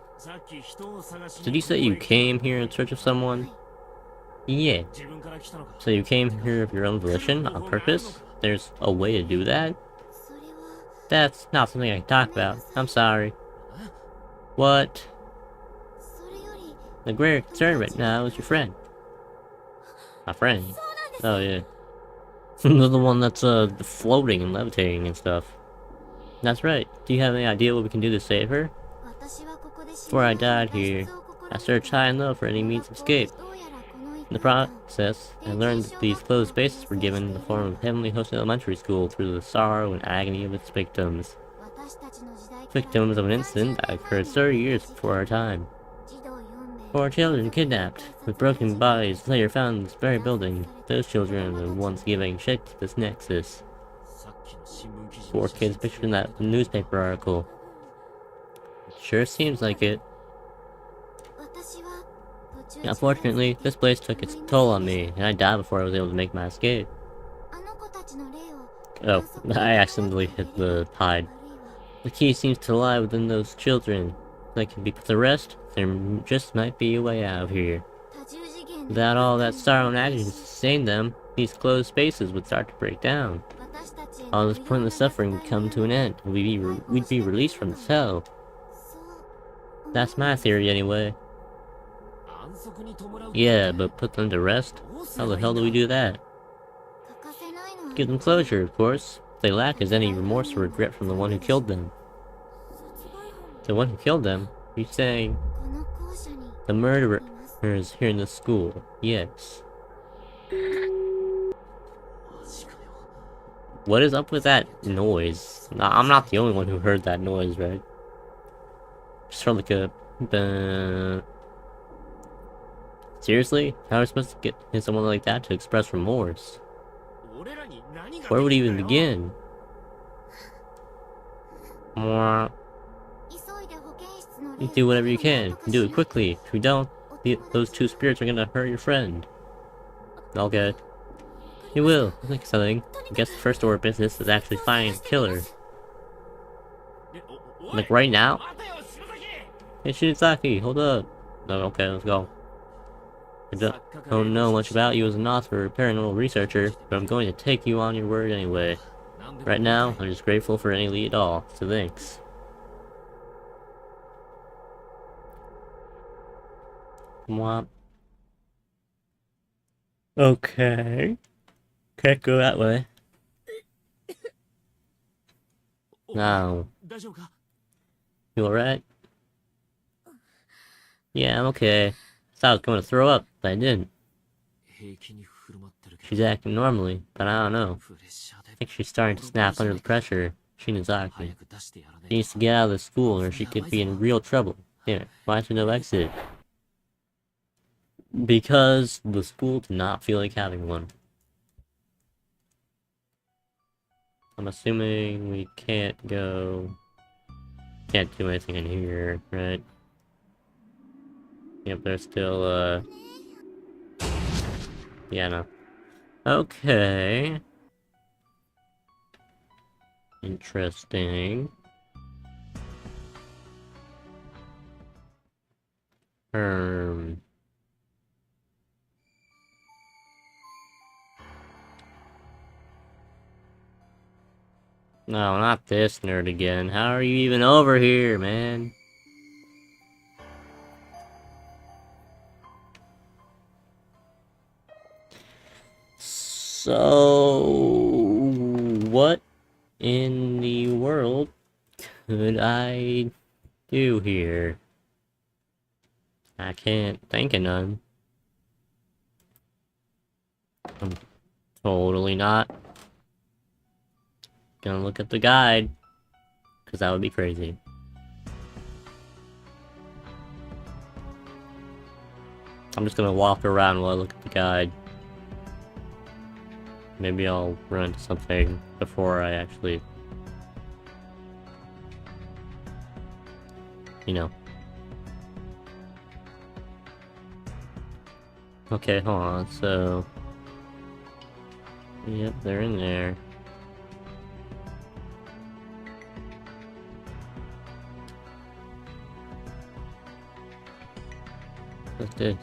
Did you say you came here in search of someone? Yeah. So you came here of your own volition, on purpose? There's a way to do that? That's not something I can talk about. I'm sorry. What? The greater concern right now is your friend. My friend? Oh yeah. The one that's floating and levitating and stuff. That's right. Do you have any idea what we can do to save her? Before I died here, I searched high and low for any means of escape. In the process, I learned that these closed spaces were given in the form of Heavenly Host Elementary School through the sorrow and agony of its victims. Victims of an incident that occurred 30 years before our time. 4 children kidnapped, with broken bodies later found in this very building. Those children are the ones giving shape to this nexus. 4 kids pictured in that newspaper article. It sure seems like it. Unfortunately, this place took its toll on me, and I died before I was able to make my escape. Oh, I accidentally hit the hide. The key seems to lie within those children. That can be put to rest, there just might be a way out of here. Without all that sorrow and agony to sustain them, these closed spaces would start to break down. All this pointless suffering would come to an end, and we'd be released from this hell. That's my theory anyway. Yeah, but put them to rest? How the hell do we do that? Give them closure, of course. What they lack is any remorse or regret from the one who killed them. The one who killed them? You're saying... The murderer is here in the school. Yes. What is up with that noise? I'm not the only one who heard that noise, right? Just heard like a... Seriously? How are we supposed to get someone like that to express remorse? Where would he even begin? You do whatever you can. Do it quickly. If you don't, those two spirits are gonna hurt your friend. Okay. You will. Like something. I guess the first order of business is actually finding the killer. Like right now? Hey Shinzaki, hold up. No, okay, let's go. I don't know much about you as an author or paranormal researcher, but I'm going to take you on your word anyway. Right now, I'm just grateful for any lead at all, so thanks. Mwah. Okay. Can't go that way. Now. You alright? Yeah, I'm okay. I thought I was going to throw up, but I didn't. She's acting normally, but I don't know. I think she's starting to snap under the pressure. Shinzaki. She needs to get out of the school or she could be in real trouble. Here, why is there no exit? Because the school did not feel like having one. I'm assuming we can't go... Can't do anything in here, right? Yep, there's still, yeah, no. Okay. Interesting. No, not this nerd again. How are you even over here, man? So... what in the world could I do here? I can't think of none. I'm totally not gonna look at the guide, because that would be crazy. I'm just gonna walk around while I look at the guide. Maybe I'll run into something before I actually... you know. Okay, hold on, so... Yep, they're in there. What's this?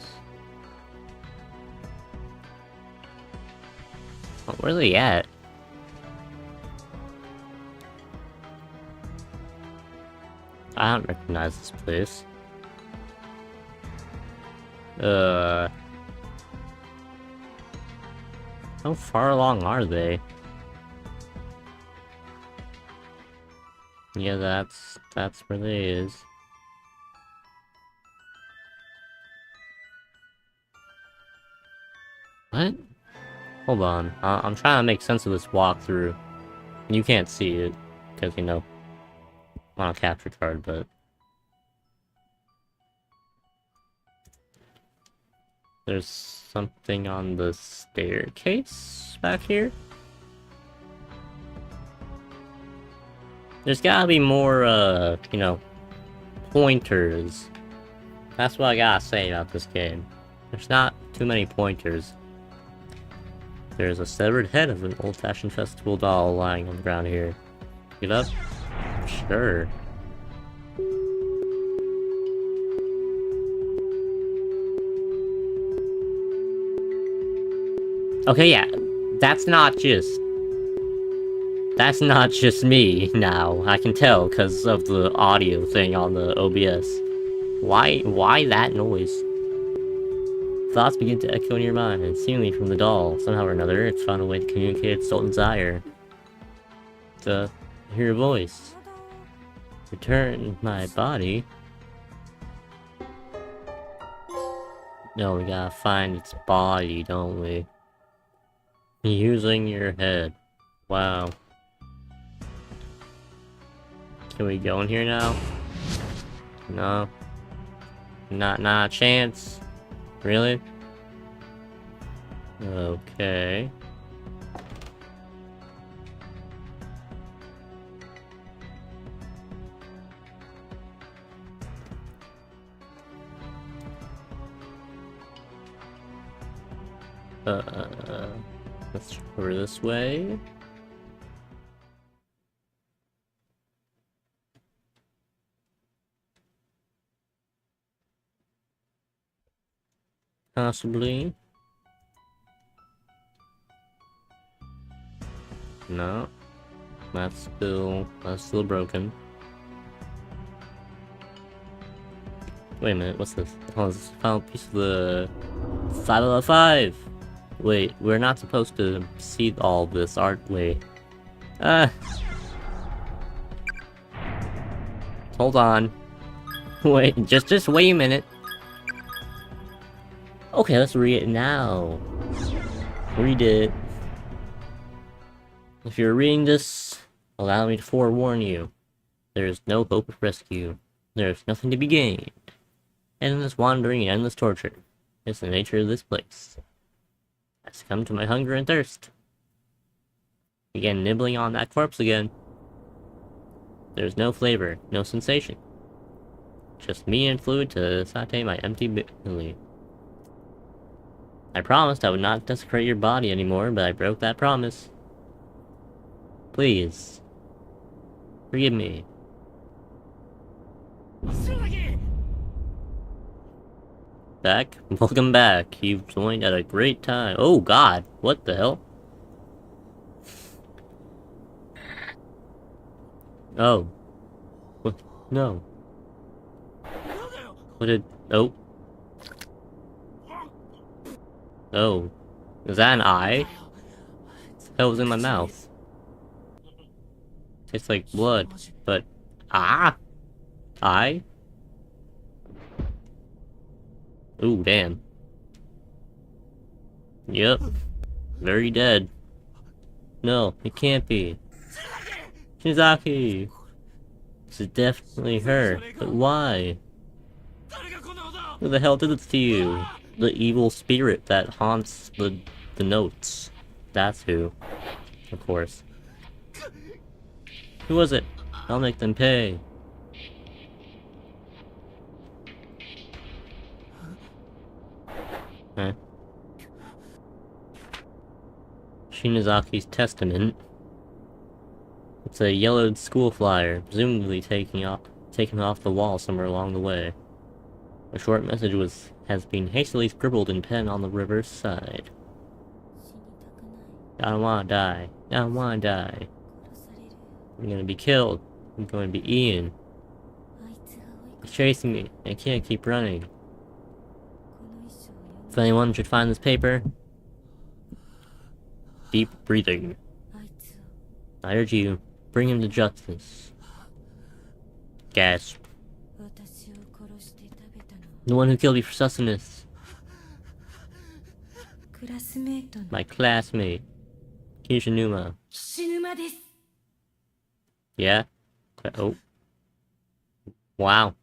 Oh, where are they at? I don't recognize this place. How far along are they? Yeah, that's where they is. What? Hold on. I'm trying to make sense of this walkthrough. You can't see it, because, you know, I'm on a capture card, but... There's something on the staircase back here? There's gotta be more, you know, pointers. That's what I gotta say about this game. There's not too many pointers. There's a severed head of an old-fashioned festival doll lying on the ground here. Get up? Sure. Okay, yeah. That's not just me now. I can tell because of the audio thing on the OBS. Why that noise? Thoughts begin to echo in your mind, and seemingly from the doll. Somehow or another, it's found a way to communicate its sole desire. To hear your voice. Return my body. No, we gotta find its body, don't we? Using your head. Wow. Can we go in here now? No. Not a chance. Really? Okay. Let's over this way. Possibly. No. That's still broken. Wait a minute, what's this? Oh, this is the final piece of the 505! Wait, we're not supposed to see all this, aren't we? Hold on. Wait, just wait a minute. Okay, let's read it now. Read it. If you're reading this, allow me to forewarn you. There is no hope of rescue. There is nothing to be gained. Endless wandering and endless torture is the nature of this place. I succumb to my hunger and thirst. Begin nibbling on that corpse again. There's no flavor, no sensation. Just me and fluid to saute my empty belly. I promised I would not desecrate your body anymore, but I broke that promise. Please. Forgive me. Back? Welcome back. You've joined at a great time. Oh god, what the hell? Oh. What? No. What did... Oh. Oh. Is that an eye? That was in my mouth. Tastes like blood, but... Ah! Eye? Ooh, damn. Yep. Very dead. No, it can't be. Shinzaki! This is definitely her, but why? Who the hell did this to you? The evil spirit that haunts the notes. That's who. Of course. Who was it? I'll make them pay. Huh? Shinazaki's testament. It's a yellowed school flyer, presumably taken off the wall somewhere along the way. A short message has been hastily scribbled in pen on the river's side. I don't wanna die. I don't wanna die. I'm gonna be killed. I'm going to be Ian. He's chasing me. I can't keep running. If anyone should find this paper, deep breathing. I urge you, bring him to justice. Gasp. The one who killed me for sustenance. My classmate, Kishinuma. Yeah? Oh. Wow.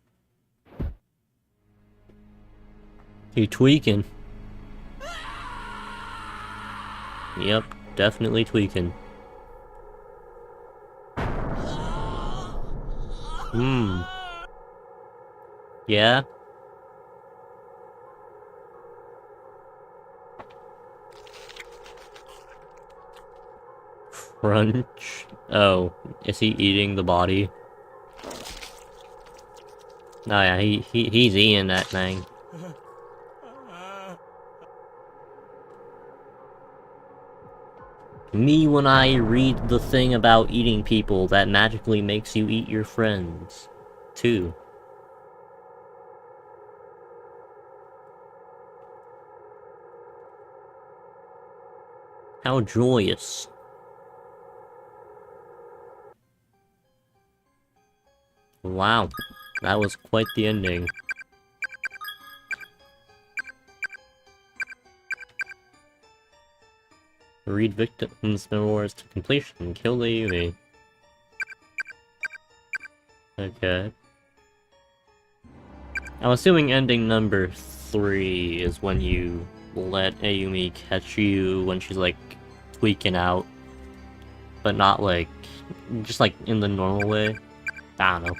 You tweaking. Yep, definitely tweaking. Yeah? Crunch. Oh, is he eating the body? Oh yeah, he's eating that thing. Me when I read the thing about eating people that magically makes you eat your friends. Too. How joyous. Wow, that was quite the ending. Read victims' memoirs to completion. Kill the Yumi. Okay. I'm assuming ending number 3 is when you let Ayumi catch you when she's like tweaking out. But not like, just like in the normal way. I don't know.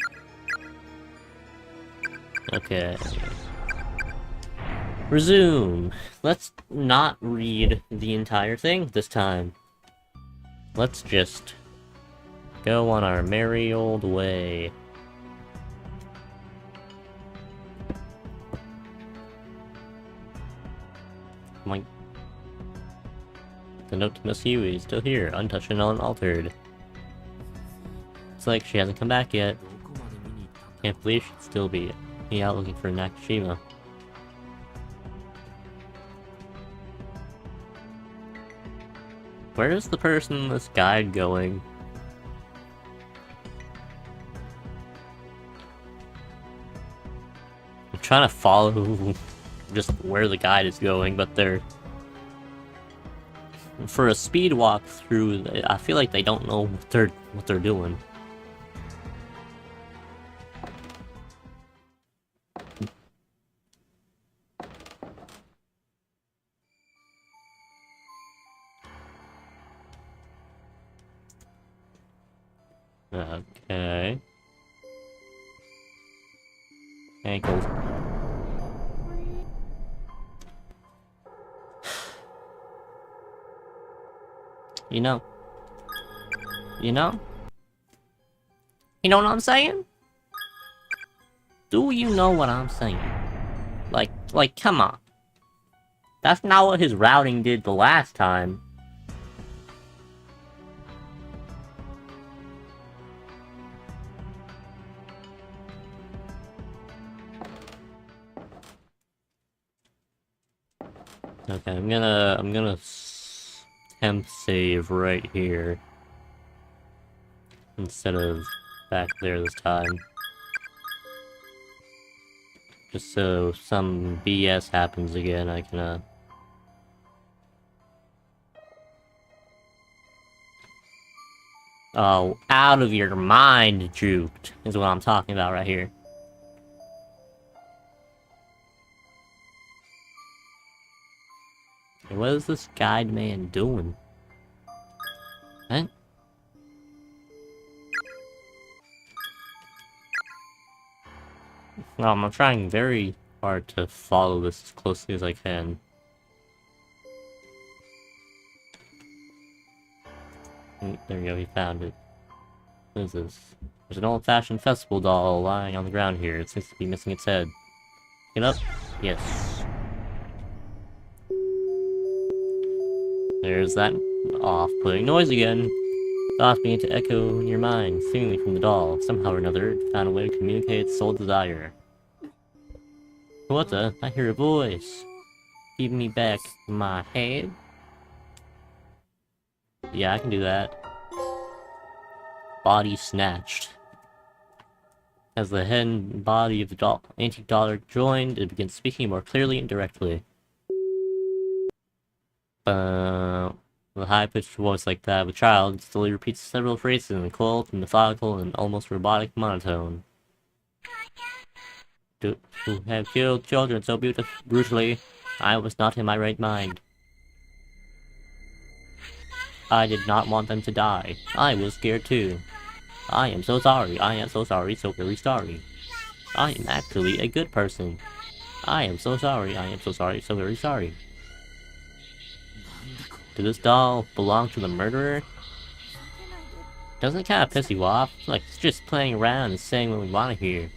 Okay. Resume. Let's not read the entire thing this time. Let's just go on our merry old way. Like, the note to Miss Yui is still here, untouched and unaltered. It's like she hasn't come back yet. Can't believe she'd still be out looking for Nakashima. Where is the person in this guide going? I'm trying to follow just where the guide is going, but they're... For a speed walk through, I feel like they don't know what they're doing. Okay. Ankles. You know? You know? You know what I'm saying? Do you know what I'm saying? Like, come on. That's not what his routing did the last time. Okay, I'm gonna temp save right here instead of back there this time. Just so some BS happens again, I can Oh, out of your mind, Juked, is what I'm talking about right here. What is this guide man doing? Huh? I'm trying very hard to follow this as closely as I can. There we go, he found it. What is this? There's an old-fashioned festival doll lying on the ground here. It seems to be missing its head. Get up? Yes. There's that off-putting noise again. Thoughts begin to echo in your mind, seemingly from the doll. Somehow or another, it found a way to communicate its sole desire. What the? I hear a voice. Give me back my head. Yeah, I can do that. Body snatched. As the head and body of the antique dollar joined, it begins speaking more clearly and directly. With a high-pitched voice like that of a child, slowly repeats several phrases in a cold, methodical, and almost robotic monotone. To have killed children so brutally, I was not in my right mind. I did not want them to die. I was scared too. I am so sorry. I am so sorry. So very sorry. I am actually a good person. I am so sorry. I am so sorry. So very sorry. Did this doll belong to the murderer? Doesn't it kind of piss you off? Like, it's just playing around and saying what we want to hear.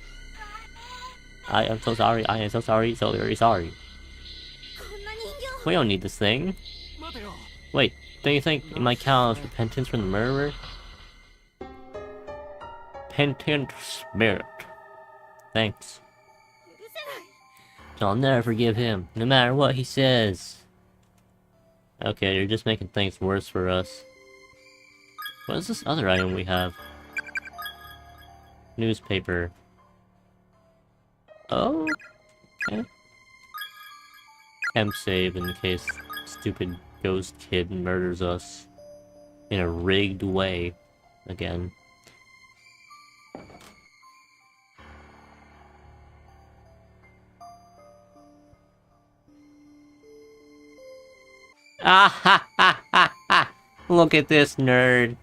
I am so sorry. I am so sorry. So very sorry. We don't need this thing. Wait, don't you think it might count as repentance from the murderer? Penitent spirit. Thanks. I'll never forgive him, no matter what he says. Okay, you're just making things worse for us. What is this other item we have? Newspaper. Oh, okay. Temp save in case stupid ghost kid murders us in a rigged way again. Ah ha ha ha ha! Look at this nerd.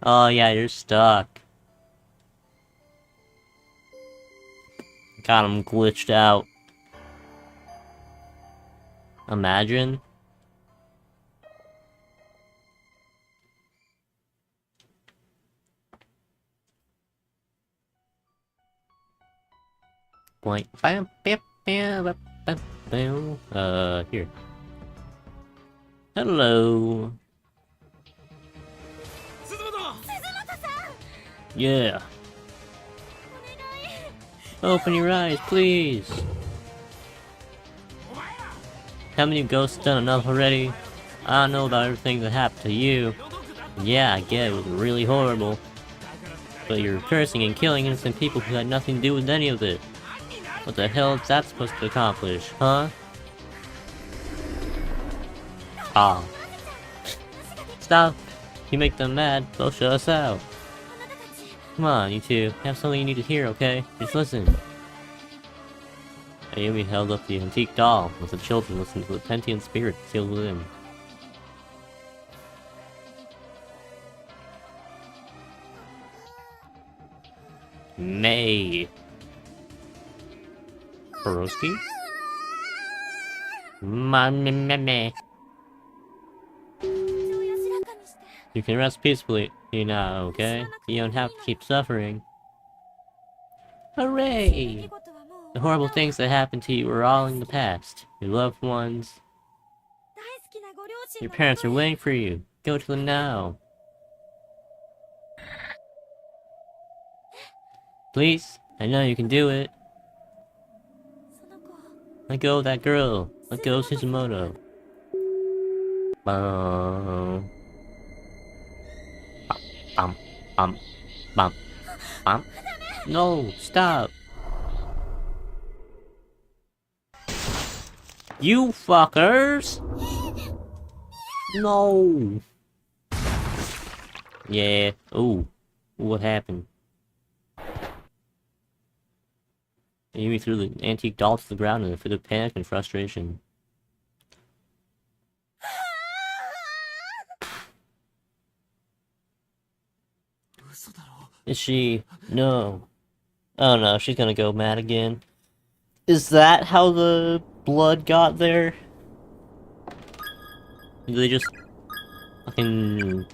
Oh yeah, you're stuck. Got him glitched out. Imagine. Blank. Bam, bam, bam, bam, bam, bam. Here. Hello. Yeah. Open your eyes, please. Haven't you ghosts done enough already? I don't know about everything that happened to you. Yeah, I get it was really horrible. But you're cursing and killing innocent people who had nothing to do with any of it. What the hell is that supposed to accomplish, huh? Ah. Stop! You make them mad, they'll shut us out. Come on, you two. You have something you need to hear, okay? Just listen. Ayumi held up the antique doll, as the children listened to the Pentian spirit sealed within. May. Peroski? Meh. You can rest peacefully now, okay? You don't have to keep suffering. Hooray! The horrible things that happened to you are all in the past. Your loved ones, your parents are waiting for you. Go to them now. Please? I know you can do it. Let go of that girl. Let go of Shizumoto. Bum. Bum. Bum. Bum. Bum. No, stop. You fuckers! No! Yeah. Ooh. What happened? Amy threw the antique doll to the ground in a fit of panic and frustration. Is she? No. Oh no, she's gonna go mad again. Is that how the blood got there? Did they just fucking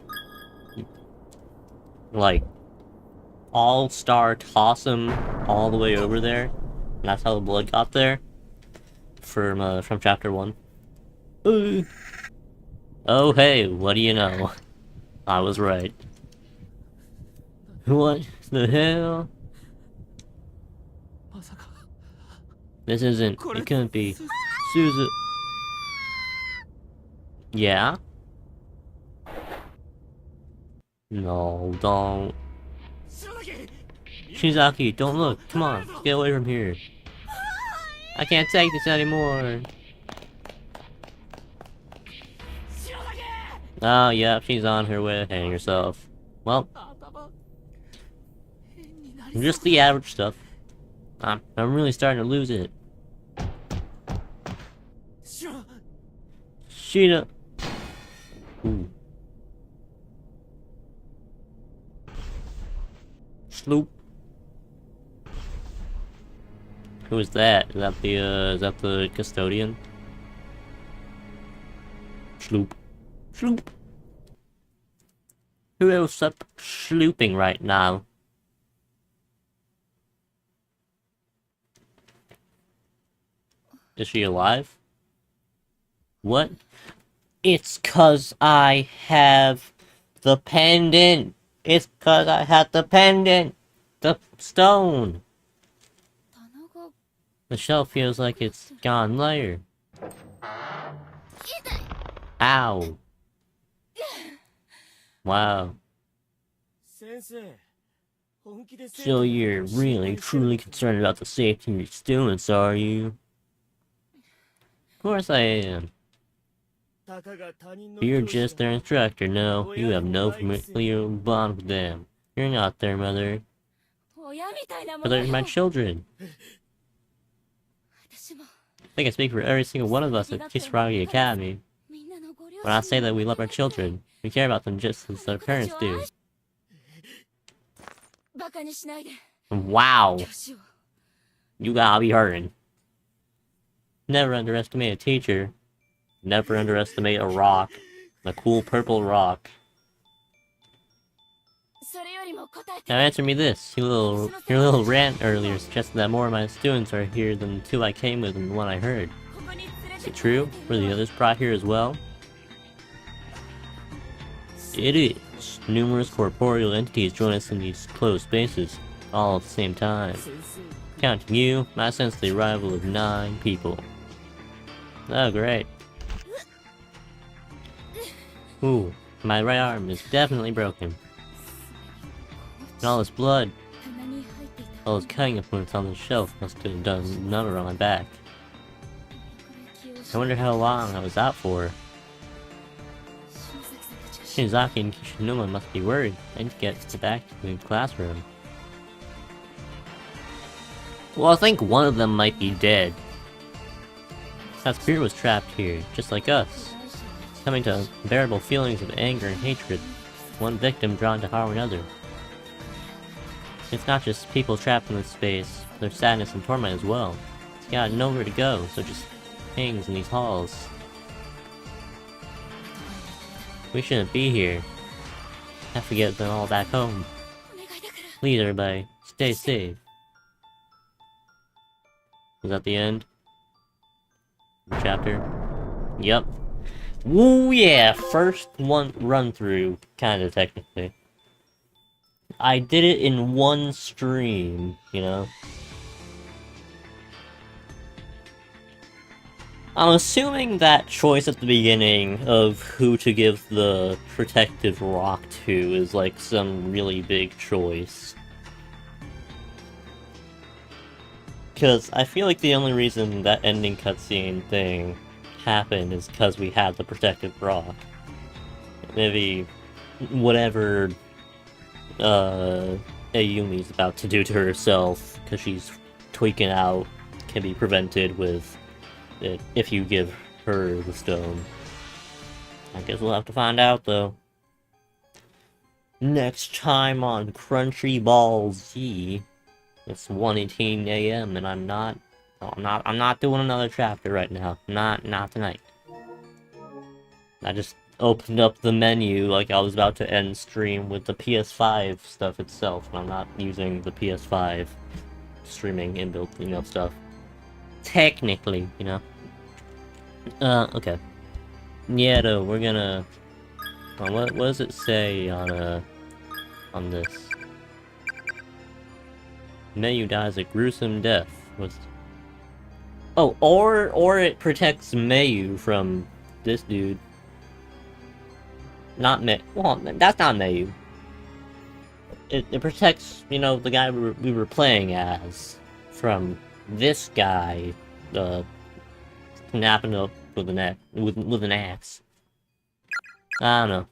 like all-star toss him all the way over there? And that's how the blood got there? From chapter 1. Oh hey, what do you know? I was right. What the hell? This isn't. It couldn't be. Suzu. Yeah? No, don't. Shizaki, don't look. Come on, get away from here. I can't take this anymore. Oh, yeah, she's on her way to hang herself. Well, just the average stuff. I'm really starting to lose it. Sheena. Ooh. Sloop. Who is that? Is that the custodian? Sloop. Sloop. Who else up slooping right now? Is she alive? What? It's 'cause I have the pendant. It's 'cause I have the pendant. The stone. The shell feels like it's gone later. Ow. Wow. So you're really, truly concerned about the safety of your students, are you? Of course I am. You're just their instructor, no. You have no familiar bond with them. You're not their mother. But they're my children. I think I speak for every single one of us at Kisaragi Academy when I say that we love our children. We care about them just as their parents do. Wow. You gotta be hurting. Never underestimate a teacher. Never underestimate a rock. A cool purple rock. Now answer me this. Your little rant earlier suggested that more of my students are here than the two I came with and the one I heard. Is it true? Were the others brought here as well? It is. Numerous corporeal entities join us in these closed spaces, all at the same time. Counting you, I sense the arrival of 9 people. Oh, great. Ooh, my right arm is definitely broken. And all this blood, all those cutting implements on the shelf must have done a number on my back. I wonder how long I was out for. Shinzaki and Kishinuma must be worried. I need to get back to the classroom. Well, I think one of them might be dead. That spirit was trapped here, just like us. Coming to unbearable feelings of anger and hatred. One victim drawn to harm another. It's not just people trapped in this space, there's sadness and torment as well. It's got nowhere to go, so just hangs in these halls. We shouldn't be here. Have to get them all back home. Please, everybody, stay safe. Was that the end? The chapter? Yep. Woo, yeah! First one run through, kinda technically. I did it in one stream, you know? I'm assuming that choice at the beginning of who to give the protective rock to is like some really big choice. Because I feel like the only reason that ending cutscene thing happened is because we had the protective rock. Maybe whatever Ayumi's about to do to herself, because she's tweaking out, can be prevented with it if you give her the stone. I guess we'll have to find out, though. Next time on Crunchy Ball Z, it's 1:18 AM, and I'm not doing another chapter right now. Not tonight. I just opened up the menu like I was about to end stream with the PS5 stuff itself, and I'm not using the PS5 streaming inbuilt, you know, stuff. Technically, you know. Okay. Yeah, though, we're gonna... what does it say on this? Mayu dies a gruesome death. What's... oh, or it protects Mayu from this dude. Not Mayu. Well, that's not Mayu. It protects, you know, the guy we were playing as from this guy, snapping up with an axe. I don't know.